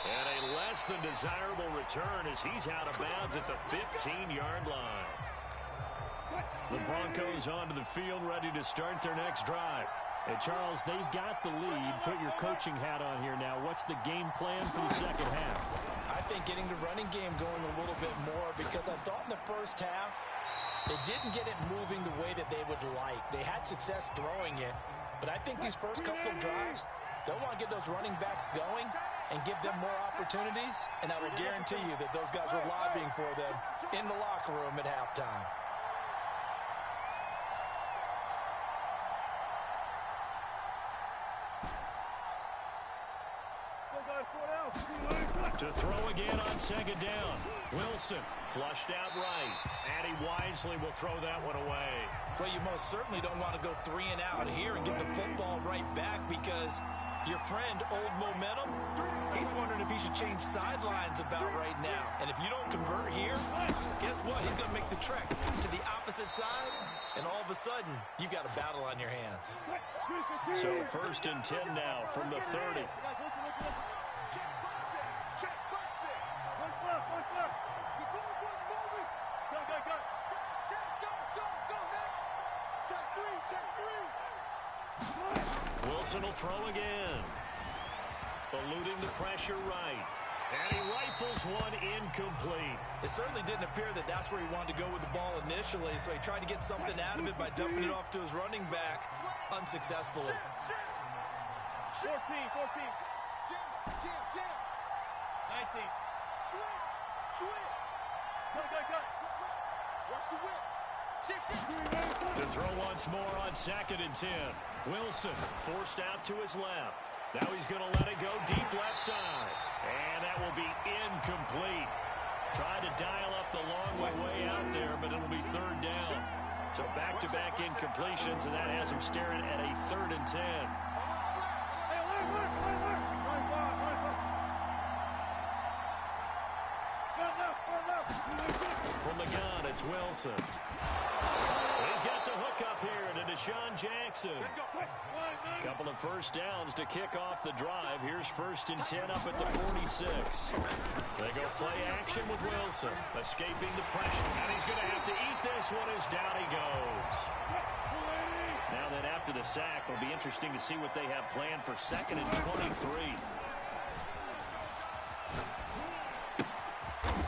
Speaker 1: And a less than desirable return as he's out of bounds at the 15-yard line. The Broncos onto the field ready to start their next drive.
Speaker 6: Hey, Charles, they've got the lead. Put your coaching hat on here now. What's the game plan for the second half?
Speaker 3: I think getting the running game going a little bit more because I thought in the first half they didn't get it moving the way that they would like. They had success throwing it, but I think these first couple of drives, they'll want to get those running backs going and give them more opportunities, and I will guarantee you that those guys were lobbying for them in the locker room at halftime.
Speaker 1: To throw again on second down. Wilson flushed out right. And he wisely will throw that one away.
Speaker 4: Well, you most certainly don't want to go 3 and out here and get the football right back because your friend, Old Momentum, he's wondering if he should change sidelines about right now. And if you don't convert here, guess what? He's going to make the trek to the opposite side, and all of a sudden, you've got a battle on your hands.
Speaker 1: So 1st and 10 now from the 30. Wilson will throw again. Eluding the pressure right. And he rifles one incomplete.
Speaker 4: It certainly didn't appear that that's where he wanted to go with the ball initially, so he tried to get something out of it by dumping it off to his running back unsuccessfully.
Speaker 7: 14. Jam. 19. Switch. Go. Watch the whip.
Speaker 1: To throw once more on 2nd and 10. Wilson forced out to his left. Now he's going to let it go deep left side. And that will be incomplete. Tried to dial up the long way out there, but it'll be 3rd down. So back-to-back incompletions, and that has him staring at a 3rd and 10. From the gun, it's Wilson. He's got the hook up here to Deshaun Jackson. Couple of first downs to kick off the drive. Here's 1st and 10 up at the 46. They go play action with Wilson, escaping the pressure. And he's going to have to eat this one as down he goes. Now then, after the sack, it'll be interesting to see what they have planned for 2nd and 23.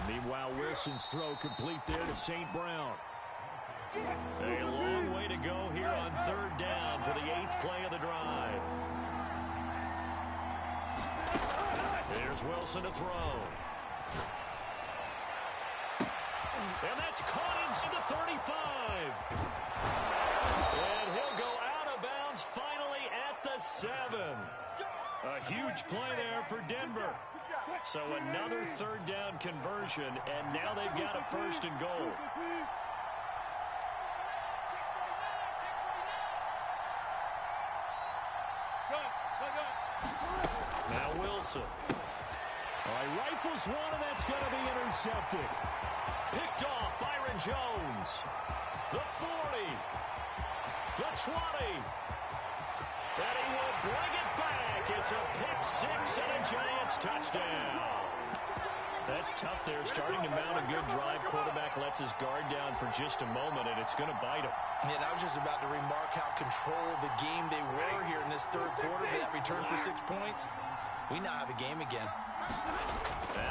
Speaker 1: Meanwhile, Wilson's throw complete there to St. Brown. A long way to go here on 3rd down for the 8th play of the drive. There's Wilson to throw. And that's caught inside the 35. And he'll go out of bounds finally at the 7. A huge play there for Denver. So another 3rd down conversion, and now they've got a 1st and goal. Now Wilson. All right, rifles one, and that's going to be intercepted. Picked off Byron Jones. The 40. The 20. And he will bring it back. It's a pick-6 and a Giants touchdown. That's tough there. Starting to mount a good drive. Quarterback lets his guard down for just a moment, and it's going to bite him.
Speaker 4: And I was just about to remark how controlled the game they were here in this 3rd quarter. That return for 6 points
Speaker 3: We now have a game again.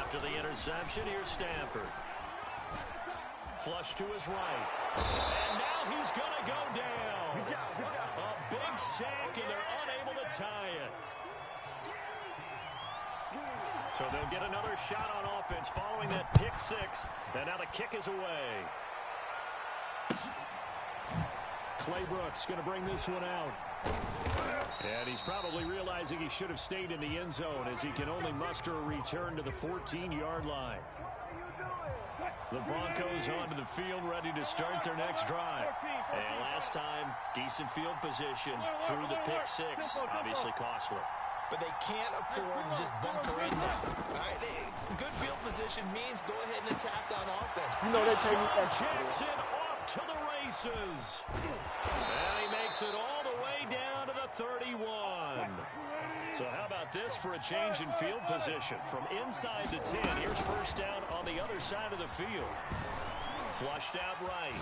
Speaker 6: After the interception, here's Stafford. Flush to his right. And now he's going to go down.
Speaker 7: Good job, good job.
Speaker 6: A big sack, and they're unable to tie it. So they'll get another shot on offense following that pick six. And now the kick is away. Clay Brooks going to bring this one out. And he's probably realizing he should have stayed in the end zone as he can only muster a return to the 14-yard line. The Broncos onto the field ready to start their next drive. And last time, decent field position through the pick six. Obviously costly.
Speaker 3: But they can't afford to just bunker in now. All right? Good field position means go ahead and attack on offense.
Speaker 7: You know they pay me extra.
Speaker 6: Jackson off to the races. And he makes it all the way down to the 31. So how about this for a change in field position? From inside the 10, here's first down on the other side of the field. Flushed out right.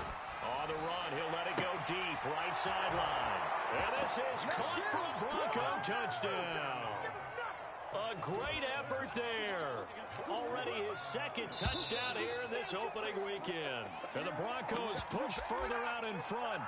Speaker 6: On the run, he'll let it go deep, right sideline. And this is caught for a Bronco touchdown. A great effort there. Already his second touchdown here in this opening weekend. And the Broncos push further out in front.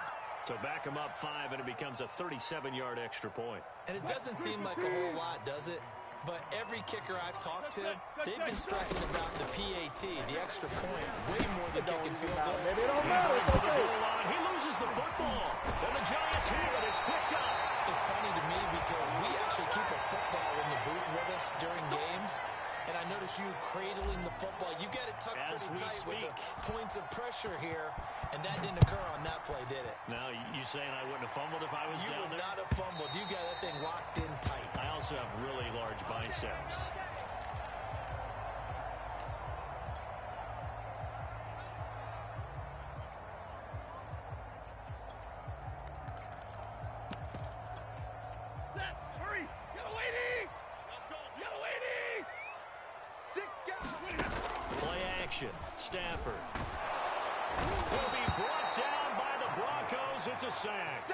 Speaker 6: So back him up 5, and it becomes a 37-yard extra point.
Speaker 3: And it doesn't seem like a whole lot, does it? But every kicker I've talked to, they've been stressing about the PAT, the extra point, way more than kicking field goals.
Speaker 7: Maybe it don't matter. It's okay.
Speaker 6: He loses the football. And the Giants have it. It's picked up.
Speaker 3: It's funny to me because we actually keep a football in the booth with us during games. And I notice you cradling the football. You get it tucked pretty tight with the points of pressure here. And that didn't occur on that play, did it?
Speaker 6: Now, you saying I wouldn't have fumbled if I was
Speaker 3: You
Speaker 6: down
Speaker 3: would
Speaker 6: there?
Speaker 3: not have fumbled. You got that thing locked in tight.
Speaker 6: I also have really large biceps.
Speaker 7: Set, hurry. Yellow 80. Let's go. Yellow 80. 6 guys.
Speaker 6: Play action. Stafford. Will be brought down by the Broncos. It's a sack.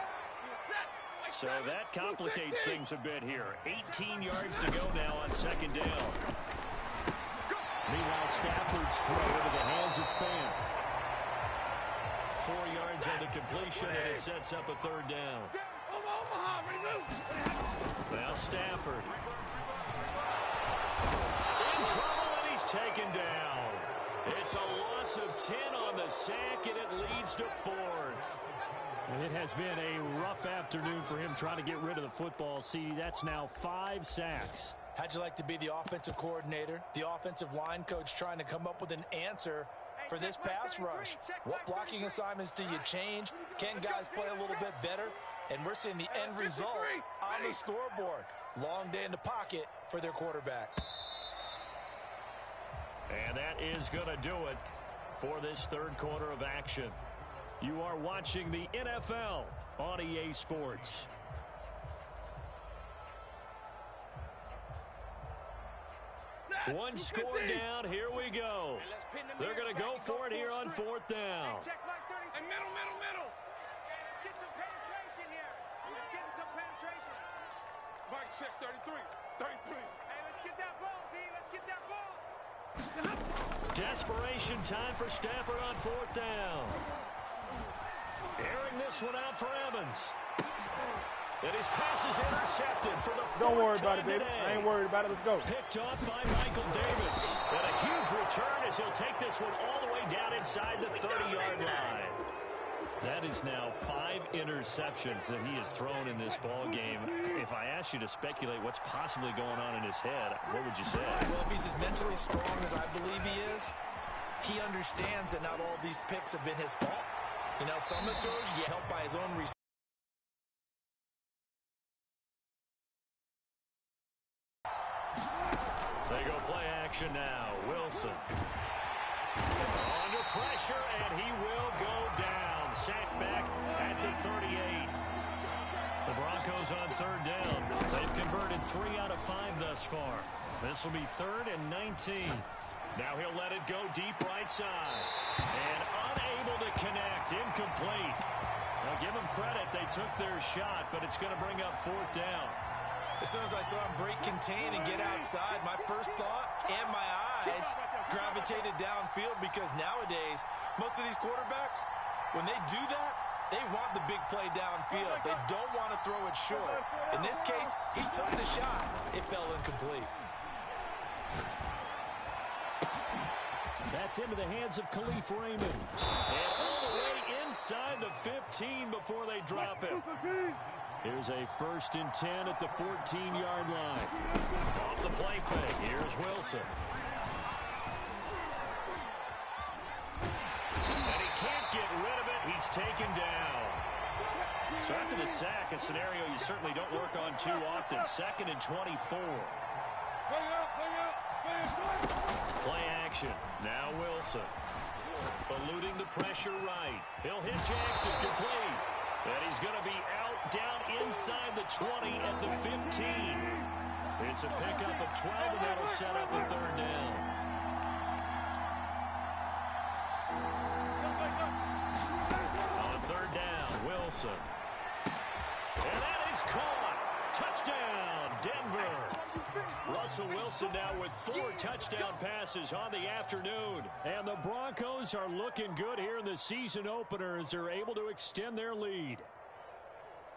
Speaker 6: So that complicates things a bit here. 18 yards to go now on second down. Meanwhile, Stafford's throw into the hands of Fant. 4 yards on the completion, and it sets up a third down.
Speaker 7: Omaha, ready to move.
Speaker 6: Now Stafford. In trouble, and he's taken down. It's a loss of 10 on the sack, and it leads to 4th.
Speaker 2: And it has been a rough afternoon for him trying to get rid of the football. See, that's now 5 sacks.
Speaker 3: How'd you like to be the offensive coordinator, the offensive line coach trying to come up with an answer for this pass rush? What blocking assignments do you change? Can guys play a little bit better? And we're seeing the end result on the scoreboard. Long day in the pocket for their quarterback.
Speaker 6: And that is going to do it for this third quarter of action. You are watching the NFL on EA Sports. One score down. Here we go. They're going to go for it here on 4th down.
Speaker 7: And middle.
Speaker 5: Let's get some penetration here. Let's get some penetration.
Speaker 7: Mike check 33.
Speaker 5: Hey, let's get that ball, D. Let's get that ball.
Speaker 6: Desperation time for Stafford on 4th down. Airing this one out for Evans. And his pass is intercepted for the 4th
Speaker 7: Don't worry about it,
Speaker 6: time
Speaker 7: baby.
Speaker 6: today.
Speaker 7: I ain't worried about it. Let's go.
Speaker 6: Picked off by Michael Davis. And a huge return as he'll take this one all the way down inside the 30-yard line. That is now 5 interceptions that he has thrown in this ball game. If I asked you to speculate what's possibly going on in his head, what would you say?
Speaker 3: Well, if he's as mentally strong as I believe he is, he understands that not all of these picks have been his fault. You know, some of the throws you get helped by his own receivers.
Speaker 6: They go play action now. Wilson. Under pressure, and he will go down. Sacked back at the 38. The Broncos on 3rd down. They've converted 3 out of 5 thus far. This will be 3rd and 19. Now he'll let it go deep right side. And unable to connect. Incomplete. Now give them credit. They took their shot, but it's going to bring up 4th down.
Speaker 4: As soon as I saw him break contain and get outside, my first thought and my eyes gravitated downfield because nowadays, most of these quarterbacks, when they do that, they want the big play downfield. They don't want to throw it short. In this case, he took the shot. It fell incomplete.
Speaker 1: That's into the hands of Khalif Raymond. And all the way inside the 15 before they drop him. Here's a 1st and 10 at the 14-yard line. Off the play fake. Here's Wilson. And he can't get rid of it. He's taken down. So after the sack, a scenario you certainly don't work on too often. 2nd and 24. Play action. Now Wilson. Eluding the pressure right. He'll hit Jackson complete. And he's going to be out down inside the 20 at the 15. It's a pickup of 12, and that'll set up a 3rd down. On 3rd down, Wilson. And that is caught. Touchdown, Denver. Russell Wilson now with 4 touchdown passes on the afternoon. And the Broncos are looking good here in the season opener as they're able to extend their lead.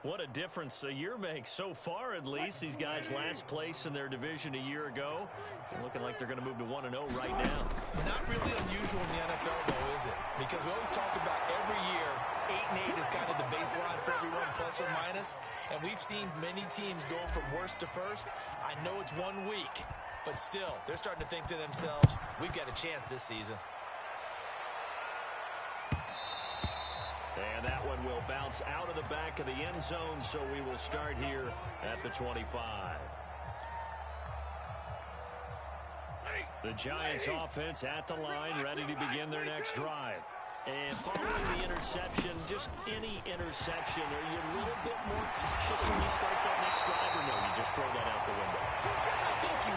Speaker 1: What a difference a year makes so far, at least. These guys last place in their division a year ago. They're looking like they're going to move to 1-0 right now.
Speaker 4: Not really unusual in the NFL, though, is it? Because we always talk about every year, 8-8 is kind of the baseline for everyone, plus or minus. And we've seen many teams go from worst to first. I know it's 1 week, but still, they're starting to think to themselves, we've got a chance this season.
Speaker 1: And that one will bounce out of the back of the end zone, so we will start here at the 25. The Giants offense at the line, ready to begin their next drive. And following the interception, just any interception, are you a little bit more cautious when you start that next drive, or no, you just throw that out the window?
Speaker 4: I think you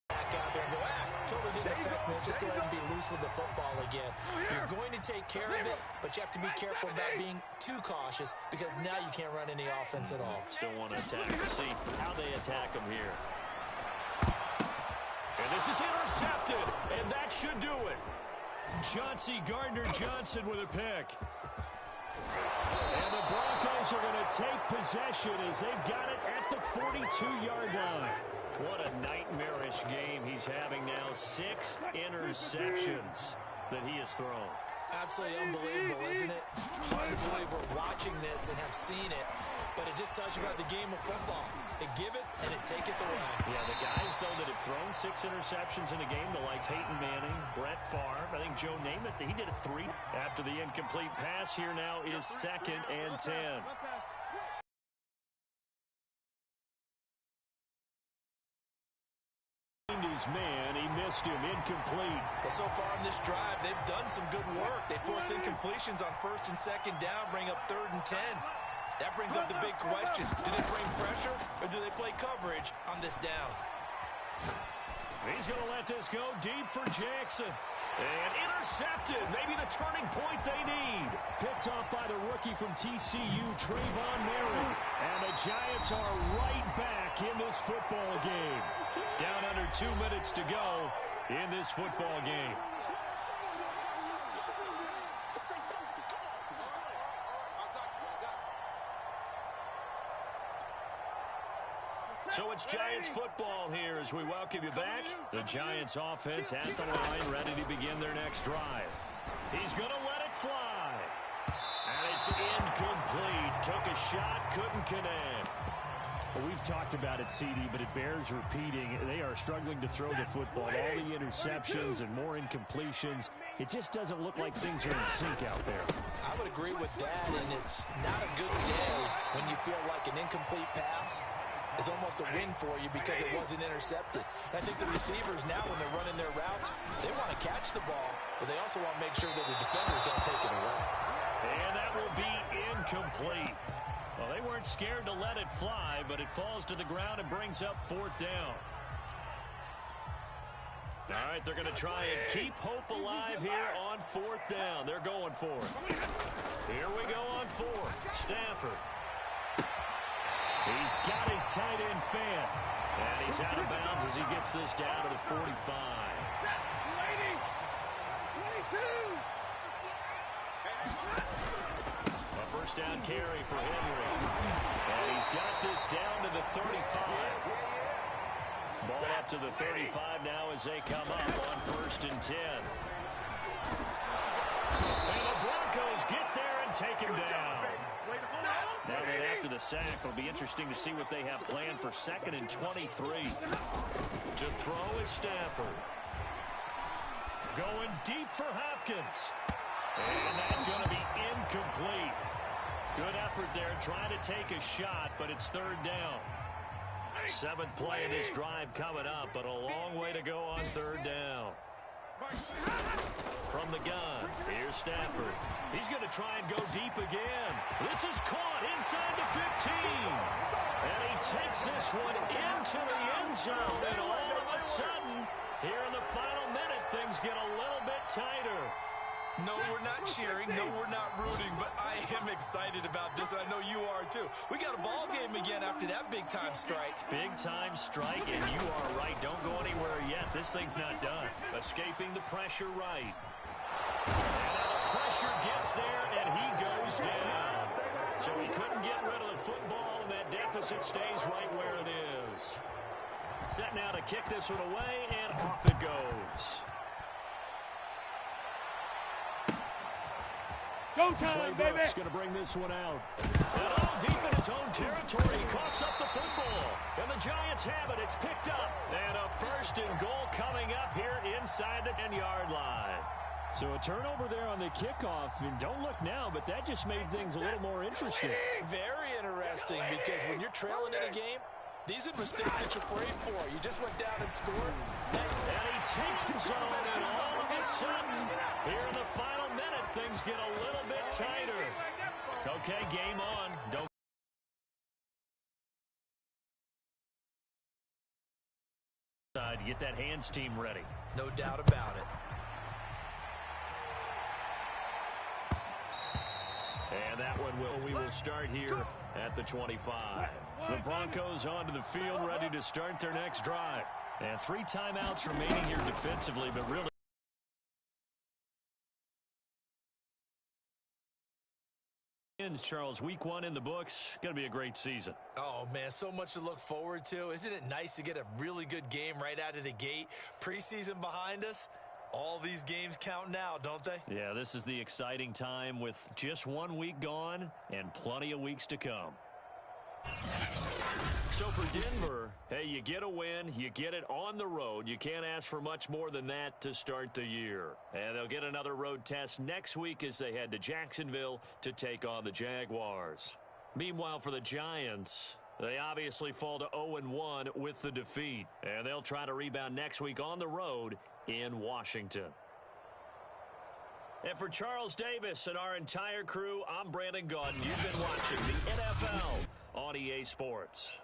Speaker 4: back out there and go, totally didn't affect me. Let's just go ahead and be loose with the football again. You're going to take care of it, but you have to be careful about being too cautious because now you can't run any offense at all.
Speaker 1: Still want to attack. We'll see how they attack them here. And this is intercepted, and that should do it. Chauncey Gardner-Johnson with a pick. And the Broncos are going to take possession as they've got it at the 42-yard line. What a nightmarish game he's having now. 6 interceptions that he has thrown.
Speaker 4: Absolutely unbelievable, isn't it? Hard to believe we're watching this and have seen it, but it just tells you about the game of football. It giveth and it taketh away.
Speaker 1: Yeah, the guys, though, that have thrown 6 interceptions in a game, the likes Peyton Manning, Brett Favre, I think Joe Namath, he did it 3. After the incomplete pass, here now is 2nd and 10. His man, he missed him, incomplete.
Speaker 4: Well, so far on this drive, they've done some good work. They force incompletions on 1st and 2nd down, bring up 3rd and 10. That brings up the big question. Do they bring pressure or do they play coverage on this down?
Speaker 1: He's going to let this go deep for Jackson. And intercepted. Maybe the turning point they need. Picked off by the rookie from TCU, Trayvon Merritt. And the Giants are right back in this football game. Down under 2 minutes to go in this football game. So it's Giants football here as we welcome you back. The Giants offense at the line, ready to begin their next drive. He's going to let it fly. And it's incomplete. Took a shot, couldn't connect.
Speaker 6: Well, we've talked about it, CD, but it bears repeating. They are struggling to throw the football. All the interceptions and more incompletions. It just doesn't look like things are in sync out there.
Speaker 4: I would agree with that, and it's not a good day when you feel like an incomplete pass is almost a win for you because it wasn't intercepted. And I think the receivers now, when they're running their routes, they want to catch the ball, but they also want to make sure that the defenders don't take it away.
Speaker 1: And that will be incomplete. Well, they weren't scared to let it fly, but it falls to the ground and brings up 4th down. All right, they're going to try and keep hope alive here on 4th down. They're going for it. Here we go on 4th. Stafford.
Speaker 6: He's got his tight end fan. And he's out of bounds as he gets this down to the 45.
Speaker 7: 22.
Speaker 6: A first down carry for Henry. And he's got this down to the 35. Ball up to the 35 now as they come up on 1st and 10. And the Broncos get there and take him down. Now that after the sack, it'll be interesting to see what they have planned for 2nd and 23. To throw is Stafford. Going deep for Hopkins. And that's going to be incomplete. Good effort there trying to take a shot, but it's 3rd down. 7th play of this drive coming up, but a long way to go on 3rd down. From the gun, here's Stafford. He's going to try and go deep again. This is caught inside the 15. And he takes this one into the end zone. And all of a sudden, here in the final minute, things get a little bit tighter.
Speaker 4: No, we're not cheering. No, we're not rooting. But I am excited about this, and I know you are too. We got a ball game again after that big-time strike.
Speaker 6: Big-time strike, and you are right. Don't go anywhere yet. This thing's not done. Escaping the pressure right. And now the pressure gets there, and he goes down. So he couldn't get rid of the football, and that deficit stays right where it is. Set now to kick this one away, and off it goes.
Speaker 7: Showtime, baby.
Speaker 6: Playbook's going to bring this one out. And all deep in his own territory, he coughs up the football. And the Giants have it. It's picked up. And a 1st and goal coming up here inside the 10-yard line. So a turnover there on the kickoff. And don't look now, but that just made things a little more interesting.
Speaker 4: Very interesting, because when you're trailing in a game, these are mistakes that you're praying for. You just went down and scored.
Speaker 6: And he takes the zone, and all of a sudden, here in the final minute, things get a little bit tighter. Okay, game on. Don't get that hands team ready.
Speaker 4: No doubt about it.
Speaker 6: And that one we will start here at the 25. The Broncos onto the field, ready to start their next drive. And 3 timeouts remaining here defensively, but really Charles, week 1 in the books. Going to be a great season.
Speaker 4: Oh, man, so much to look forward to. Isn't it nice to get a really good game right out of the gate? Preseason behind us. All these games count now, don't they?
Speaker 6: Yeah, this is the exciting time with just 1 week gone and plenty of weeks to come. So for Denver, hey, you get a win, you get it on the road. You can't ask for much more than that to start the year. And they'll get another road test next week as they head to Jacksonville to take on the Jaguars. Meanwhile, for the Giants, they obviously fall to 0-1 with the defeat. And they'll try to rebound next week on the road in Washington. And for Charles Davis and our entire crew, I'm Brandon Gaudin. You've been watching the NFL on EA Sports.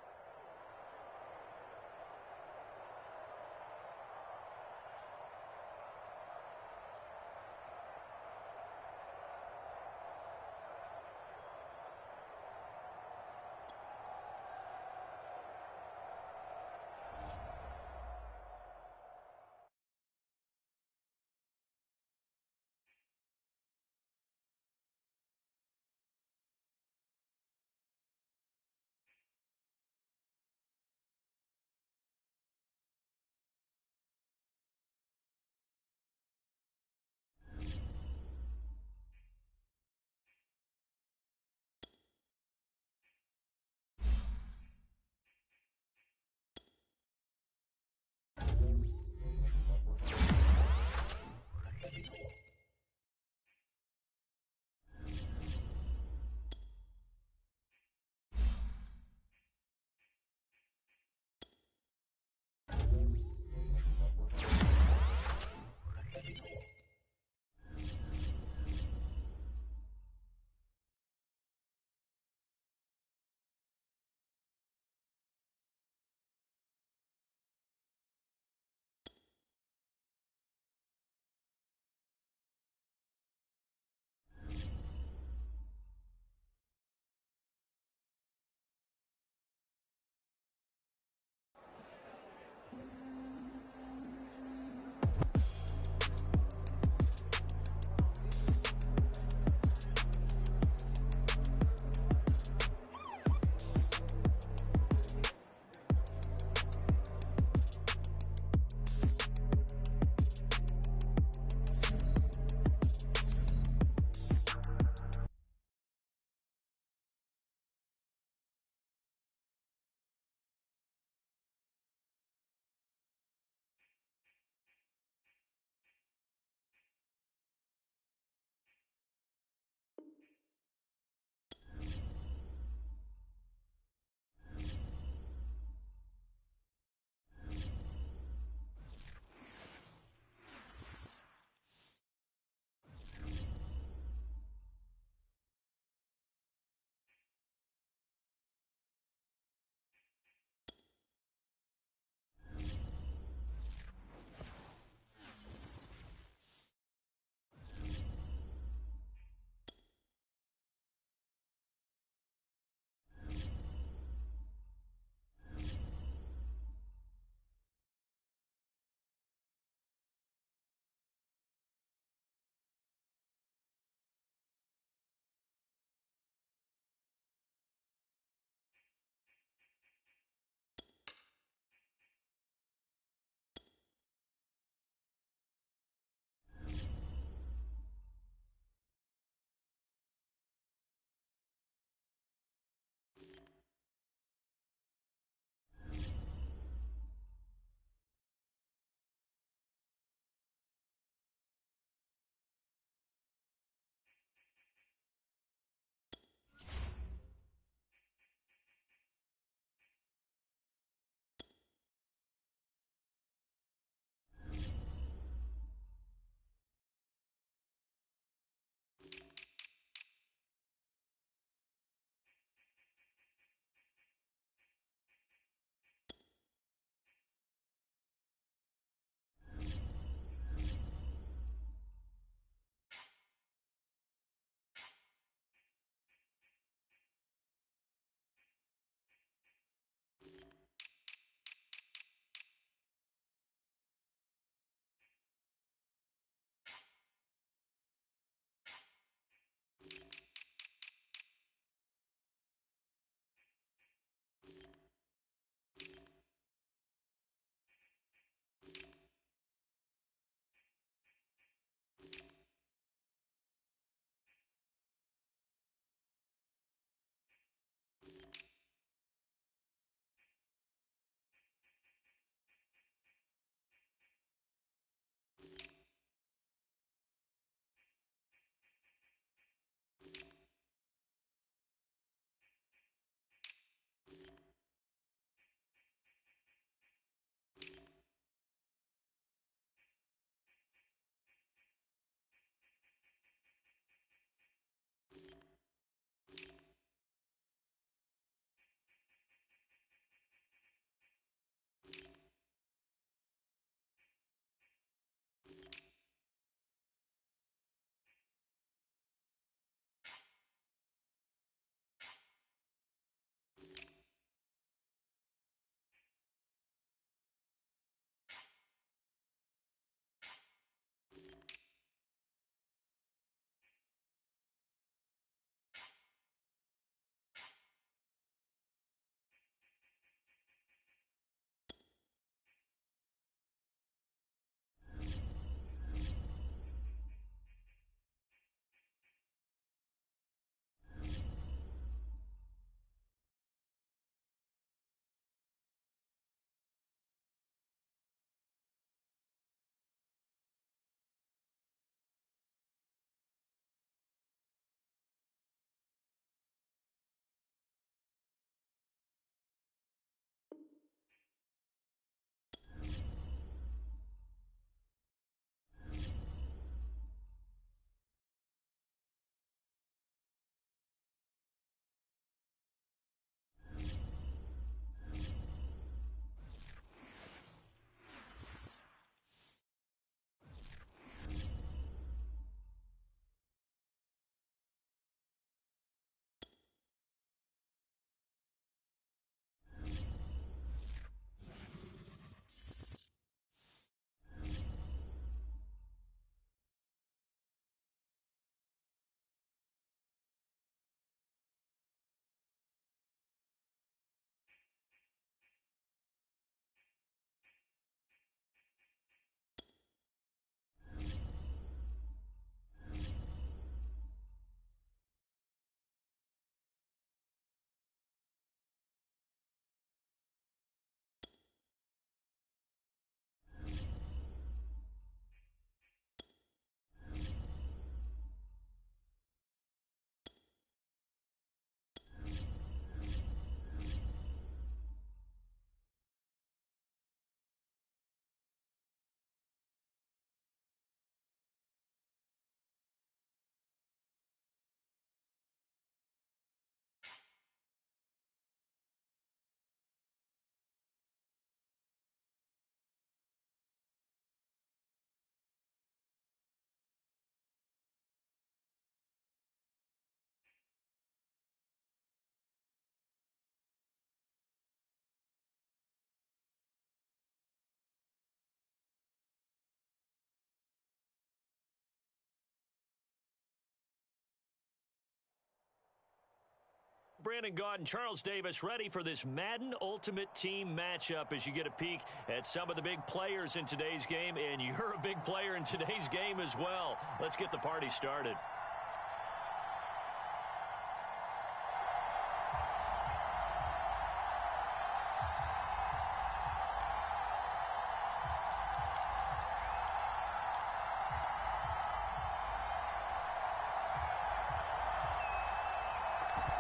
Speaker 6: Brandon Gaudin and Charles Davis ready for this Madden Ultimate Team matchup as you get a peek at some of the big players in today's game, and you're a big player in today's game as well. Let's get the party started.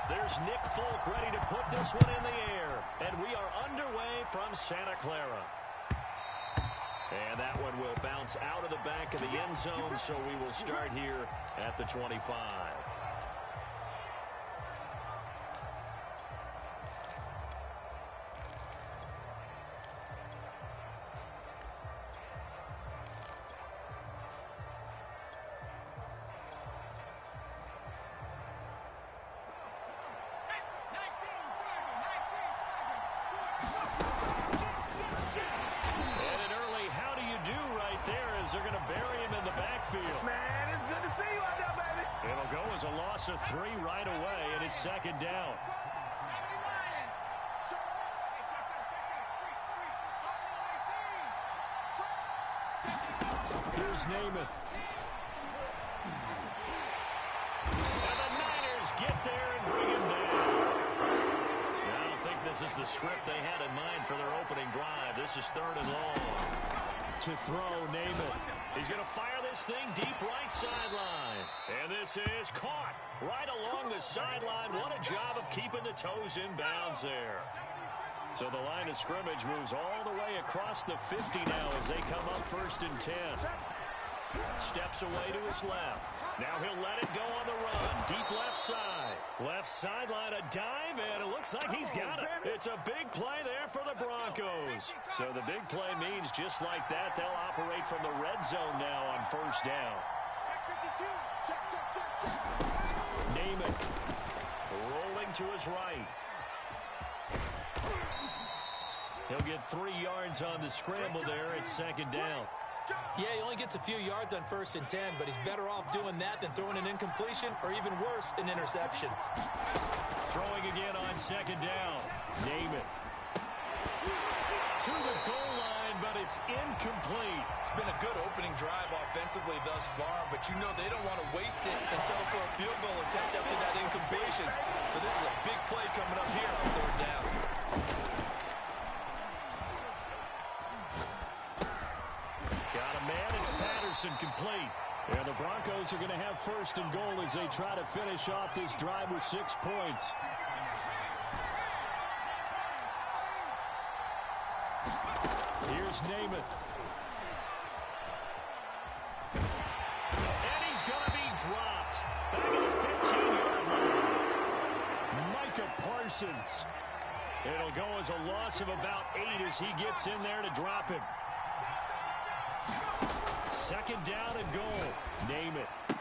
Speaker 6: There's Nick Folk ready to put this one in the air. And we are underway from Santa Clara. And that one will bounce out of the back of the end zone, so we will start here at the 25. They're going to bury him in the backfield.
Speaker 7: Man, it's good to see you out there, baby.
Speaker 6: It'll go as a loss of 3 right away, and it's second down. Here's Namath. And the Niners get there and bring him down. I don't think this is the script they had in mind for their opening drive. This is 3rd and long. To throw, Namath. He's going to fire this thing deep right sideline. And this is caught right along the sideline. What a job of keeping the toes in bounds there. So the line of scrimmage moves all the way across the 50 now as they come up 1st and 10. Steps away to his left. Now he'll let it go on the run. Deep left side. Left sideline, a dive, and it looks like he's got it. It's a big play there for the Broncos. So the big play means just like that, they'll operate from the red zone now on 1st down. Namath rolling to his right. He'll get 3 yards on the scramble there at 2nd down.
Speaker 3: Yeah, he only gets a few yards on 1st and 10, but he's better off doing that than throwing an incompletion or even worse, an interception.
Speaker 6: Throwing again on 2nd down. Namath. To the goal line, but it's incomplete.
Speaker 3: It's been a good opening drive offensively thus far, but you know they don't want to waste it and settle for a field goal attempt after that incompletion. So this is a big play coming up here on 3rd down.
Speaker 6: Patterson complete. And the Broncos are going to have 1st and goal as they try to finish off this drive with 6 points. Here's Namath. And he's going to be dropped. Back at the 15-yard line. Micah Parsons. It'll go as a loss of about 8 as he gets in there to drop him. 2nd down and goal. Namath.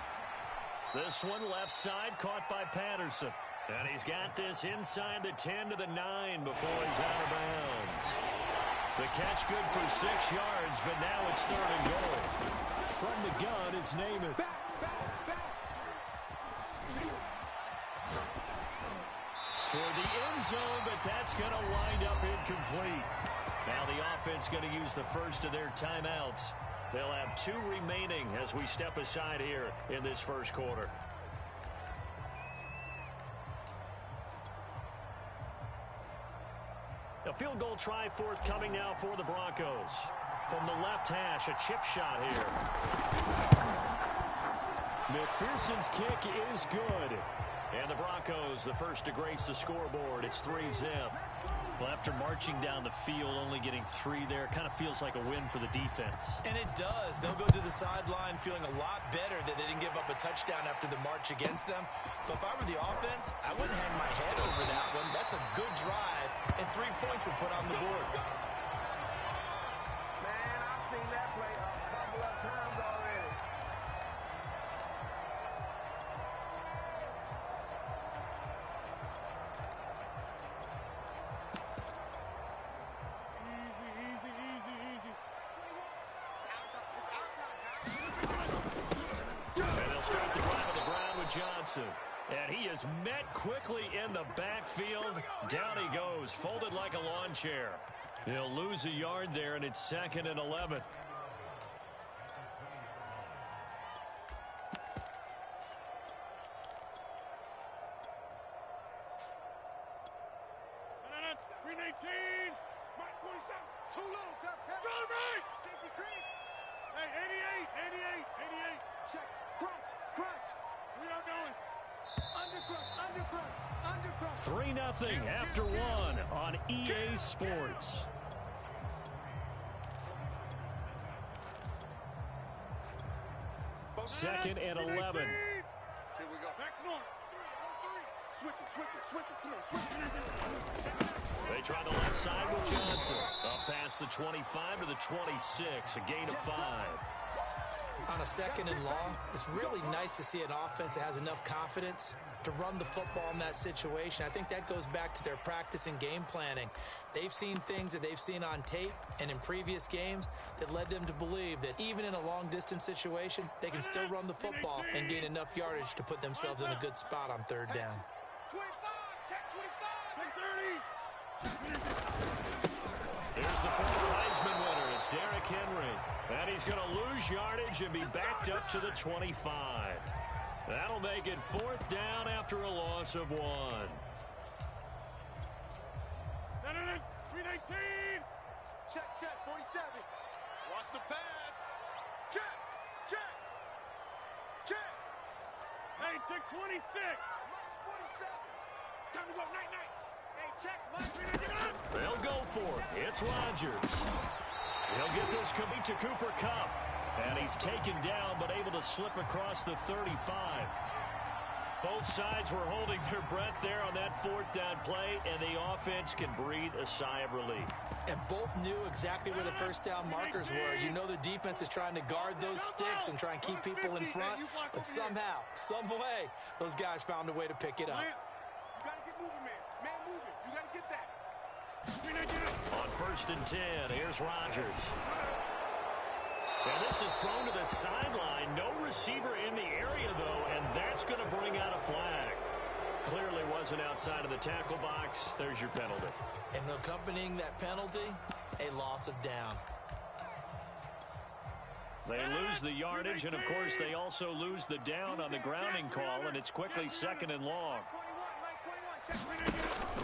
Speaker 6: This one left side caught by Patterson. And he's got this inside the 10 to the 9 before he's out of bounds. The catch good for 6 yards, but now it's 3rd and goal. From the gun is Namath. Toward the end zone, but that's going to wind up incomplete. Now the offense going to use the first of their timeouts. They'll have 2 remaining as we step aside here in this 1st quarter. A field goal try forthcoming now for the Broncos. From the left hash, a chip shot here. McPherson's kick is good. And the Broncos, the first to grace the scoreboard. It's 3-0. Well, after marching down the field, only getting 3 there, kind of feels like a win for the defense.
Speaker 3: And it does. They'll go to the sideline feeling a lot better that they didn't give up a touchdown after the march against them. But if I were the offense, I wouldn't hang my head over that one. That's a good drive, and 3 points were put on the board.
Speaker 7: Man, I've seen that play a couple of times already.
Speaker 6: And they'll start the drive on the ground with Johnson. And he is met quickly in the backfield. Down he goes, folded like a lawn chair. He'll lose a yard there, and it's 2nd and 11.
Speaker 5: Too little, go right! Safety cream! Hey, 88! Check, crunch! We are going. Undercrunch!
Speaker 6: 3-0 after 1 on EA Sports. Second and 11.
Speaker 5: Here we go. Back north. 3 on 3. Switch it. Come on, switch it.
Speaker 6: They try the left side with Johnson. Up past the 25 to the 26. A gain of 5.
Speaker 3: On a 2nd and long, it's really nice to see an offense that has enough confidence to run the football in that situation. I think that goes back to their practice and game planning. They've seen things that they've seen on tape and in previous games that led them to believe that even in a long-distance situation, they can still run the football and gain enough yardage to put themselves in a good spot on 3rd down.
Speaker 5: 25, check 25. 30.
Speaker 6: Here's the former Heisman winner. It's Derrick Henry. And he's going to lose yardage and be backed up to the 25. That'll make it 4th down after a loss of 1.
Speaker 5: 319. Check, 47. Watch the pass. Check. Hey, check 26. Mark 47. Time to go, night. Hey, check, Mike.
Speaker 6: They'll go for it. It's Rodgers. He'll get this coming to Cooper Kupp. And he's taken down, but able to slip across the 35. Both sides were holding their breath there on that 4th down play, and the offense can breathe a sigh of relief.
Speaker 3: And both knew exactly where the 1st down markers were. You know the defense is trying to guard those sticks and try and keep people in front, but somehow, some way, those guys found a way to pick it up.
Speaker 5: You got to get moving, man. Man moving. You got to get that.
Speaker 6: On 1st and 10, here's Rodgers. And this is thrown to the sideline. No receiver in the area, though, and that's going to bring out a flag. Clearly wasn't outside of the tackle box. There's your penalty.
Speaker 3: And accompanying that penalty, a loss of down.
Speaker 6: They lose the yardage, and, of course, they also lose the down on the grounding call, and it's quickly 2nd and long.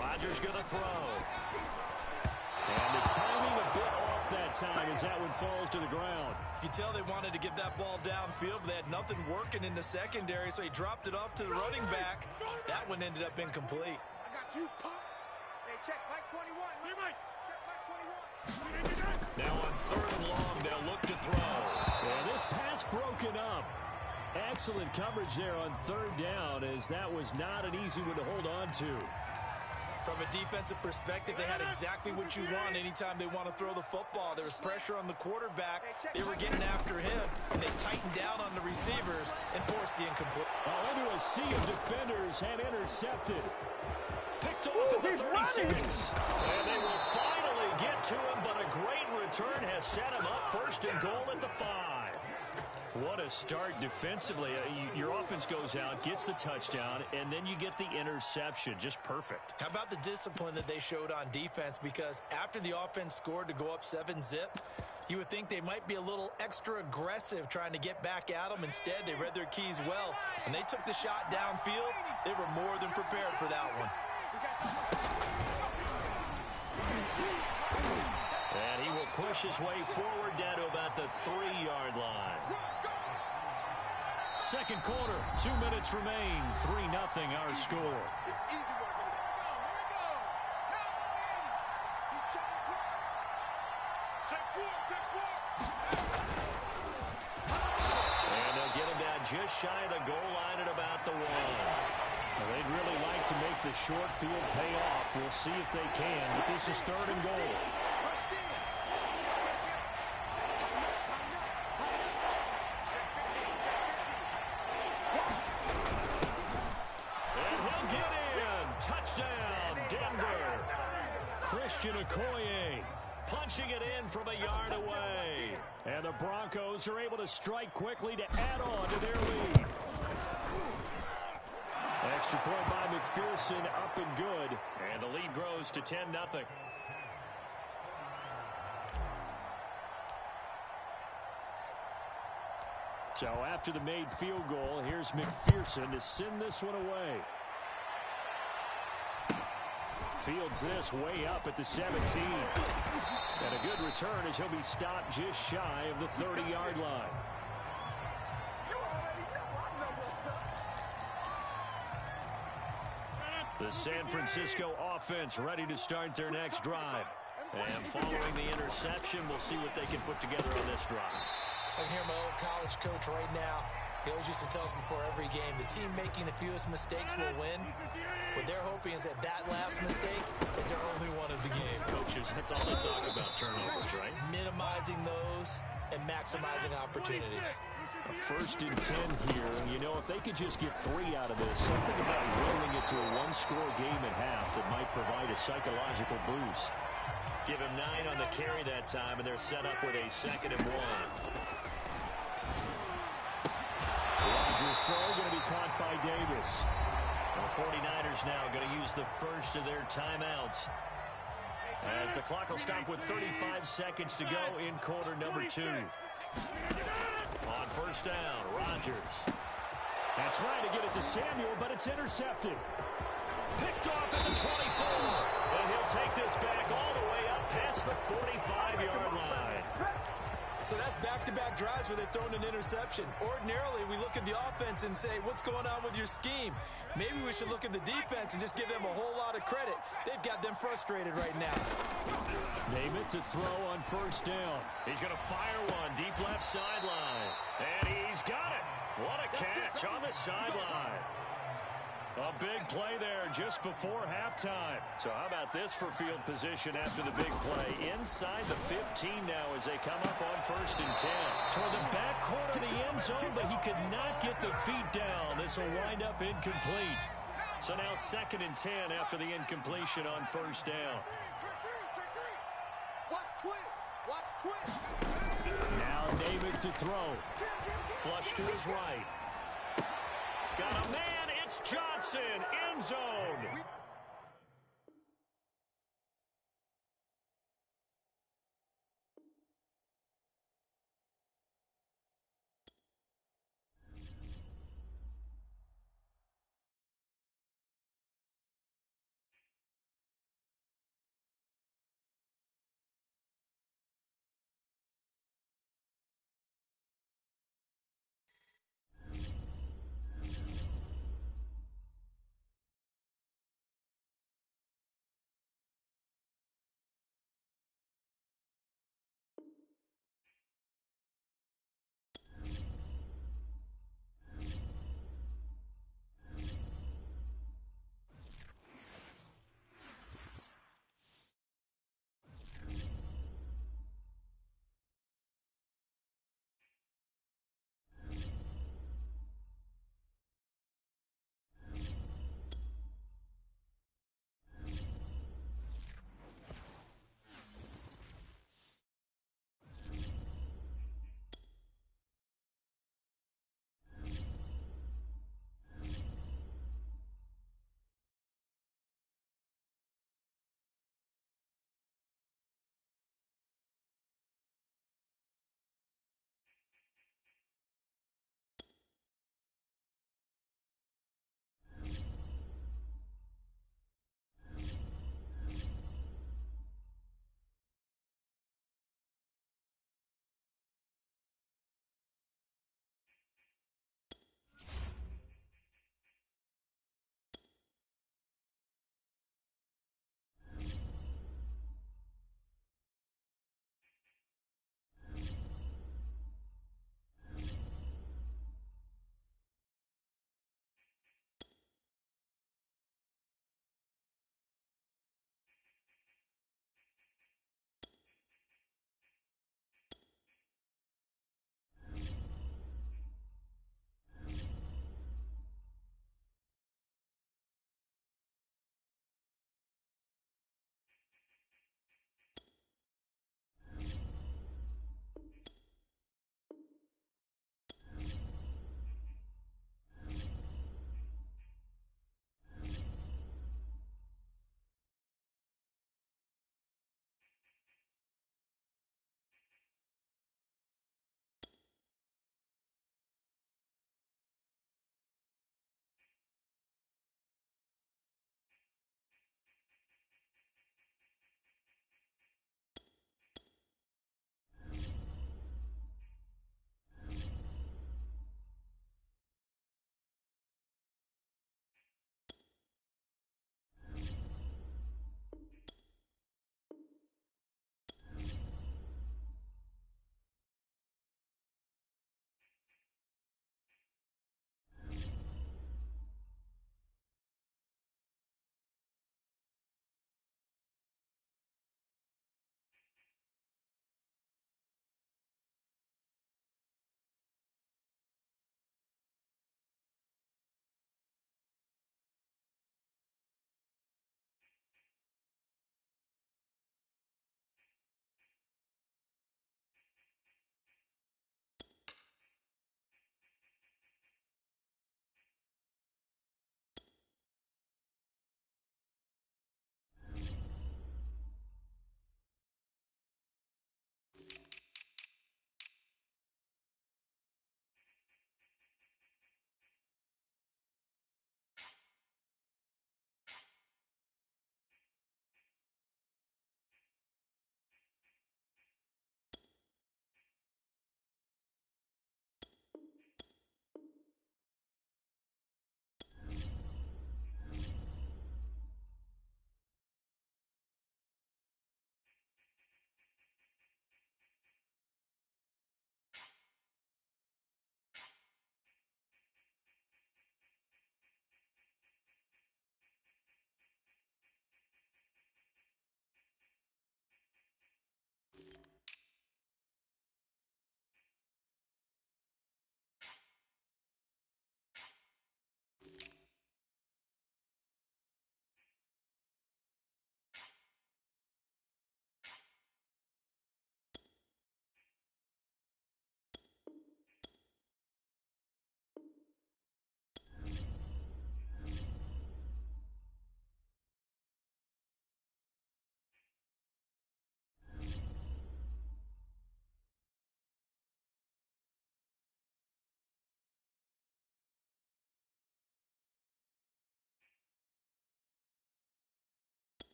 Speaker 6: Rodgers going to throw. And the timing a bit off that time as that one falls to the ground.
Speaker 4: You can tell they wanted to get that ball downfield, but they had nothing working in the secondary, so he dropped it off to the running back. That one ended up incomplete.
Speaker 5: I got you, Pop. Hey, check Mike 21. Check Mike 21.
Speaker 6: Now on 3rd and long, they'll look to throw. And this pass broken up. Excellent coverage there on 3rd down, as that was not an easy one to hold on to.
Speaker 4: From a defensive perspective, they had exactly what you want anytime they want to throw the football. There was pressure on the quarterback. They were getting after him, and they tightened down on the receivers and forced the incomplete.
Speaker 6: Into a sea of defenders and intercepted. Picked off at the 36. And they will finally get to him, but a great return has set him up 1st and goal at the 5. What a start defensively. Your offense goes out, gets the touchdown, and then you get the interception. Just perfect.
Speaker 4: How about the discipline that they showed on defense? Because after the offense scored to go up 7-zip, you would think they might be a little extra aggressive trying to get back at them. Instead, they read their keys well, and they took the shot downfield. They were more than prepared for that one.
Speaker 6: And he will push his way forward down to about the 3-yard line. 2nd quarter, 2 minutes remain. 3-0 our score.
Speaker 5: It's easy work. He's check 4.
Speaker 6: And they'll get him down just shy of the goal line at about the 1. Well, they'd really like to make the short field pay off. We'll see if they can, but this is 3rd and goal. Christian Okoye punching it in from a yard away. And the Broncos are able to strike quickly to add on to their lead. And Extra point by McPherson, up and good. And the lead grows to 10-0. So after the made field goal, here's McPherson to send this one away. Fields this way up at the 17. And a good return as he'll be stopped just shy of the 30-yard line. The San Francisco offense ready to start their next drive. And following the interception, we'll see what they can put together on this drive.
Speaker 3: I can hear my old college coach right now. He always used to tell us before every game, the team making the fewest mistakes will win. What they're hoping is that last mistake is their only one of the game.
Speaker 6: Coaches, that's all they talk about, turnovers, right?
Speaker 3: Minimizing those and maximizing opportunities.
Speaker 6: A 1st and 10 here. You know, if they could just get 3 out of this, something about rolling it to a one-score game at half that might provide a psychological boost. Give him 9 on the carry that time, and they're set up with a 2nd and 1. Rodgers' throw going to be caught by Davis. The 49ers now going to use the first of their timeouts, as the clock will stop with 35 seconds to go in quarter number 2. On 1st down, Rodgers. And trying to get it to Samuel, but it's intercepted. Picked off at the 24. And he'll take this back all the way up past the 45-yard line.
Speaker 4: So that's back-to-back drives where they've thrown an interception. Ordinarily, we look at the offense and say, what's going on with your scheme? Maybe we should look at the defense and just give them a whole lot of credit. They've got them frustrated right now.
Speaker 6: Namath to throw on 1st down. He's going to fire one deep left sideline. And he's got it. What a catch on the sideline. A big play there just before halftime. So how about this for field position after the big play? Inside the 15 now as they come up on 1st and 10. Toward the back corner of the end zone, but he could not get the feet down. This will wind up incomplete. So now 2nd and 10 after the incompletion on 1st down.
Speaker 5: Watch twist.
Speaker 6: Now Namath to throw. Flush to his right. Got a man. It's Johnson. End zone.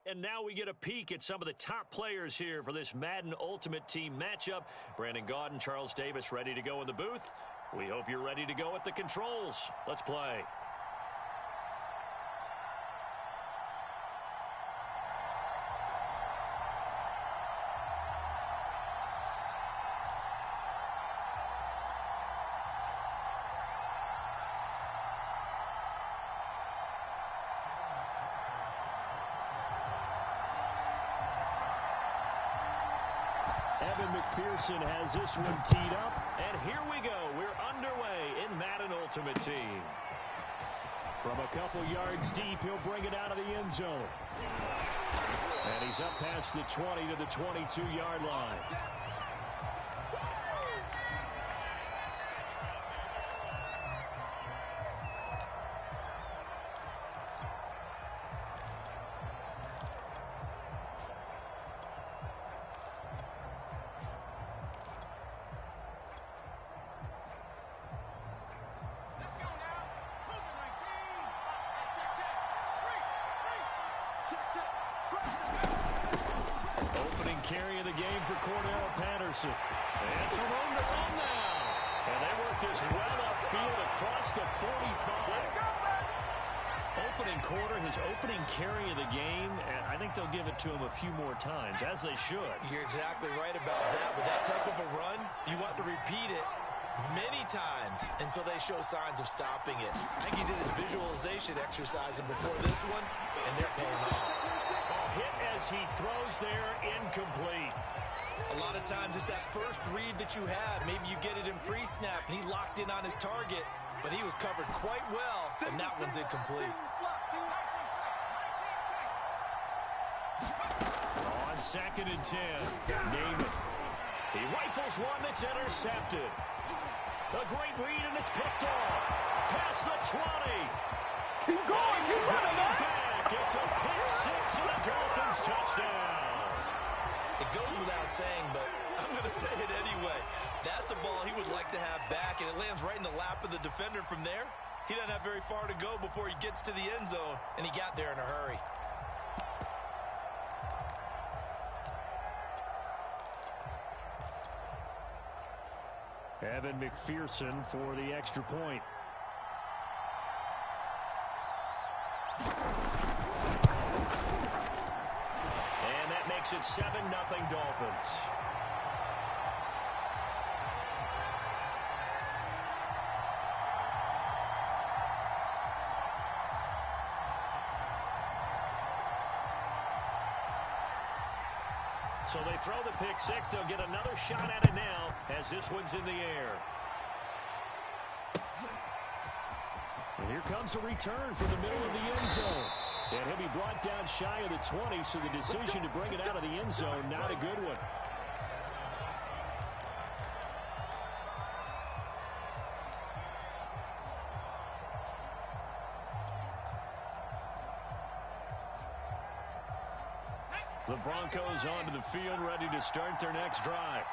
Speaker 6: And now we get a peek at some of the top players here for this Madden Ultimate Team matchup. Brandon Gaudin, Charles Davis ready to go in the booth. We hope you're ready to go at the controls. Let's play.
Speaker 2: Evan McPherson has this one teed up.
Speaker 6: And here we go. We're underway in Madden Ultimate Team.
Speaker 2: From a couple yards deep, he'll bring it out of the end zone. And he's up past the 20 to the 22-yard line.
Speaker 6: Opening carry of the game for Cordell Patterson. And some room to run now. And they work this well upfield across the 45. Opening quarter, his opening carry of the game, and I think they'll give it to him a few more times, as they should.
Speaker 4: You're exactly right about that. With that type of a run, you want to repeat it many times until they show signs of stopping it. I think he did his visualization exercise before this one, and they're paying off.
Speaker 6: Hit as he throws there, incomplete.
Speaker 4: A lot of times it's that first read that you have. Maybe you get it in pre-snap, and he locked in on his target, but he was covered quite well, and that one's incomplete.
Speaker 6: On 2nd and 10, Namath. He rifles one that's intercepted. A great read, and it's picked off. Past the 20.
Speaker 7: Keep going, keep running, man.
Speaker 6: It's a pick six and a Dolphins touchdown.
Speaker 4: It goes without saying, but I'm going to say it anyway. That's a ball he would like to have back, and it lands right in the lap of the defender. From there, he doesn't have very far to go before he gets to the end zone, and he got there in a hurry.
Speaker 2: Evan McPherson for the extra point.
Speaker 6: And that makes it 7-0 Dolphins. So they throw the pick six. They'll get another shot at it now as this one's in the air.
Speaker 2: And here comes a return from the middle of the end zone. And he'll be brought down shy of the 20, so the decision to bring it out of the end zone, not a good one.
Speaker 6: The Broncos onto the field, ready to start their next drive.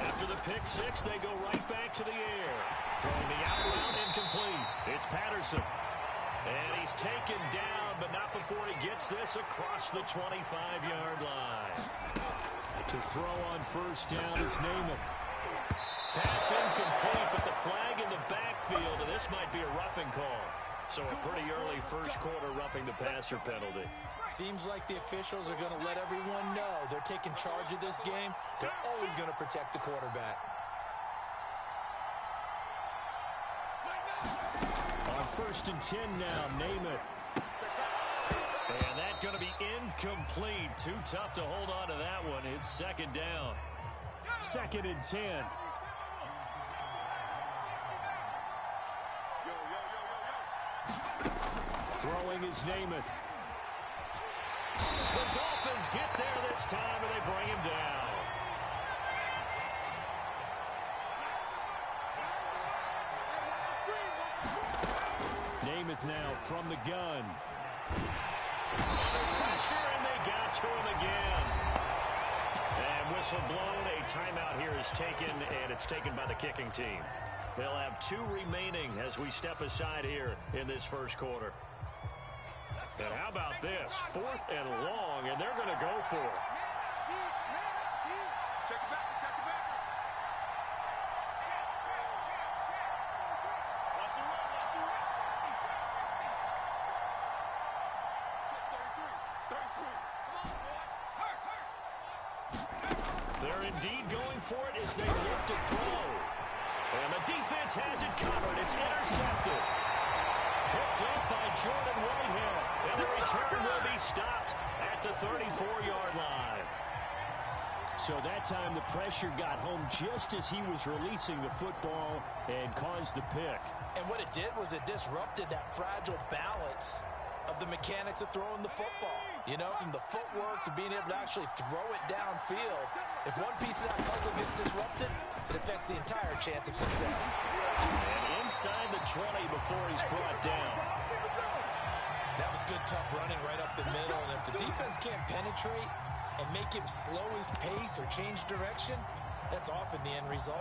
Speaker 6: After the pick six, they go right back to the air. Throwing the out route, incomplete. It's Patterson. And he's taken down, but not before he gets this across the 25-yard line.
Speaker 2: To throw on first down is Namath.
Speaker 6: Pass incomplete, but the flag in the backfield, and this might be a roughing call. So a pretty early first quarter roughing the passer penalty.
Speaker 3: Seems like the officials are going to let everyone know they're taking charge of this game. They're always going to protect the quarterback.
Speaker 2: On 1st and 10 now, Namath.
Speaker 6: And that's going to be incomplete. Too tough to hold on to that one. It's 2nd down.
Speaker 2: 2nd and 10. Throwing is Namath.
Speaker 6: The Dolphins get there this time, and they bring him down.
Speaker 2: Namath now from the gun.
Speaker 6: Pressure, and they got to him again. And whistle blown. A timeout here is taken, and it's taken by the kicking team. They'll have 2 remaining as we step aside here in this first quarter.
Speaker 1: And how about this? 4th and long, and they're going to go for it.
Speaker 5: Check it back, check it back. Watch the run, watch the run. 33.
Speaker 1: They're indeed going for it as they look to throw. And the defense has it covered. It's intercepted. Picked up by Jordan Whitehead. And the return will be stopped at the 34-yard line.
Speaker 6: So that time the pressure got home just as he was releasing the football and caused the pick.
Speaker 3: And what it did was it disrupted that fragile balance of the mechanics of throwing the football. You know, from the footwork to being able to actually throw it downfield. If one piece of that puzzle gets disrupted, it affects the entire chance of success.
Speaker 1: And inside the 20 before he's brought down.
Speaker 3: That was good, tough running right up the middle. And if the defense can't penetrate and make him slow his pace or change direction, that's often the end result.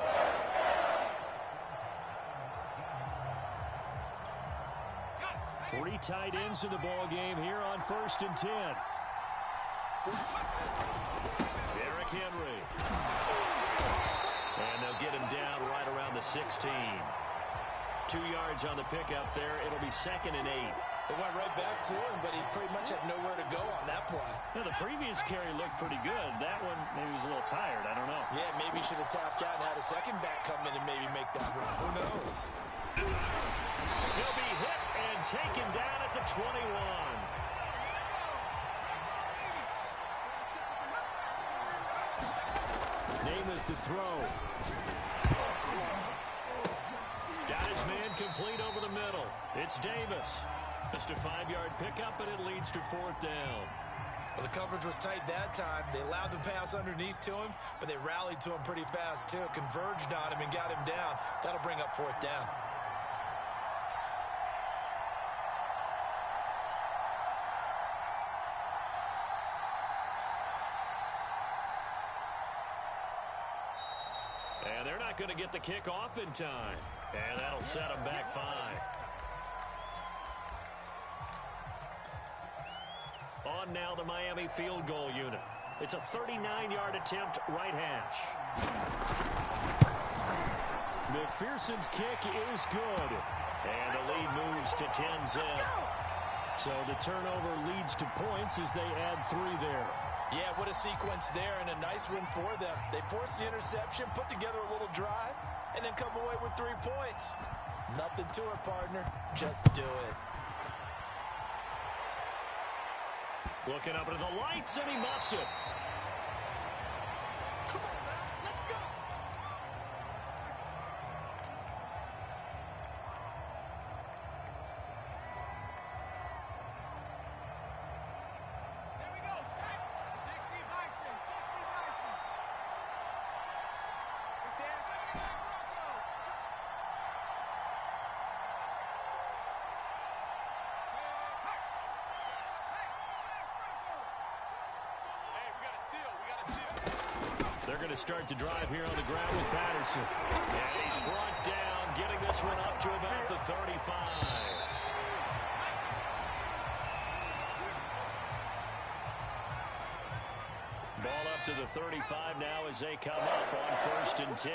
Speaker 6: Three tight ends in the ball game here on 1st and 10.
Speaker 1: Derrick Henry. And they'll get him down right around the 16. 2 yards on the pickup there. It'll be 2nd and 8.
Speaker 3: It went right back to him, but he pretty much had nowhere to go on that play.
Speaker 6: Now, the previous carry looked pretty good. That one, maybe he was a little tired. I don't know.
Speaker 3: Yeah, maybe he should have tapped out and had a second back come in and maybe make that run. Who knows?
Speaker 1: He'll be hit and taken down at the 21.
Speaker 6: Namath to throw.
Speaker 1: Got his man complete over the middle. It's Davis. Just a 5-yard pickup, and it leads to 4th down.
Speaker 3: Well, the coverage was tight that time. They allowed the pass underneath to him, but they rallied to him pretty fast, too. Converged on him and got him down. That'll bring up 4th down.
Speaker 1: And they're not going to get the kick off in time. And that'll set them back 5. On now the Miami field goal unit. It's a 39-yard attempt, right hash.
Speaker 6: McPherson's kick is good.
Speaker 1: And the lead moves to 10-zip.
Speaker 6: So the turnover leads to points as they add 3 there.
Speaker 3: Yeah, what a sequence there, and a nice win for them. They forced the interception, put together a little drive, and then come away with 3 points. Nothing to it, partner. Just do it.
Speaker 1: Looking up into the lights, and he muffs it. They're going to start the drive here on the ground with Patterson. And he's brought down, getting this one up to about the 35. Ball up to the 35 now as they come up on 1st and 10.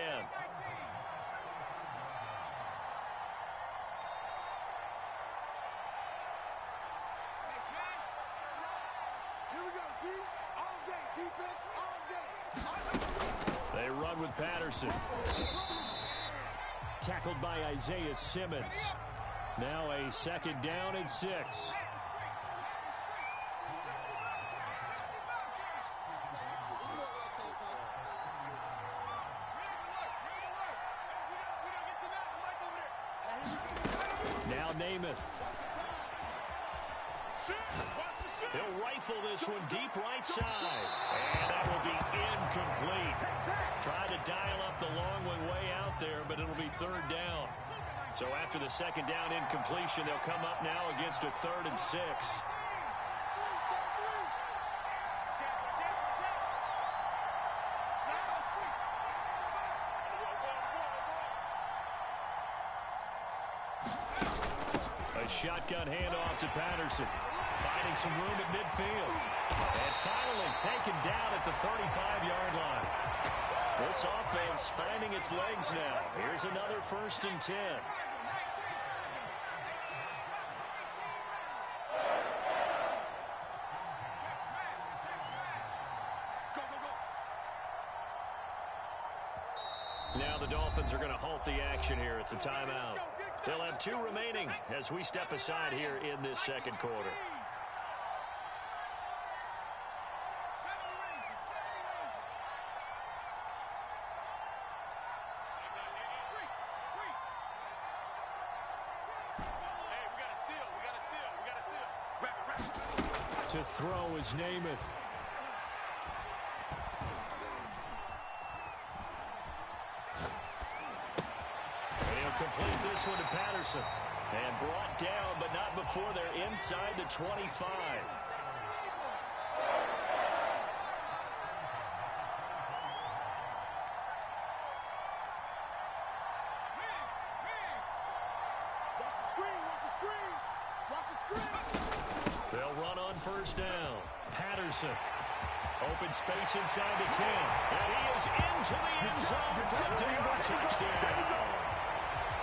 Speaker 5: Here we go, D. All day, defense, all day.
Speaker 6: They run with Patterson. Tackled by Isaiah Simmons. Now a 2nd down and 6. Now Namath.
Speaker 1: He'll rifle this one deep right side. And that will be incomplete. Tried to dial up the long one way out there, but it'll be 3rd down. So after the 2nd down incompletion, they'll come up now against a 3rd and 6. A shotgun handoff to Patterson.
Speaker 6: Finding some room at midfield. And finally taken down at the 35-yard line. This offense finding its legs now. Here's another 1st and 10. Now the Dolphins are going to halt the action here. It's a timeout. They'll have 2 remaining as we step aside here in this second quarter. To throw is Namath. Complete this one to Patterson. And brought down, but not before they're inside the 25. They'll run on 1st down. Patterson. Open space inside the 10. And he is into the end zone for a Denver touchdown.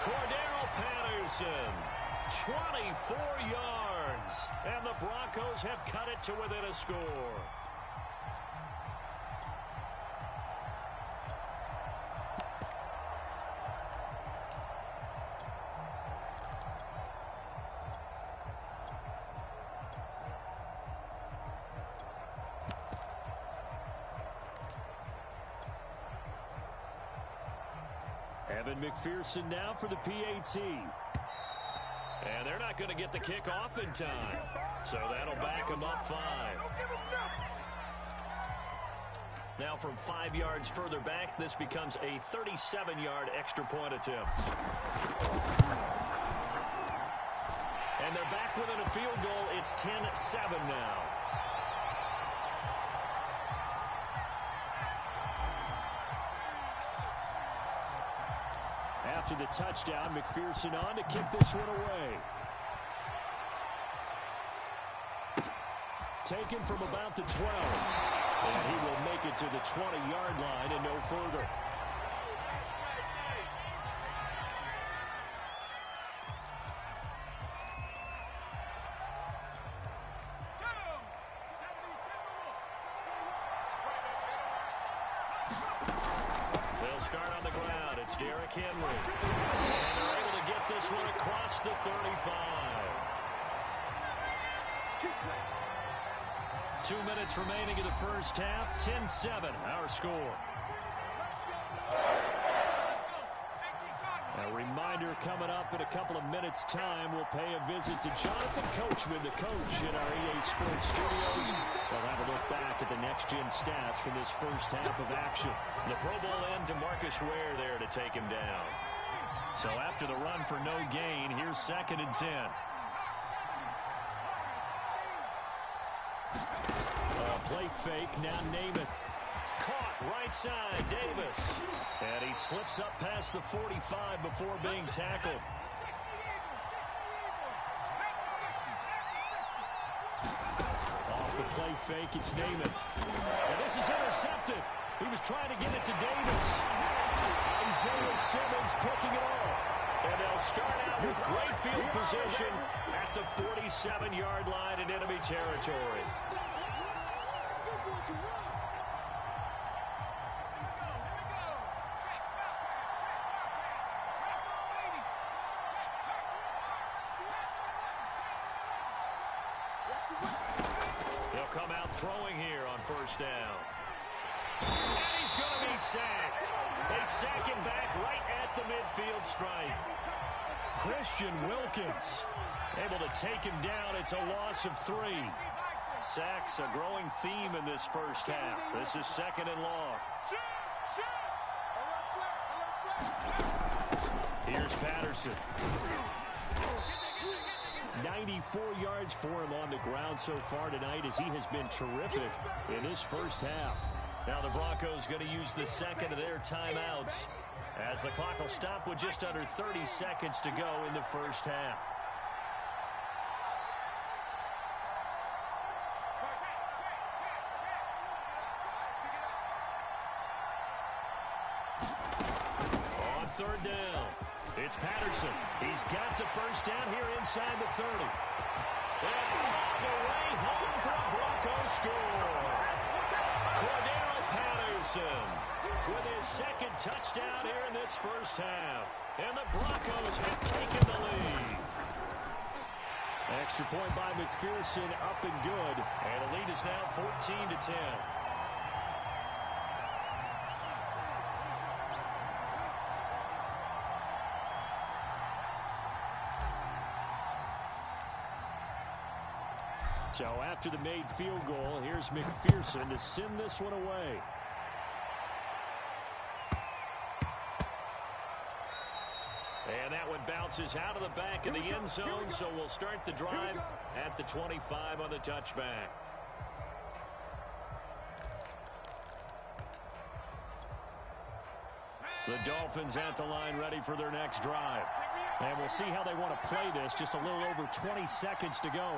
Speaker 6: Cordero Patterson, 24 yards, and the Broncos have cut it to within a score. Evan McPherson now for the PAT. And they're not going to get the kick off in time. So that'll back them up 5. Now from 5 yards further back, this becomes a 37-yard extra point attempt. And they're back within a field goal. It's 10-7 now. After the touchdown, McPherson on to kick this one away. Taken from about the 12. And he will make it to the 20-yard line and no further. They'll start on the ground. It's Derrick Henry. And they're able to get this one across the 35. 2 minutes remaining in the first half. 10-7, our score. A reminder coming up in a couple of minutes' time. We'll pay a visit to Jonathan Coachman, the coach in our EA Sports studios. We'll have a look back at the next-gen stats from this first half of action. The Pro Bowl end, DeMarcus Ware there to take him down. So after the run for no gain, here's 2nd and 10. Play fake, now Namath. Caught right side, Davis. And he slips up past the 45 before being tackled. Off the play fake, it's Namath. And this is intercepted. He was trying to get it to Davis. Isaiah Simmons picking it off. And they'll start out with great field position at the 47-yard line in enemy territory. He'll come out throwing here on 1st down. And he's going to be sacked. They sack him back right at the midfield stripe. Christian Wilkins able to take him down. It's a loss of 3. Sacks a growing theme in this first half. This is 2nd and long. Here's Patterson. 94 yards for him on the ground so far tonight as he has been terrific in this first half. Now the Broncos going to use the second of their timeouts as the clock will stop with just under 30 seconds to go in the first half. third down. It's Patterson. He's got the first down here inside the 30. And on the way home for a Broncos score. Cordero Patterson with his second touchdown here in this first half. And the Broncos have taken the lead. Extra point by McPherson, up and good. And the lead is now 14-10. So after the made field goal, here's McPherson to send this one away. And that one bounces out of the back of the end zone, so we'll start the drive at the 25 on the touchback. The Dolphins at the line ready for their next drive. And we'll see how they want to play this. Just a little over 20 seconds to go.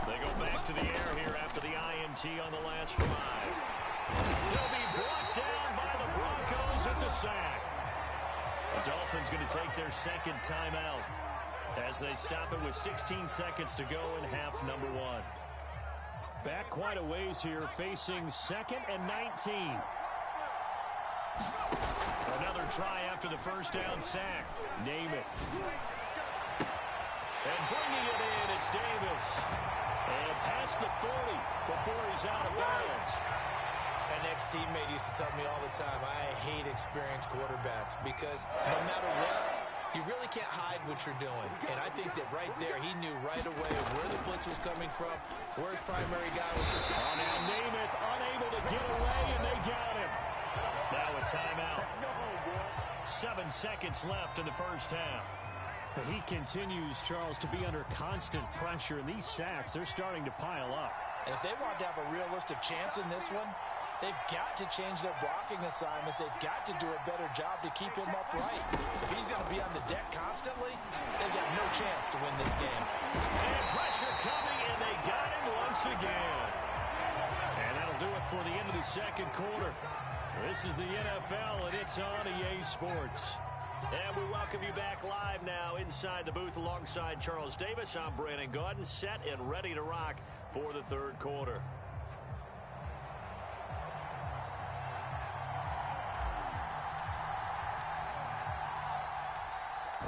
Speaker 6: They go back to the air here after the INT on the last drive. They'll be brought down by the Broncos. It's a sack. The Dolphins going to take their second timeout as they stop it with 16 seconds to go in half number one. Back quite a ways here, facing second and 19. Another try after the first down sack. Namath. And bringing it in, it's Davis. And past the 40 before he's out of bounds.
Speaker 3: An ex-teammate used to tell me all the time, I hate experienced quarterbacks because no matter what, you really can't hide what you're doing. And I think that right there, he knew right away where the blitz was coming from, where his primary guy was.
Speaker 6: Oh, now Namath unable to get away, and they got him. Now a timeout. 7 seconds left in the first half. He continues, Charles, to be under constant pressure, and these sacks, they're starting to pile up.
Speaker 3: And if they want to have a realistic chance in this one, they've got to change their blocking assignments. They've got to do a better job to keep him upright. If he's going to be on the deck constantly, they've got no chance to win this game.
Speaker 6: And pressure coming, and they got him once again. And that'll do it for the end of the second quarter. This is the NFL, and it's on EA Sports. And we welcome you back live now inside the booth alongside Charles Davis. I'm Brandon Gaudin, set and ready to rock for the third quarter.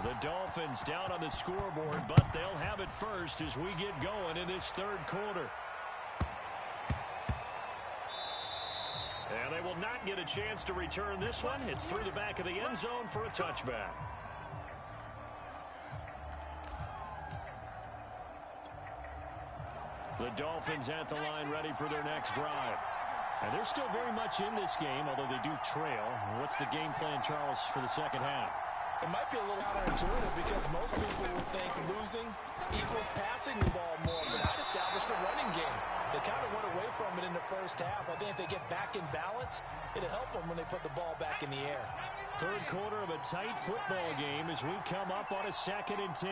Speaker 6: The Dolphins down on the scoreboard, but they'll have it first as we get going in this third quarter. And they will not get a chance to return this one. It's through the back of the end zone for a touchback. The Dolphins at the line ready for their next drive. And they're still very much in this game, although they do trail. What's the game plan, Charles, for the second half?
Speaker 3: It might be a little counterintuitive because most people would think losing equals passing the ball more, but I'd establish the running game. They kind of went away from it in the first half. I think if they get back in balance, it'll help them when they put the ball back in the air.
Speaker 6: Third quarter of a tight football game as we come up on a 2nd and 10.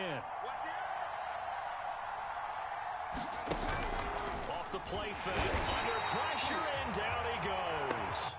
Speaker 6: Off the play fake, under pressure, and down he goes.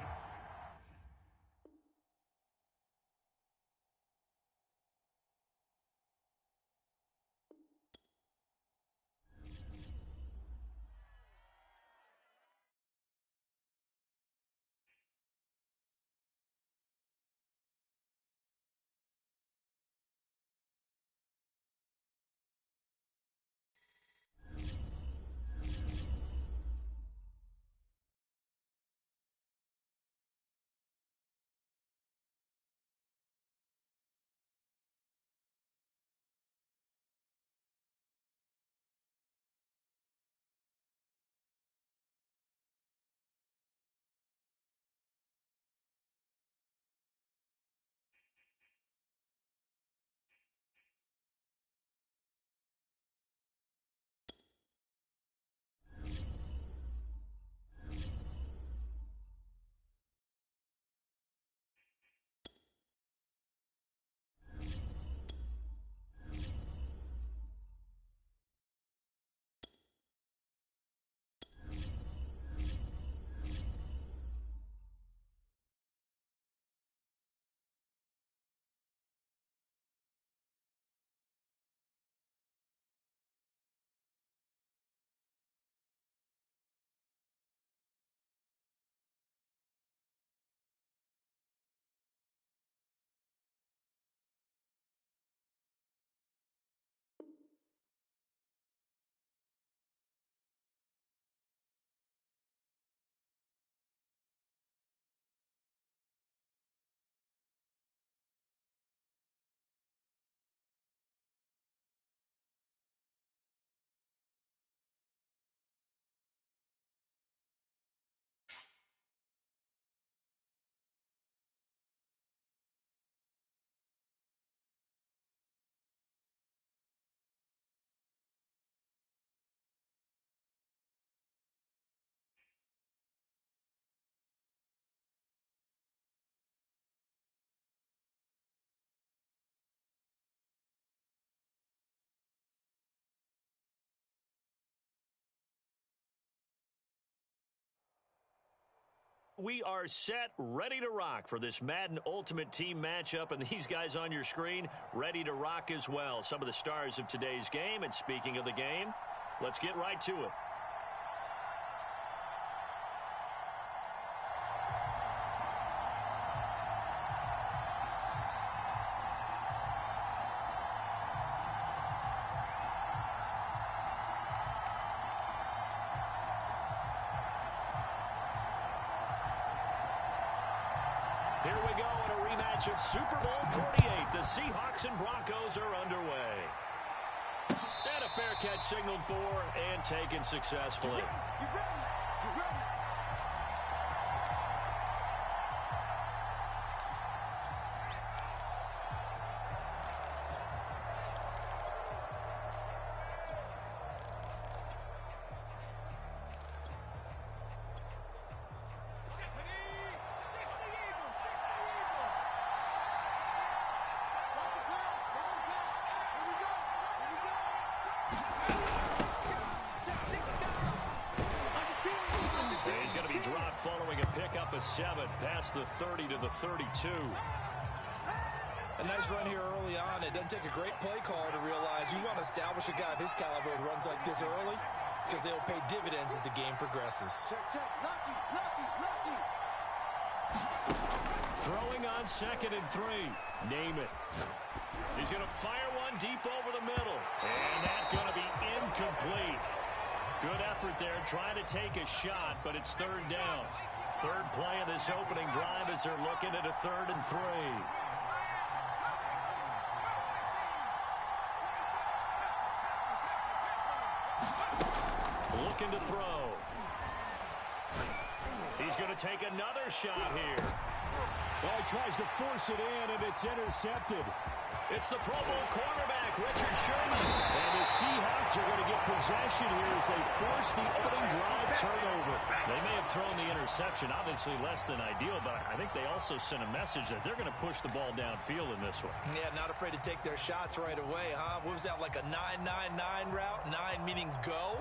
Speaker 1: we are set, ready to rock for this Madden Ultimate Team matchup, and these guys on your screen ready to rock as well. Some of the stars of today's game, and speaking of the game, let's get right to it. Here we go in a rematch of Super Bowl 48. The Seahawks and Broncos are underway. And a fair catch signaled for and taken successfully.
Speaker 5: You ready? You ready?
Speaker 1: He's going to be dropped following a pickup of 7 past the 30 to the 32.
Speaker 3: A nice run here early on. It doesn't take a great play caller to realize you want to establish a guy of his caliber with runs like this early because they'll pay dividends as the game progresses.
Speaker 5: Check. Lucky.
Speaker 1: Throwing on 2nd and 3. Namath. He's going to fire one deep over the middle. And that's going to be incomplete. Good effort there trying to take a shot, but it's 3rd down. 3rd play of this opening drive as they're looking at a 3rd and 3. Looking to throw. He's going to take another shot here.
Speaker 6: Well, he tries to force it in, and it's intercepted.
Speaker 1: It's the Pro Bowl cornerback, Richard Sherman.
Speaker 6: And the Seahawks are going to get possession here as they force the opening drive turnover.
Speaker 1: They may have thrown the interception, obviously less than ideal, but I think they also sent a message that they're going to push the ball downfield in this one.
Speaker 3: Yeah, not afraid to take their shots right away, huh? What was that, like a 9-9-9 route? 9 meaning go?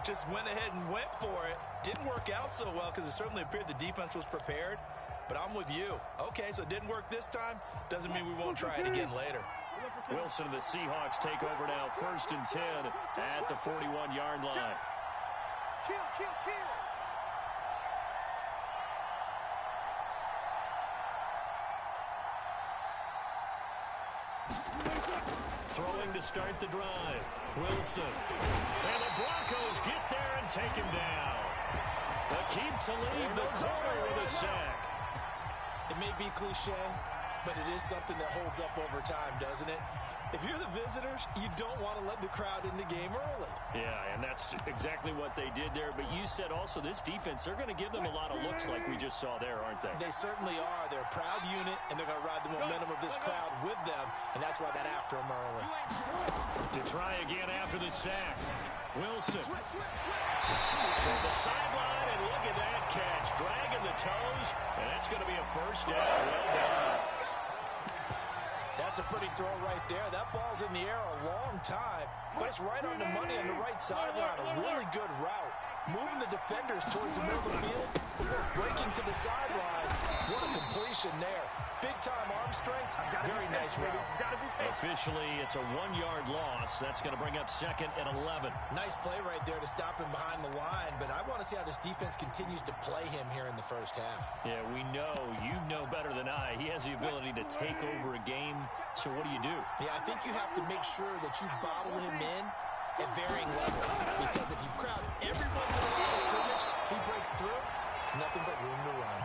Speaker 3: Just went ahead and went for it. Didn't work out so well because it certainly appeared the defense was prepared. But I'm with you. Okay, so it didn't work this time. Doesn't mean we won't try it again later.
Speaker 1: Wilson and the Seahawks take over now, 1st and 10 at the 41-yard line.
Speaker 5: Kill.
Speaker 1: Throwing to start the drive. Wilson. And the Broncos get there and take him down. Aqib Talib, the corner, with a sack.
Speaker 3: It may be cliche, but it is something that holds up over time, doesn't it? If you're the visitors, you don't want to let the crowd in the game early.
Speaker 1: Yeah, and that's exactly what they did there. But you said also this defense, they're going to give them a lot of looks like we just saw there, aren't they?
Speaker 3: They certainly are. They're a proud unit, and they're going to ride the momentum of this crowd with them, and that's why they're after them early.
Speaker 1: To try again after the sack. Wilson. From the sideline, and look at that catch. Dragging the toes, and that's going to be a 1st down. Well done.
Speaker 3: That's a pretty throw right there. That ball's in the air a long time, but it's right on the money on the right sideline. A really good route. Moving the defenders towards the middle of the field before breaking to the sideline. What a completion there. Big-time arm strength. Very nice route.
Speaker 1: Officially, it's a 1-yard loss. That's going to bring up 2nd and 11.
Speaker 3: Nice play right there to stop him behind the line, but I want to see how this defense continues to play him here in the 1st half.
Speaker 1: Yeah, we know. You know better than I. He has the ability to take over a game. So what do you do?
Speaker 3: Yeah, I think you have to make sure that you bottle him in at varying levels. Because if you crowd everyone to the line of scrimmage, if he breaks through, there's nothing but room to run.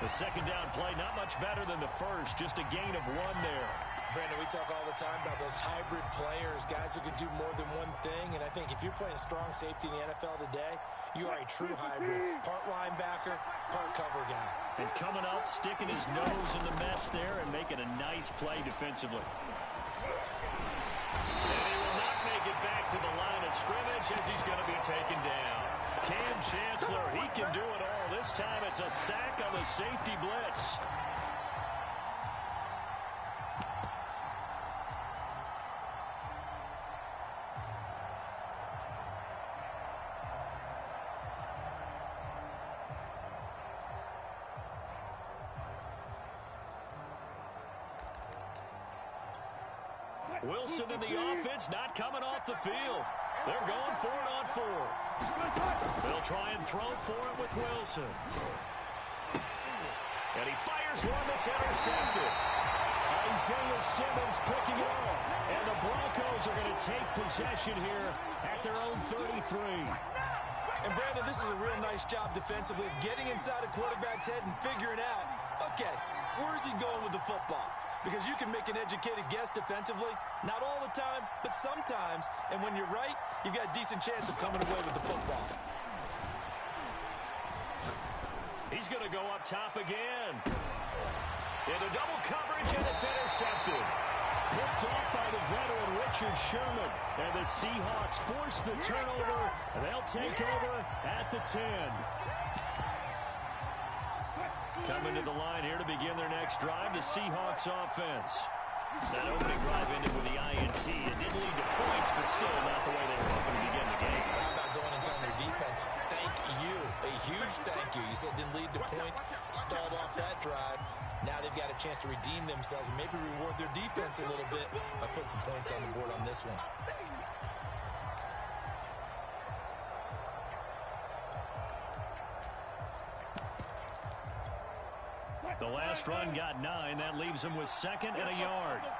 Speaker 1: The 2nd down play, not much better than the 1st. Just a gain of 1 there.
Speaker 3: Brandon, we talk all the time about those hybrid players, guys who can do more than one thing. And I think if you're playing strong safety in the NFL today, you are a true hybrid. Part linebacker, part cover guy.
Speaker 1: And coming up, sticking his nose in the mess there and making a nice play defensively. And he will not make it back to the line of scrimmage as he's going to be taken down. Cam Chancellor, he can do it all. This time it's a sack on the safety blitz.
Speaker 6: Wilson in the offense not coming off the field. They're going for it on fourth. They'll try and throw for it with Wilson. And he fires one that's intercepted. Isaiah Simmons picking it off. And the Broncos are going to take possession here at their own 33.
Speaker 4: And Brandon, this is a real nice job defensively of getting inside a quarterback's head and figuring out, okay, where's he going with the football? Because you can make an educated guess defensively. Not all the time, but sometimes. And when you're right, you've got a decent chance of coming away with the football.
Speaker 6: He's going to go up top again. Into double coverage, and it's intercepted. Picked off by the veteran Richard Sherman. And the Seahawks force the turnover. And they'll take over at the 10. Coming to the line here to begin their next drive, the Seahawks offense. That opening drive ended with the INT. It didn't lead to points, but still not the way they were hoping to begin the game.
Speaker 3: How about going and telling their defense, thank you, a huge thank you. You said didn't lead to points, stalled off that drive. Now they've got a chance to redeem themselves and maybe reward their defense a little bit by putting some points on the board on this one.
Speaker 6: The last run got 9. That leaves him with second and a yard. And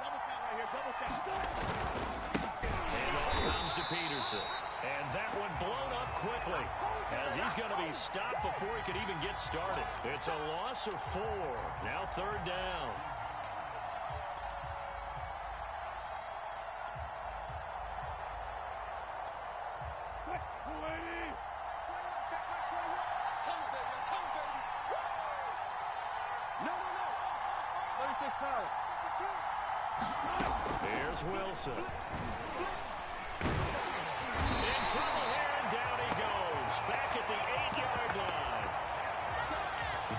Speaker 6: off comes to Peterson. And that one blown up quickly as he's going to be stopped before he could even get started. It's a loss of 4. Now third down. Here's Wilson. In trouble here, and down he goes. Back at the 8-yard line.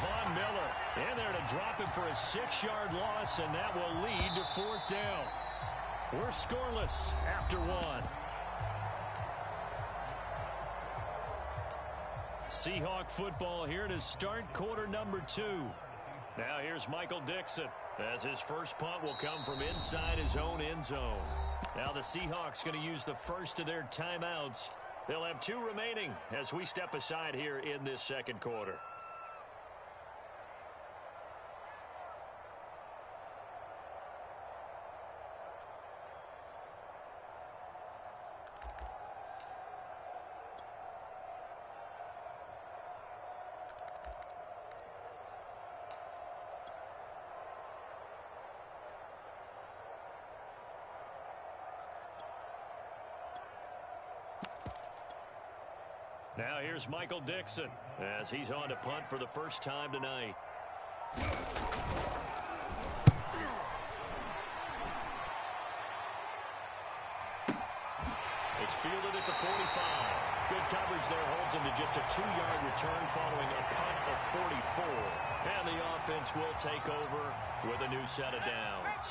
Speaker 6: Von Miller in there to drop him for a 6-yard loss, and that will lead to fourth down. We're scoreless after 1. Seahawk football here to start quarter number 2. Now here's Michael Dixon, as his first punt will come from inside his own end zone. Now the Seahawks going to use the first of their timeouts. They'll have 2 remaining as we step aside here in this second quarter. Now here's Michael Dixon as he's on to punt for the first time tonight. It's fielded at the 45. Good coverage there holds him to just a 2-yard return following a punt of 44. And the offense will take over with a new set of downs.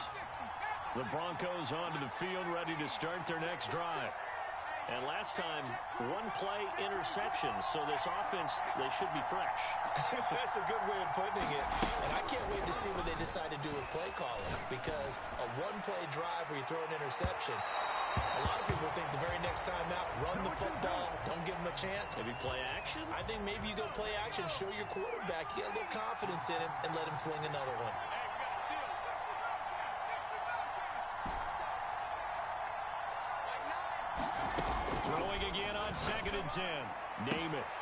Speaker 6: The Broncos onto the field ready to start their next drive. And last time, 1-play interceptions, so this offense, they should be fresh.
Speaker 3: That's a good way of putting it. And I can't wait to see what they decide to do with play calling, because a 1-play drive where you throw an interception, a lot of people think the very next time out, run the football, don't give them a chance.
Speaker 6: Maybe play action?
Speaker 3: I think maybe you go play action, show your quarterback, you get a little confidence in him, and let him fling another one.
Speaker 6: Throwing again on 2nd and 10. Namath.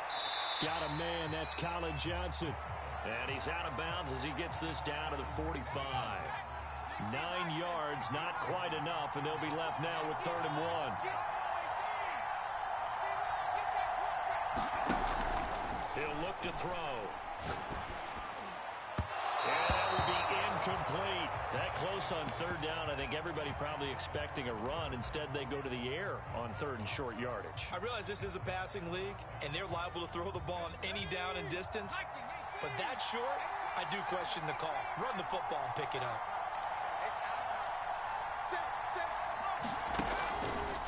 Speaker 6: Got a man, that's Colin Johnson. And he's out of bounds as he gets this down to the 45. 9 yards, not quite enough, and they'll be left now with 3rd and 1. He'll look to throw. And that will be incomplete. That close on 3rd down. I think everybody probably expecting a run. Instead, they go to the air on 3rd and short yardage.
Speaker 4: I realize this is a passing league, and they're liable to throw the ball on any down and distance. But that short, I do question the call. Run the football and pick it up.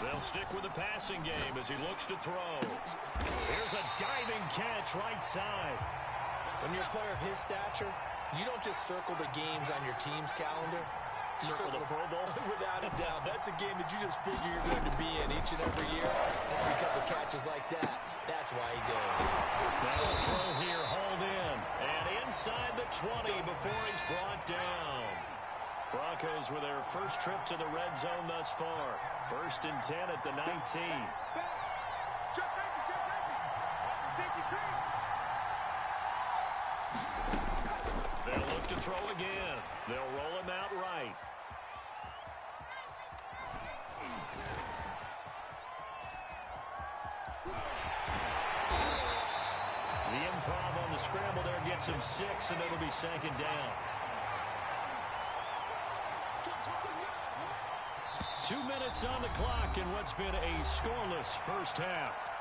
Speaker 6: They'll stick with the passing game as he looks to throw. Here's a diving catch right side.
Speaker 3: When you're a player of his stature, you don't just circle the games on your team's calendar. Circle the Pro Bowl?
Speaker 4: Without a doubt. That's a game that you just figure you're going to be in each and every year. It's because of catches like that. That's why he goes.
Speaker 6: Now the throw here, hauled in. And inside the 20 before he's brought down. Broncos with their first trip to the red zone thus far. 1st and 10 at the 19.
Speaker 5: Just safety, just safety. Watch the safety creep.
Speaker 6: They'll look to throw again. They'll roll him out right. The improv on the scramble there gets him 6, and it'll be 2nd down. 2 minutes on the clock in what's been a scoreless first half.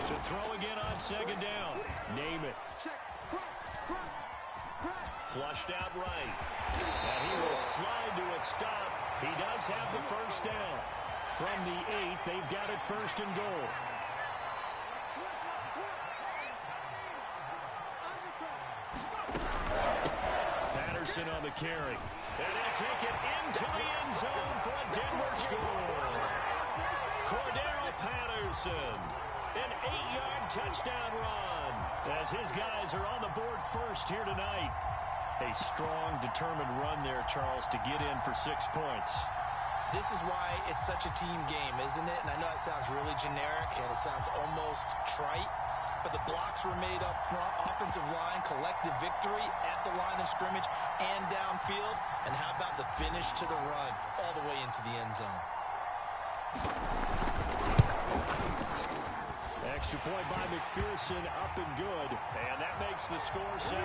Speaker 6: To throw again on 2nd down. Namath. Flushed out right. And he will slide to a stop. He does have the 1st down. From the 8, they've got it 1st and goal. Patterson on the carry. And he'll take it into the end zone for a Denver score. Cordero Patterson. An 8-yard touchdown run as his guys are on the board first here tonight. A strong, determined run there, Charles, to get in for 6 points.
Speaker 3: This is why it's such a team game, isn't it? And I know it sounds really generic and it sounds almost trite, but the blocks were made up front, offensive line, collective victory at the line of scrimmage and downfield. And how about the finish to the run all the way into the end zone?
Speaker 6: Extra point by McPherson, up and good. And that makes the score 7-0.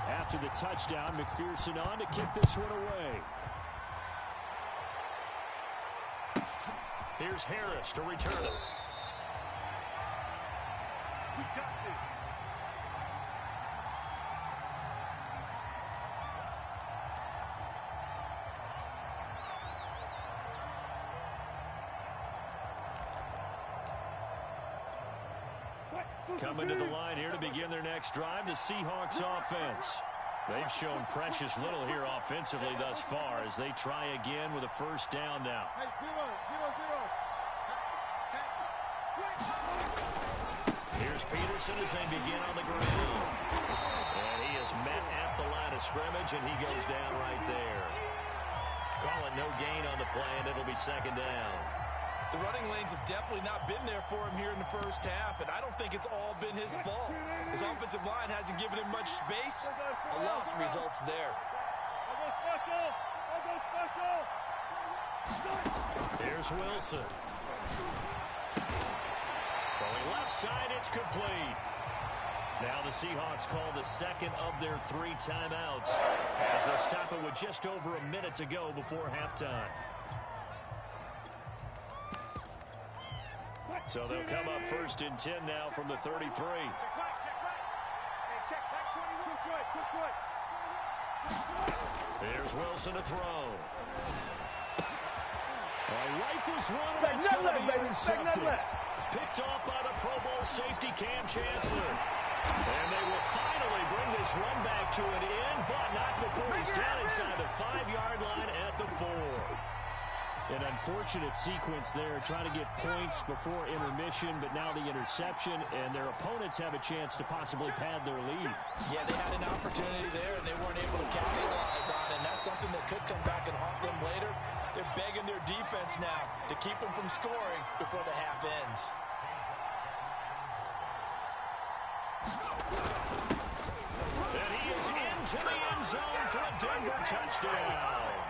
Speaker 6: After the touchdown, McPherson on to kick this one away. Here's Harris to return it.
Speaker 5: We got this.
Speaker 6: Coming to the line here to begin their next drive, the Seahawks offense. They've shown precious little here offensively thus far as they try again with a 1st down now.
Speaker 5: Hey, 0-0-0.
Speaker 6: Here's Peterson as they begin on the ground. And he is met at the line of scrimmage, and he goes down right there. Call it no gain on the play, and it'll be 2nd down.
Speaker 4: The running lanes have definitely not been there for him here in the first half, and I don't think it's all been his fault. His offensive line hasn't given him much space. A loss results there.
Speaker 6: Here's Wilson. Throwing left side, it's complete. Now the Seahawks call the 2nd of their 3 timeouts as they stop it with just over a minute to go before halftime. So they'll come up 1st and 10 now from the 33.
Speaker 5: Check back. Hey, check back 21.
Speaker 6: Here's Wilson to throw. Rifles one, and it's going to be intercepted. Picked off by the Pro Bowl safety Cam Chancellor. And they will finally bring this run back to an end, but not before he's down inside the 5-yard line at the 4. An unfortunate sequence there, trying to get points before intermission, but now the interception, and their opponents have a chance to possibly pad their lead.
Speaker 3: Yeah, they had an opportunity there, and they weren't able to capitalize on it, and that's something that could come back and haunt them later. They're begging their defense now to keep them from scoring before the half ends.
Speaker 6: And he is into the end zone for a Denver touchdown.